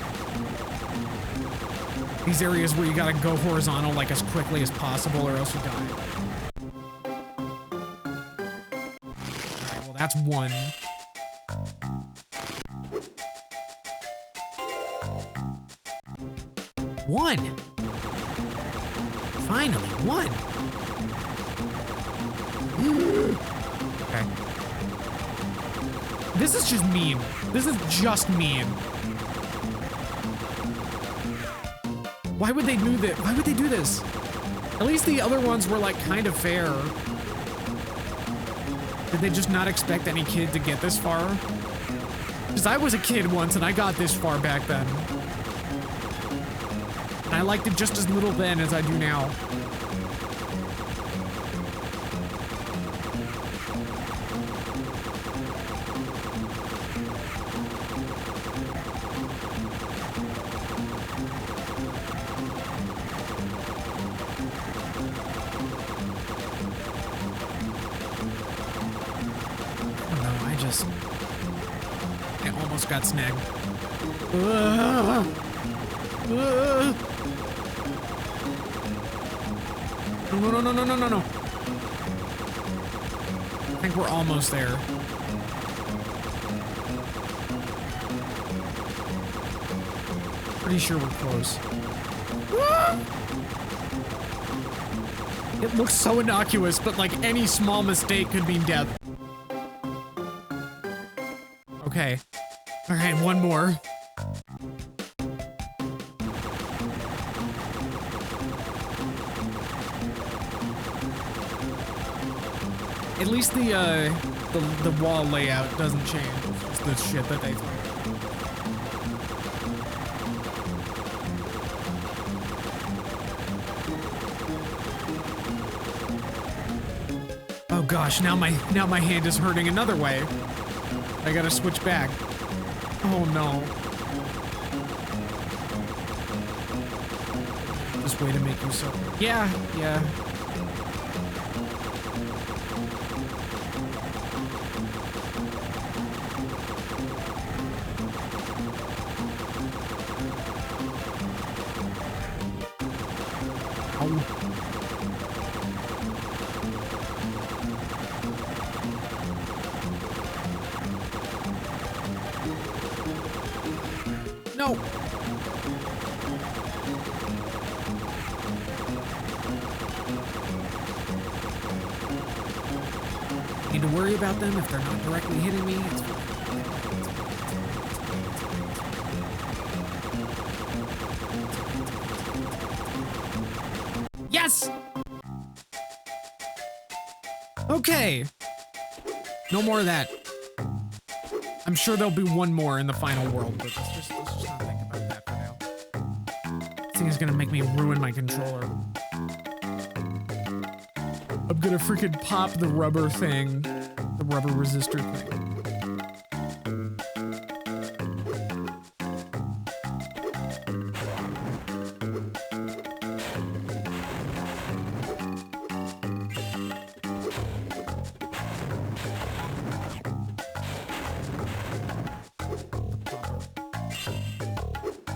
These areas where you gotta go horizontal like as quickly as possible or else you die. Alright, well that's one. One! Finally, one! Okay. This is just mean. This is just mean. Why would they do this? Why would they do this? At least the other ones were like kind of fair. Did they just not expect any kid to get this far? Because I was a kid once and I got this far back then. And I liked it just as little then as I do now. I almost got snagged. No, no, no, no, no, no, no, no. I think we're almost there. Pretty sure we're close. It looks so innocuous, but like any small mistake could mean death. Okay. All right, one more. At least the wall layout doesn't change. It's the shit that they throw. Oh gosh, now my hand is hurting another way. I gotta switch back. Oh no. This way to make you so. Yeah, yeah. No. Need to worry about them if they're not directly hitting me. It's fine. Yes! Okay. No more of that. I'm sure there'll be one more in the final world, but let's just not think about that for now. This thing is gonna make me ruin my controller. I'm gonna freaking pop the rubber thing, the rubber resistor thing.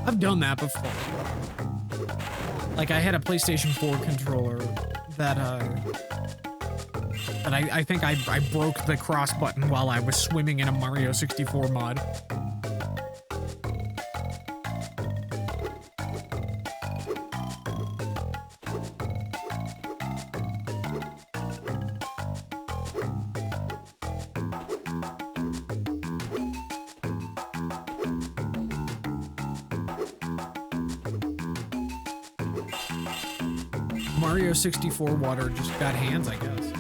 I've done that before. Like I had a PlayStation 4 controller that I think I broke the cross button while I was swimming in a Mario 64 mod. Mario 64 water just got hands, I guess.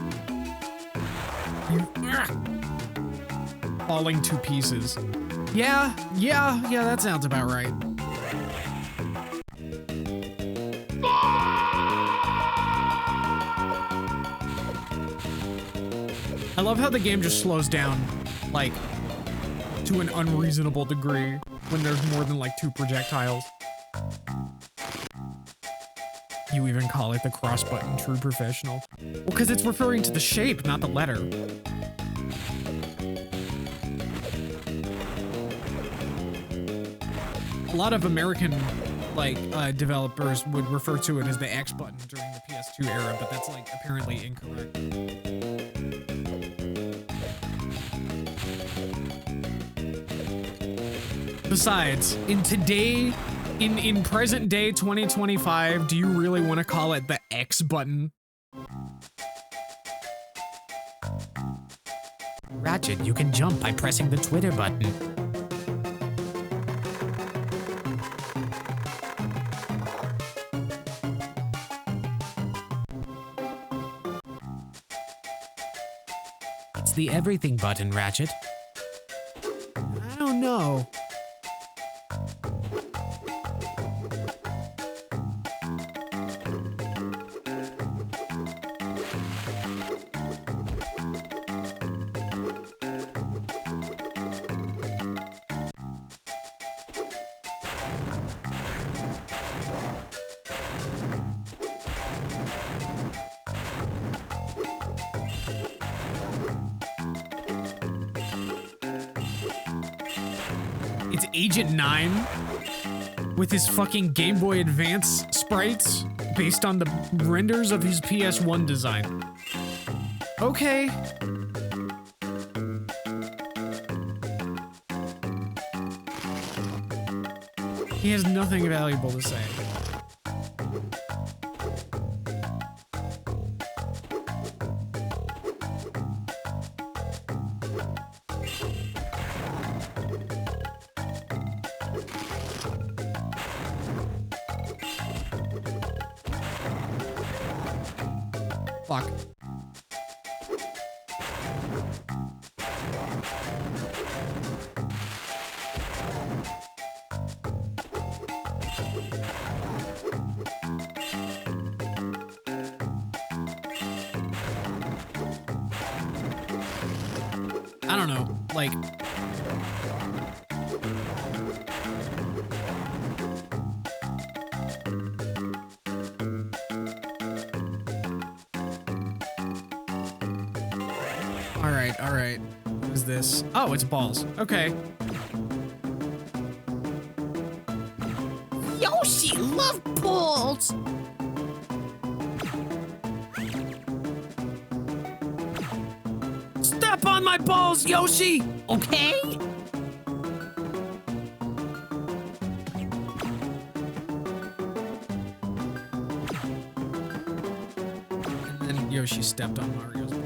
Falling to pieces. Yeah, that sounds about right. I love how the game just slows down, like, to an unreasonable degree when there's more than like 2 projectiles. You even call it the cross button, true professional. Well, because it's referring to the shape, not the letter. A lot of American, like, developers would refer to it as the X button during the PS2 era, but that's, like, apparently incorrect. Besides, in present day 2025, do you really want to call it the X button? Ratchet, you can jump by pressing the Twitter button. It's the everything button, Ratchet. I don't know. It's Agent 9. with his fucking Game Boy Advance sprites based on the renders of his PS1 design. Okay. He has nothing valuable to say. Fuck. I don't know, like... Alright. What is this? Oh, it's balls. Okay. Yoshi love balls. Step on my balls, Yoshi! Okay. And then Yoshi stepped on Mario's balls.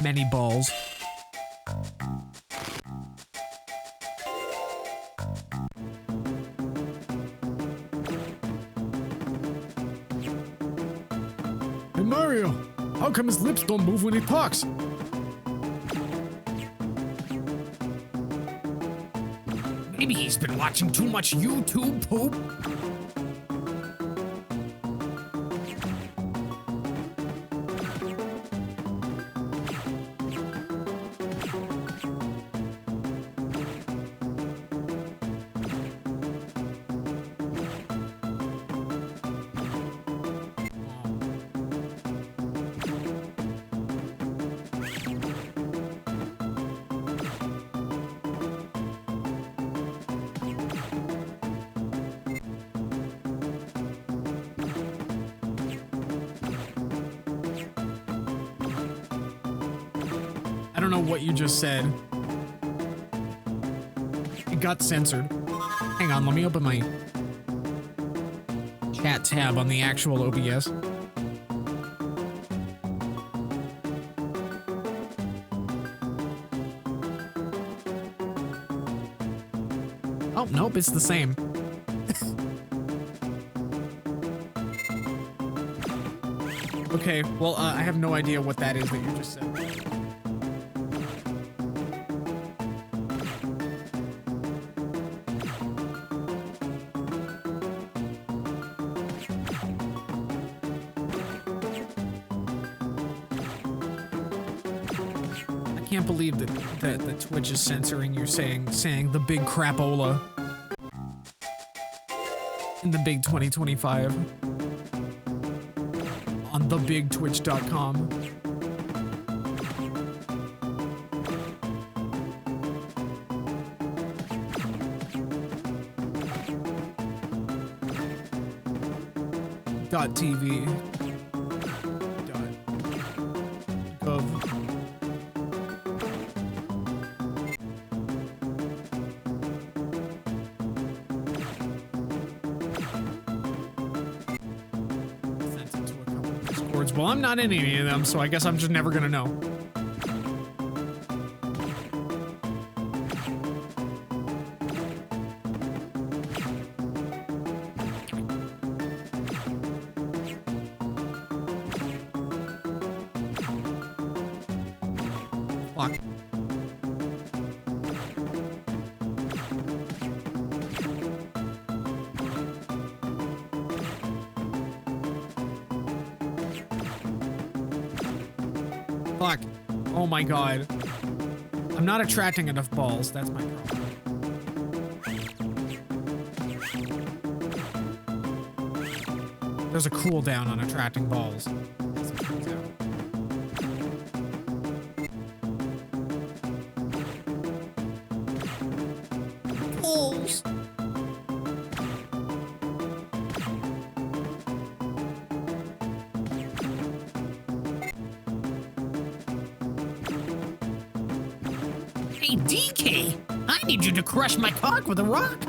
Many balls. Hey Mario, how come his lips don't move when he talks? Maybe he's been watching too much YouTube poop. I don't know what you just said. It got censored. Hang on, let me open my chat tab on the actual OBS. Oh, nope, it's the same. Okay, well, I have no idea what that is that you just said. I can't believe that Twitch is censoring you saying the big crapola in the big 2025 on thebigtwitch.com. .tv. .gov. Sent it to a couple of Discords. Well, I'm not in any of them, so I guess I'm just never gonna know. Fuck. Fuck. Oh my god. I'm not attracting enough balls. That's my problem. There's a cooldown on attracting balls. Balls. Hey, DK, I need you to crush my cock with a rock.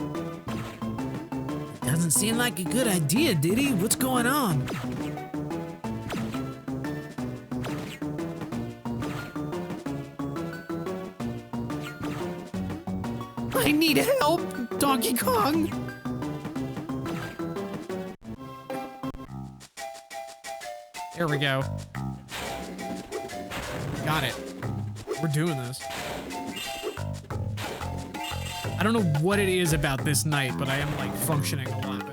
Doesn't seem like a good idea, did he? What's going on? I need help, Donkey Kong. There we go. Got it. We're doing this. I don't know what it is about this night, but I am like functioning a lot better.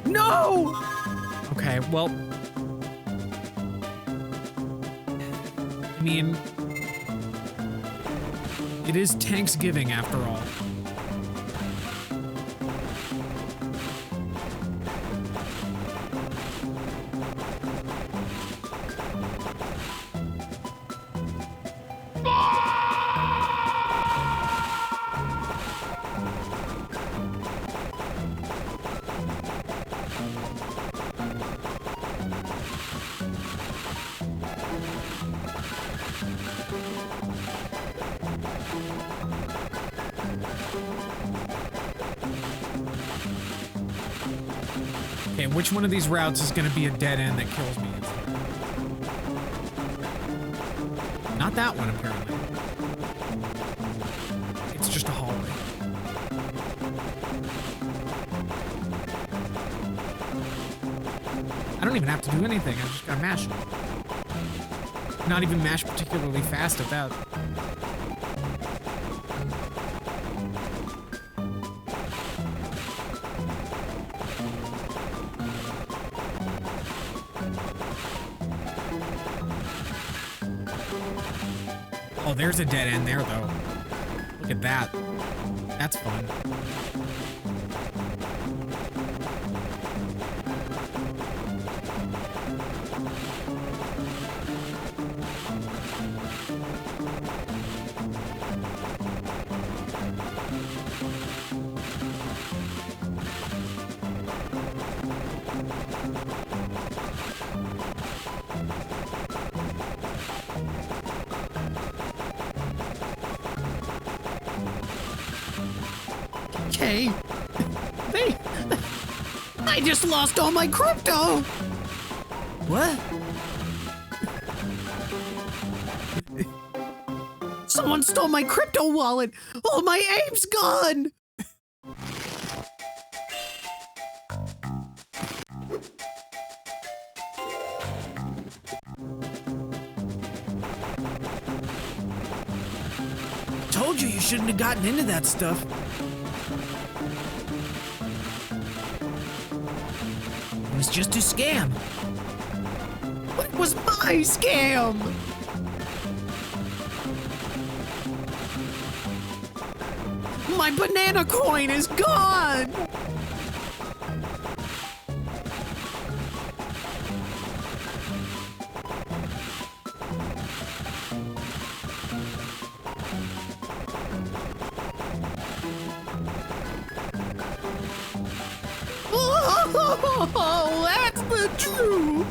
No! Okay, well, I mean, it is Thanksgiving after all. Okay, which one of these routes is gonna be a dead end that kills me? Not that one, apparently. It's just a hallway. I don't even have to do anything, I just gotta mash. Not even mash particularly fast at that. Oh, there's a dead end there, though. Look at that. That's fun. Okay. Hey, I just lost all my crypto. What? Someone stole my crypto wallet. All my aim's gone. Told you shouldn't have gotten into that stuff. It was just a scam. But it was my scam. My banana coin is gone. Oh, that's the truth.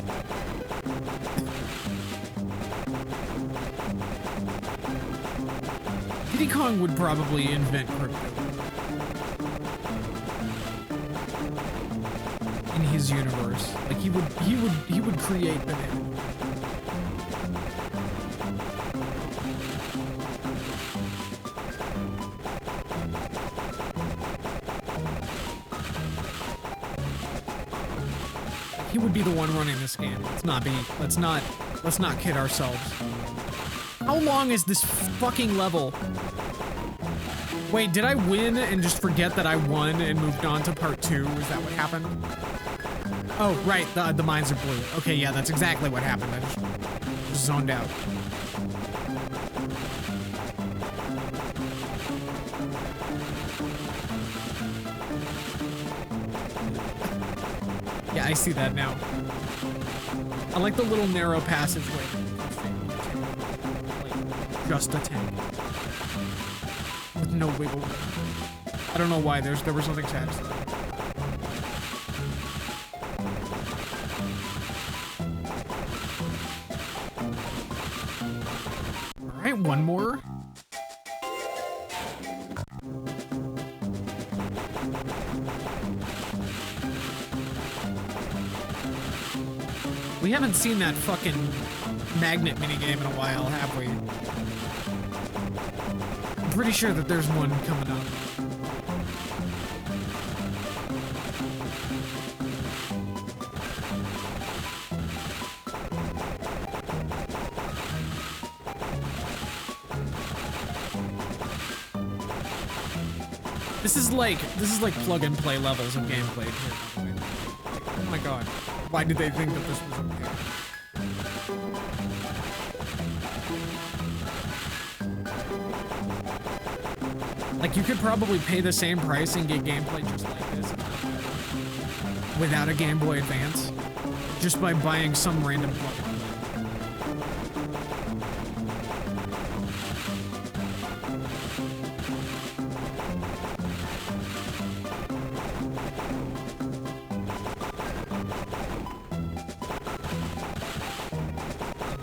Diddy Kong would probably invent crypto. In his universe. Like he would create banana. He would be the one running the scam. Let's not kid ourselves. How long is this fucking level? Wait, did I win and just forget that I won and moved on to part 2? Is that what happened? Oh, right, the mines are blue. Okay, yeah, that's exactly what happened. I just zoned out. Yeah, I see that now. I like the little narrow passageway. Like, just a tank. With no wiggle room. I don't know why, there was nothing attached to that. Alright, one more. We haven't seen that fucking magnet minigame in a while, have we? I'm pretty sure that there's one coming up. This is like plug and play levels of gameplay here. Oh my god. Why did they think that this was okay? Like, you could probably pay the same price and get gameplay just like this without a Game Boy Advance, just by buying some random plug and play.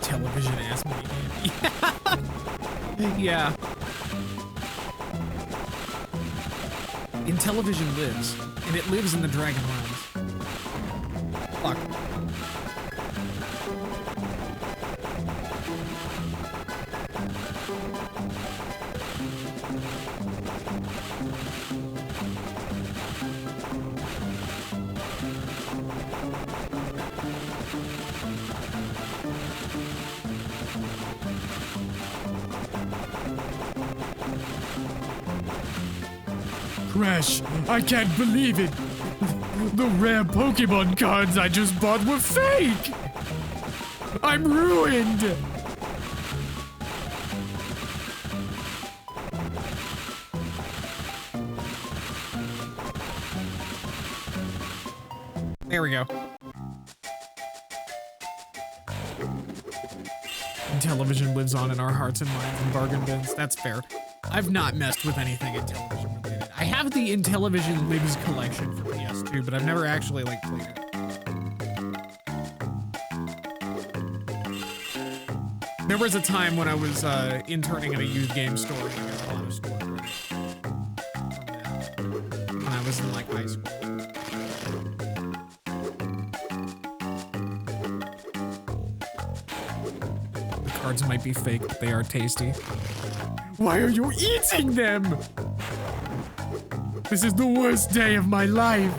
Television ass minigame. Yeah. Intellivision lives, and it lives in the Dragon Realms. Fuck. Crash, I can't believe it! The rare Pokemon cards I just bought were fake! I'm ruined! There we go. Television lives on in our hearts and minds and bargain bins. That's fair. I've not messed with anything Intellivision related. I have the Intellivision Lives collection for PS2, but I've never actually, like, played it. There was a time when I was interning at a used game store and I got a lot of store credit from that when I was in, like, high school. The cards might be fake, but they are tasty. Why are you eating them? This is the worst day of my life.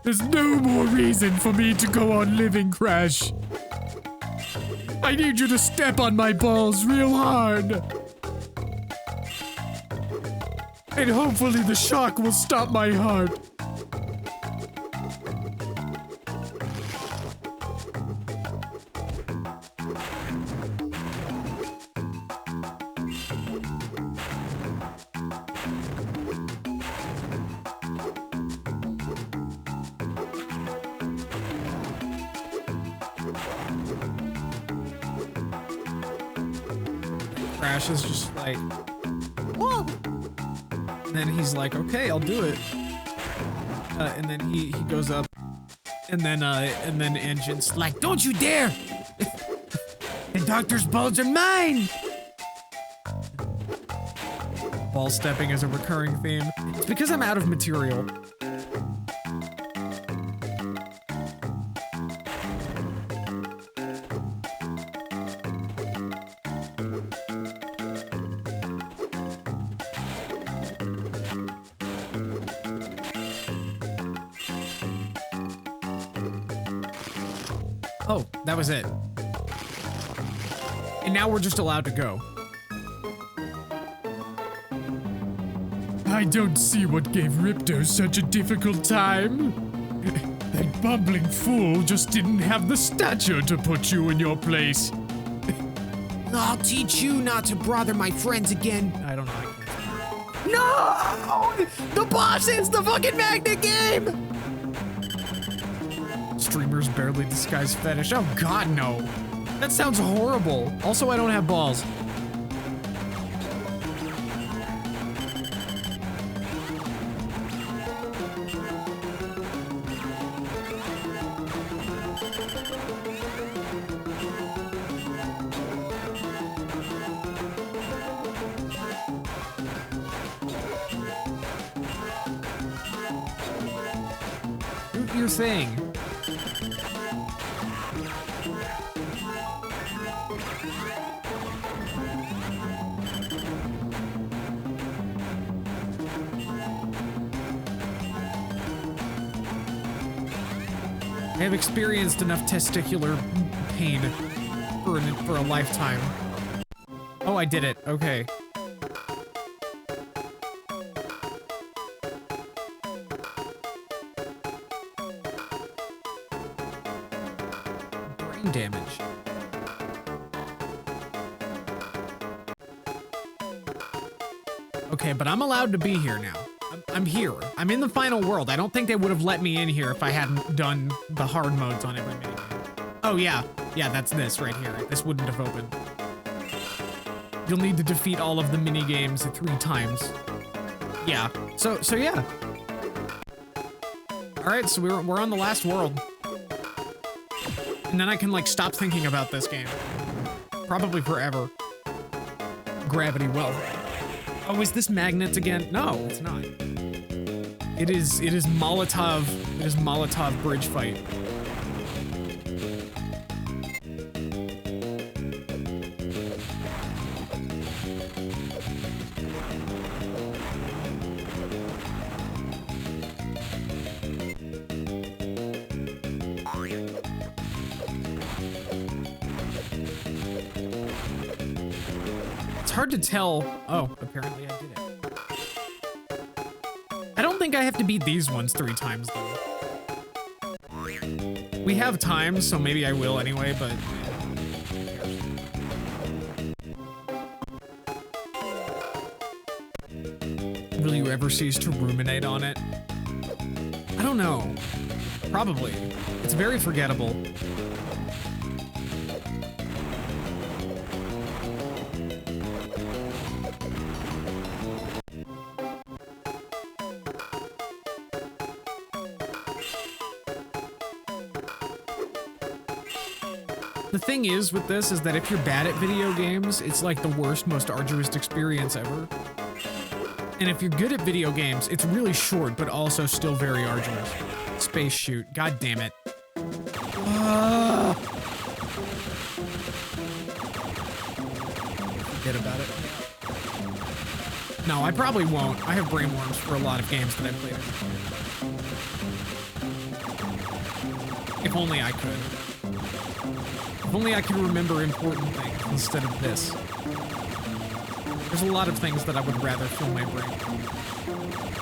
There's no more reason for me to go on living, Crash. I need you to step on my balls real hard. And hopefully the shock will stop my heart. Crash is just like, whoa! And then he's like, okay, I'll do it. And then he goes up, and then Engine's like, don't you dare! The doctor's balls are mine! Ball stepping is a recurring theme. It's because I'm out of material. Oh, that was it. And now we're just allowed to go. I don't see what gave Ripto such a difficult time. bumbling fool just didn't have the stature to put you in your place. I'll teach you not to bother my friends again. I don't know. No! The boss is the fucking magnet game! Streamers barely disguise fetish. Oh god, no. That sounds horrible. Also, I don't have balls. Do your thing. I have experienced enough testicular pain for a lifetime. Oh, I did it. Okay. Brain damage. Okay, but I'm allowed to be here now. I'm here. I'm in the final world. I don't think they would have let me in here if I hadn't done the hard modes on every minigame. Oh yeah. Yeah, that's this right here. This wouldn't have opened. You'll need to defeat all of the minigames 3 times. Yeah. So yeah. Alright, so we're on the last world. And then I can like stop thinking about this game. Probably forever. Gravity well. Oh, is this magnets again? No, it's not. It is Molotov bridge fight. It's hard to tell. Oh, apparently I did it. I don't think I have to beat these ones 3 times, though. We have time, so maybe I will anyway, but... Will you ever cease to ruminate on it? I don't know. Probably. It's very forgettable. The thing is with this is that if you're bad at video games, it's like the worst, most arduous experience ever. And if you're good at video games, it's really short, but also still very arduous. Space shoot. God damn it. Forget about it. No, I probably won't. I have brain worms for a lot of games that I played. If only I could. If only I could remember important things instead of this. There's a lot of things that I would rather fill my brain.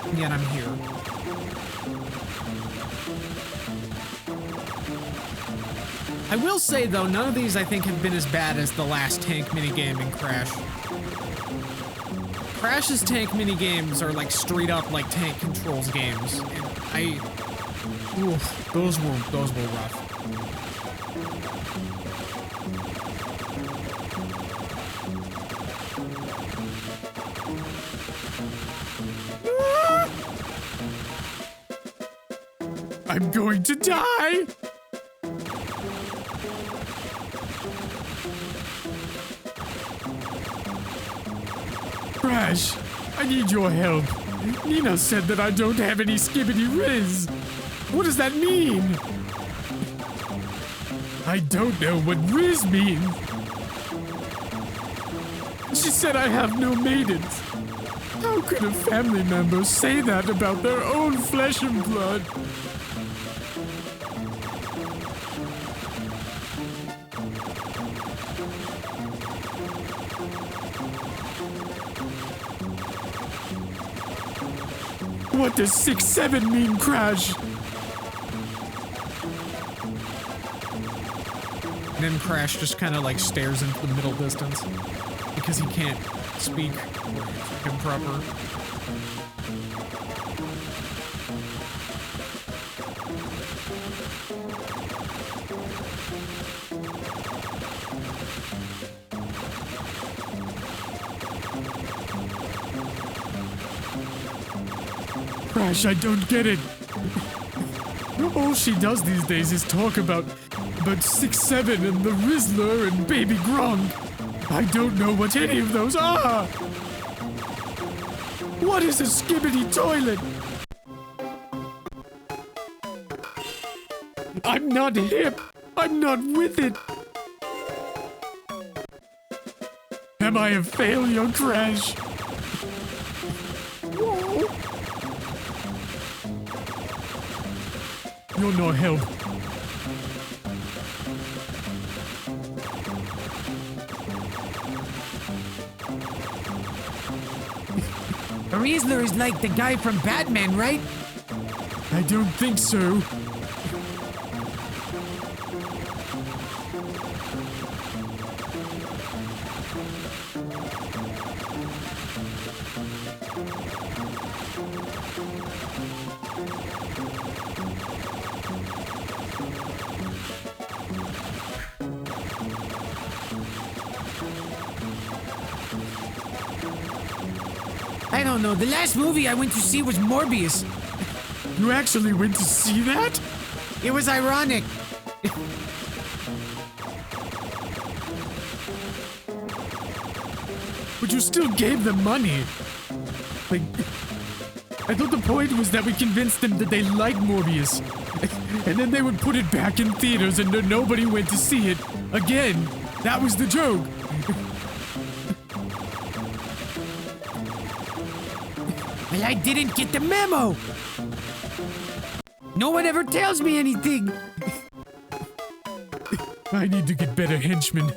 And yet I'm here. I will say though, none of these I think have been as bad as the last tank minigame in Crash. Crash's tank minigames are like straight up like tank controls games. And those were rough. I'm going to die! Crash, I need your help. Nina said that I don't have any skibbity riz. What does that mean? I don't know what riz means. She said I have no maidens. How could a family member say that about their own flesh and blood? What does 6-7 mean, Crash? And then Crash just kind of like stares into the middle distance because he can't speak or answer him proper. Crash, I don't get it. All she does these days is talk about 6-7 and the Rizzler and Baby Gronk. I don't know what any of those are. What is a skibbity toilet? I'm not hip. I'm not with it. Am I a failure, Crash? Whoa. You're no help. Rizzler is like the guy from Batman, right? I don't think so. I don't know. The last movie I went to see was Morbius. You actually went to see that? It was ironic. But you still gave them money. Like, I thought the point was that we convinced them that they like Morbius. And then they would put it back in theaters and nobody went to see it. Again, that was the joke. Well, I didn't get the memo. No one ever tells me anything. I need to get better henchmen.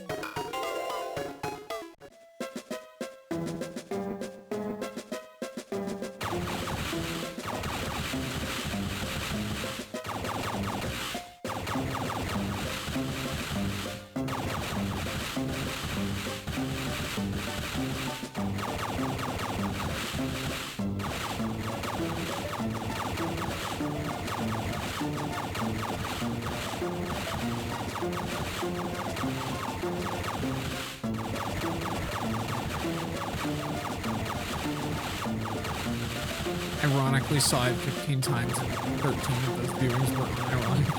Ironically saw it 15 times and 13 of those viewings were unironic.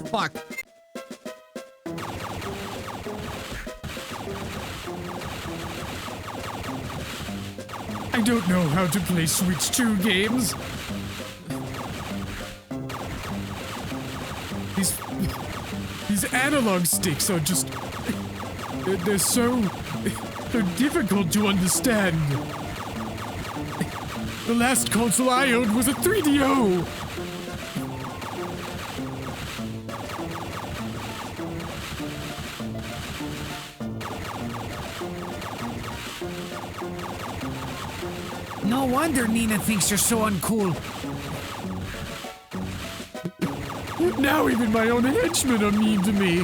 Fuck. I don't know how to play Switch 2 games. These analog sticks are just... They're so difficult to understand. The last console I owned was a 3DO. No wonder Nina thinks you're so uncool. Now even my own henchmen are mean to me.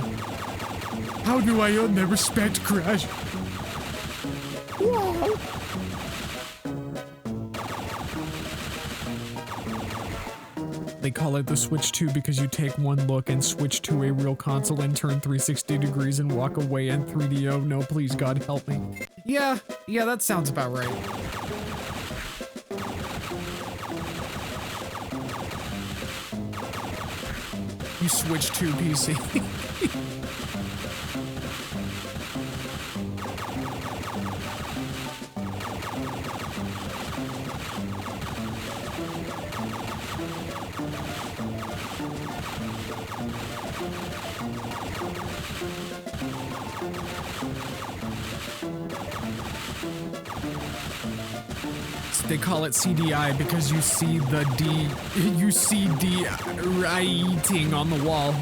How do I earn their respect, Crash? Whoa. They call it the Switch 2 because you take one look and switch to a real console and turn 360 degrees and walk away in 3DO. No, please, God, help me. Yeah, that sounds about right. You switch to PC. They call it CDI because you see the writing on the wall.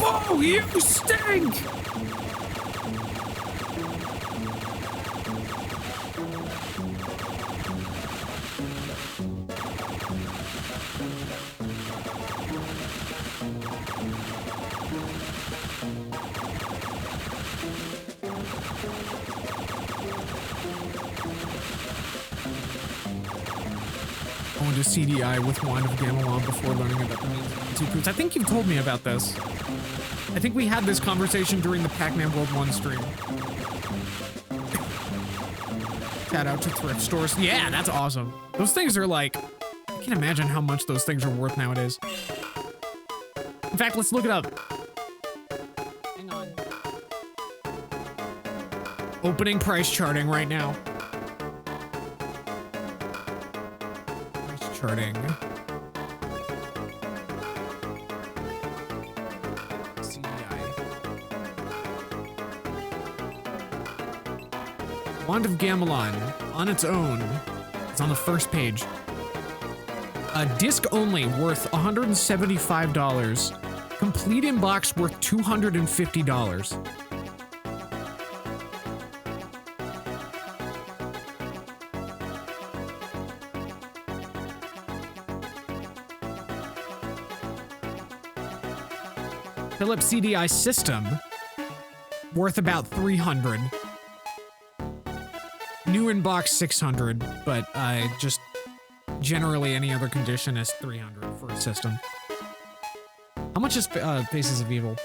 Whoa, you stink! Going to CDI with Wand of Gamelon before learning about the means of two foods. I think you've told me about this. I think we had this conversation during the Pac-Man World 1 stream. Shout out to thrift stores. Yeah, that's awesome. Those things are like, I can't imagine how much those things are worth nowadays. In fact, let's look it up. Hang on. Opening price charting right now. Price charting. Wand of Gamelon, on its own, it's on the first page. Disc only, worth $175. Complete in box, worth $250. Philips CDI system, worth about $300. New in box 600, but just generally any other condition is 300 for a system. How much is Faces of Evil?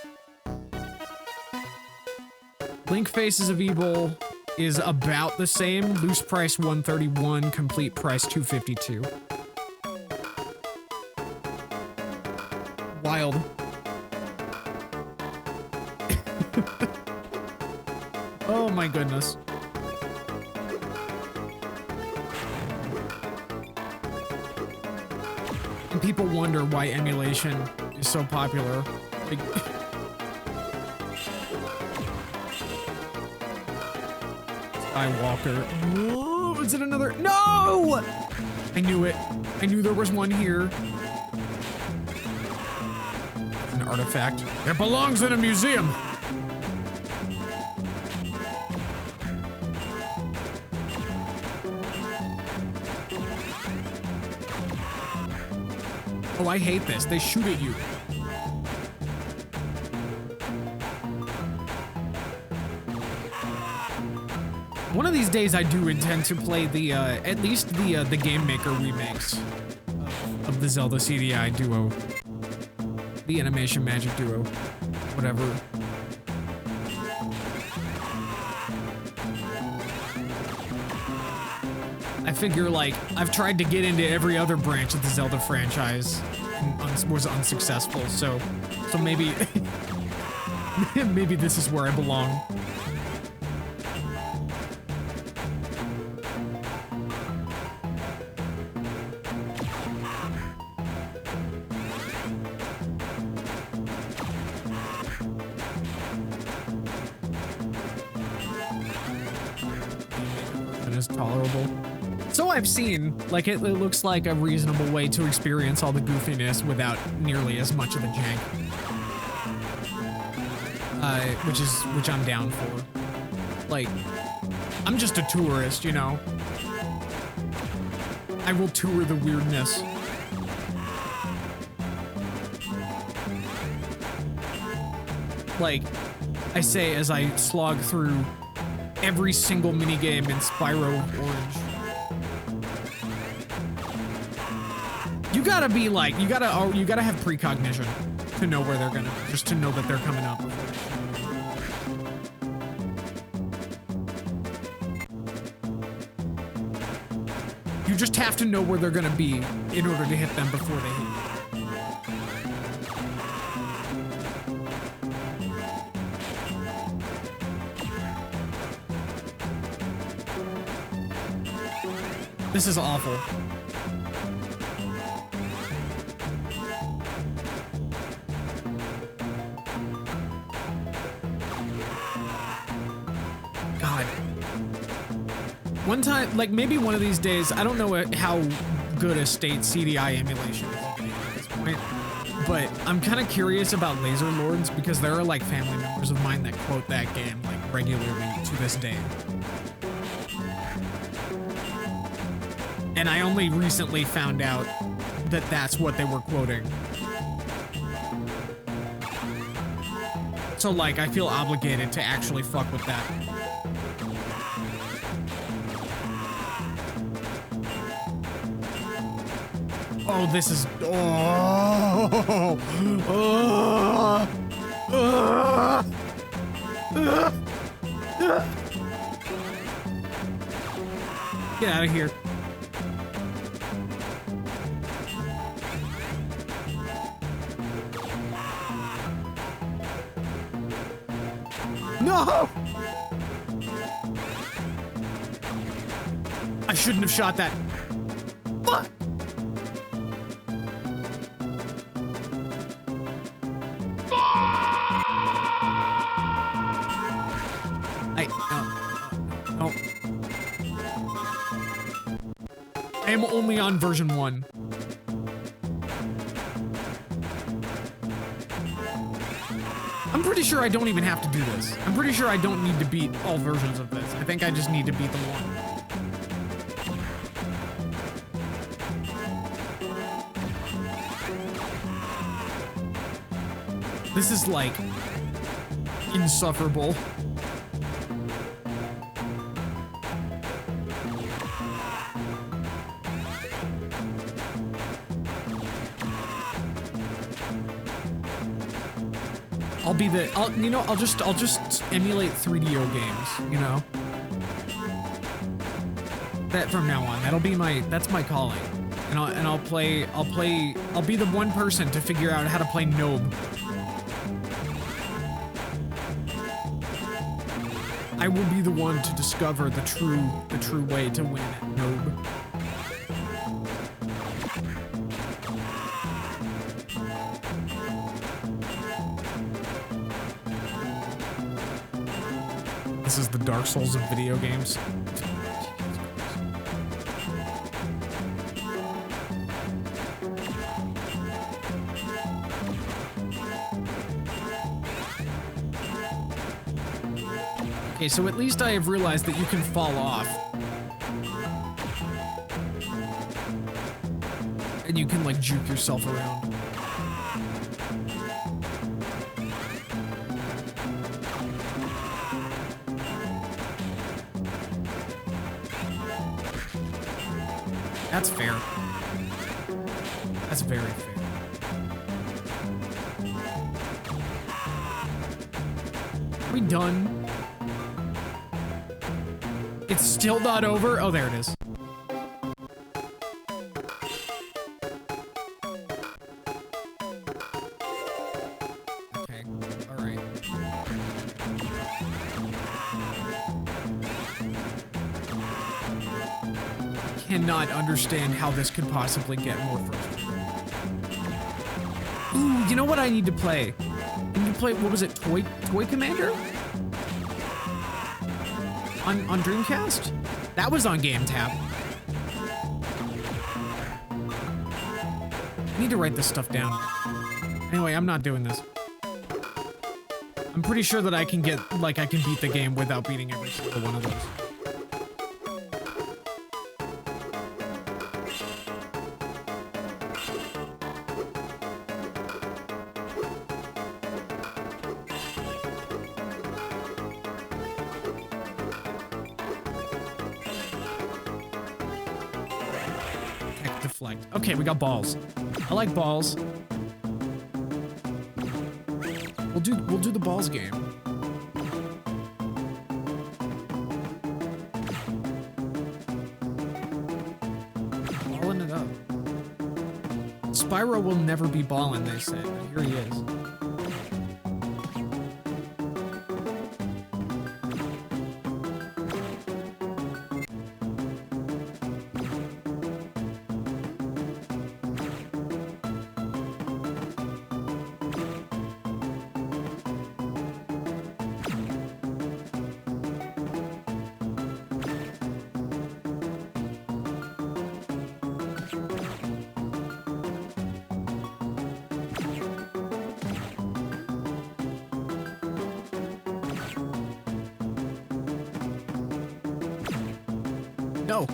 Link Faces of Evil is about the same. Loose price 131, complete price 252. Wild. Oh my goodness. And people wonder why emulation is so popular. Like, Skywalker. Oh, is it another? No! I knew it. I knew there was one here. An artifact. It belongs in a museum. Oh, I hate this. They shoot at you. One of these days, I do intend to play the, at least the Game Maker remakes of the Zelda CDI duo. The Animation Magic duo. Whatever. I figure, like, I've tried to get into every other branch of the Zelda franchise and was unsuccessful, so maybe, maybe this is where I belong. It is tolerable. So I've seen, like, it looks like a reasonable way to experience all the goofiness without nearly as much of the jank. Which I'm down for. Like, I'm just a tourist, you know? I will tour the weirdness. Like, I say as I slog through every single minigame in Spyro Orange. You gotta be like, you gotta have precognition to know where they're gonna, just to know that they're coming up. You just have to know where they're gonna be in order to hit them before they hit you. This is awful. God. One time, like maybe one of these days, I don't know how good a state CDI emulation is at this point, but I'm kind of curious about Laser Lords because there are like family members of mine that quote that game like regularly to this day. And I only recently found out that that's what they were quoting. So like, I feel obligated to actually fuck with that. Oh, this is, Get out of here. No! I shouldn't have shot that. Fuck! No. I am only on version 1. I'm pretty sure I don't even have to do this. I'm pretty sure I don't need to beat all versions of this. I think I just need to beat the one. This is like insufferable. I'll just emulate 3DO games, you know? That from now on, that's my calling. And I'll be the one person to figure out how to play Nobe. I will be the one to discover the true way to win at Nobe. This is the Dark Souls of video games. Okay, so at least I have realized that you can fall off. And you can, like, juke yourself around. That's fair. That's very fair. Are we done? It's still not over? Oh, there it is. Okay, all right. Cannot understand how this could possibly get more frustrating. Ooh, you know what I need to play? I need to play, what was it, Toy Commander? On Dreamcast? That was on GameTap. I need to write this stuff down. Anyway, I'm not doing this. I'm pretty sure that I can beat the game without beating every single one of those. Deflect. Okay, we got balls. I like balls. We'll do the balls game. Balling it up. Spyro will never be ballin', they said. Here he is. No.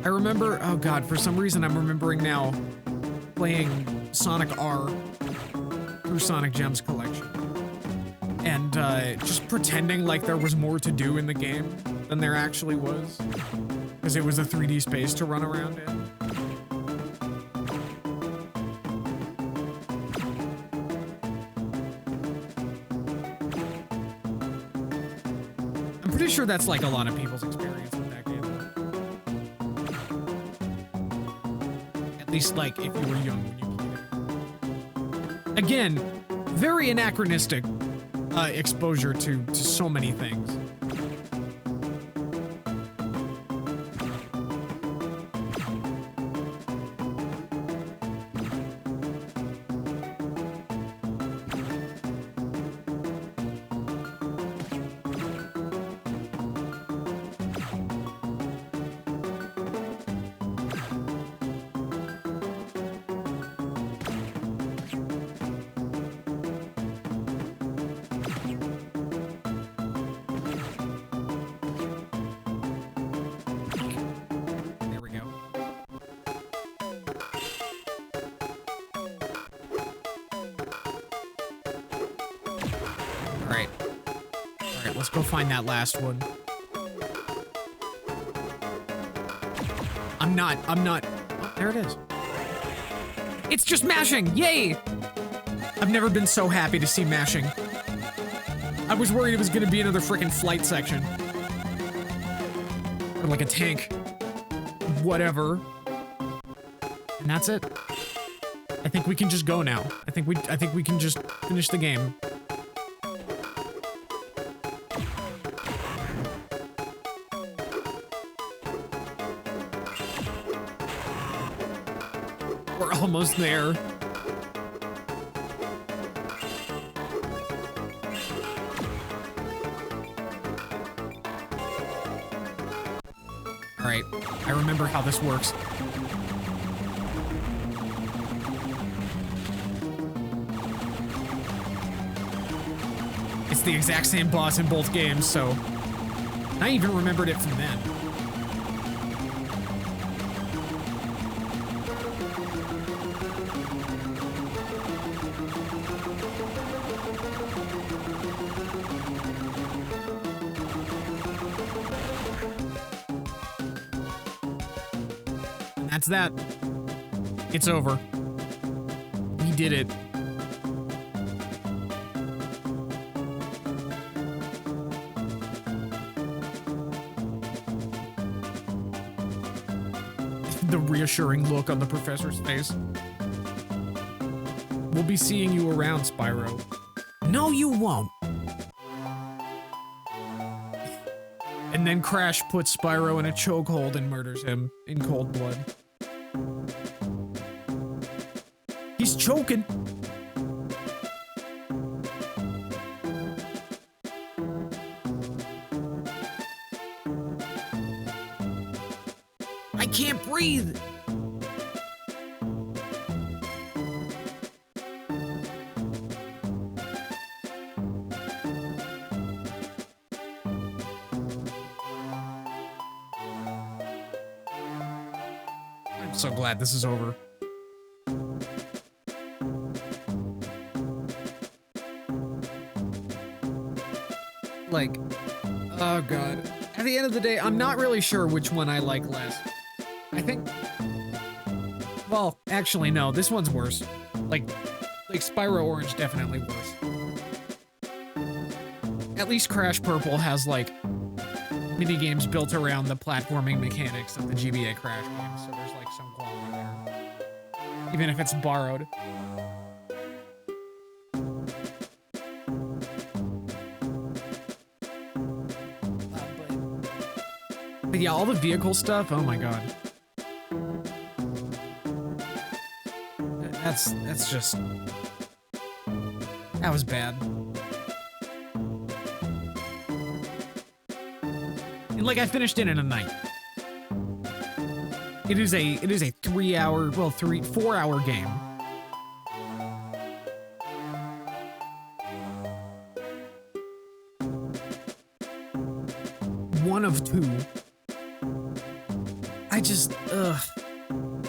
I remember, oh god, for some reason I'm remembering now playing Sonic R through Sonic Gems collection. And just pretending like there was more to do in the game than there actually was. Because it was a 3D space to run around in. I'm pretty sure that's like a lot of people's experience with that game. At least like if you were young when you played it. Again, very anachronistic exposure to so many things. Let's go find that last one. I'm not. Oh, there it is. It's just mashing, yay! I've never been so happy to see mashing. I was worried it was gonna be another freaking flight section. Or like a tank. Whatever. And that's it. I think we can just go now. I think we can just finish the game. We're almost there. All right, I remember how this works. It's the exact same boss in both games, so I even remembered it from then. That's that. It's over. We did it. The reassuring look on the professor's face. We'll be seeing you around, Spyro. No, you won't. And then Crash puts Spyro in a chokehold and murders him in cold blood. He's choking. I can't breathe. I'm so glad this is over. Like, oh god. At the end of the day, I'm not really sure which one I like less. I think, well, actually no, this one's worse. Like Spyro Orange definitely worse. At least Crash Purple has like mini games built around the platforming mechanics of the GBA Crash games, so there's like some quality there. Even if it's borrowed. But yeah, all the vehicle stuff, oh my god. That's just... That was bad. And like, I finished it in a night. It is a 3-hour, well, 4-hour game. One of two. I just, ugh. I'm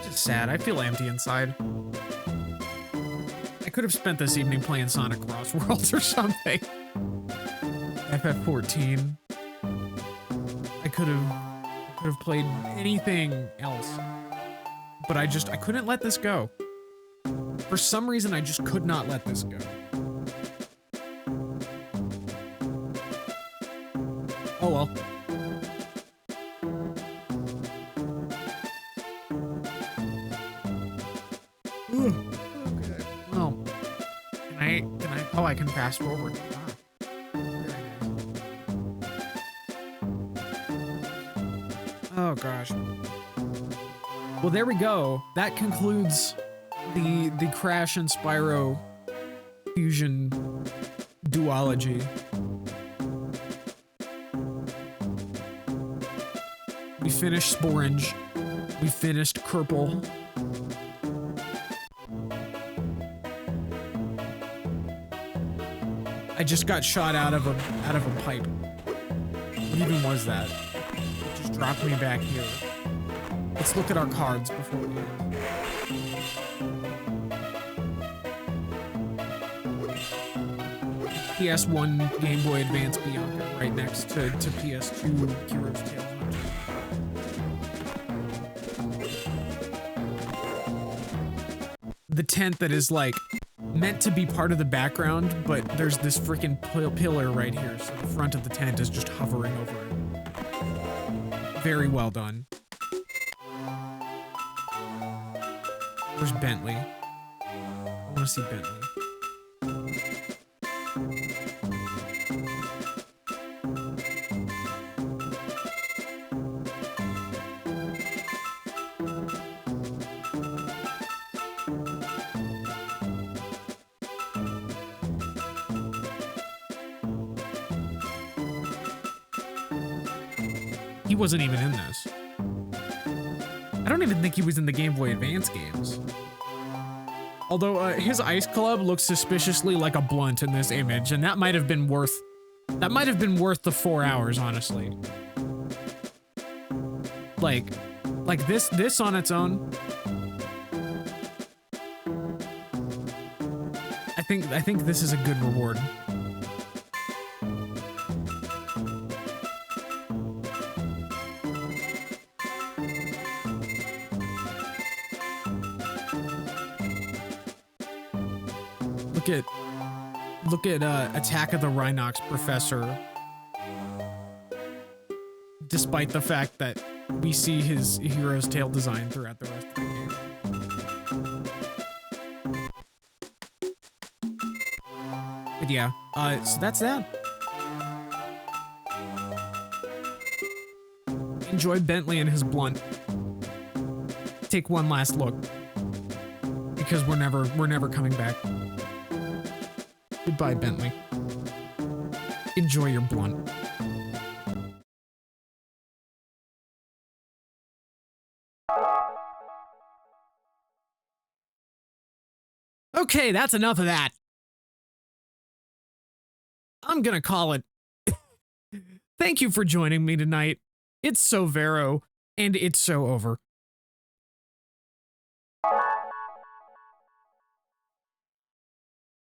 just sad. I feel empty inside. I could have spent this evening playing Sonic Cross Worlds or something. FF14. I could have played anything else. But I couldn't let this go. For some reason, I just could not let this go. Oh well. Okay. Well, can I, oh, I can fast forward. Ah, very nice. Oh gosh. Well, there we go. That concludes the Crash and Spyro fusion duology. We finished Sporange. We finished Kerple. I just got shot out of a pipe. What even was that? It just dropped me back here. Let's look at our cards before we end. PS1 Game Boy Advance Bianca right next to PS2 Heroes Tales. The tent that is like meant to be part of the background, but there's this freaking pillar right here, so the front of the tent is just hovering over it. Very well done. Where's Bentley? I want to see Bentley. He wasn't even in this. I don't even think he was in the Game Boy Advance games. Although his ice club looks suspiciously like a blunt in this image, and that might have been worth the 4 hours, honestly. Like this on its own. I think this is a good reward. Look at Attack of the Rhinox Professor. Despite the fact that we see his Hero's Tail design throughout the rest of the game. But yeah, so that's that. Enjoy Bentley and his blunt. Take one last look. Because we're never coming back. Goodbye, Bentley. Enjoy your blunt. Okay, that's enough of that. I'm gonna call it. Thank you for joining me tonight. It's so Vero, and it's so over.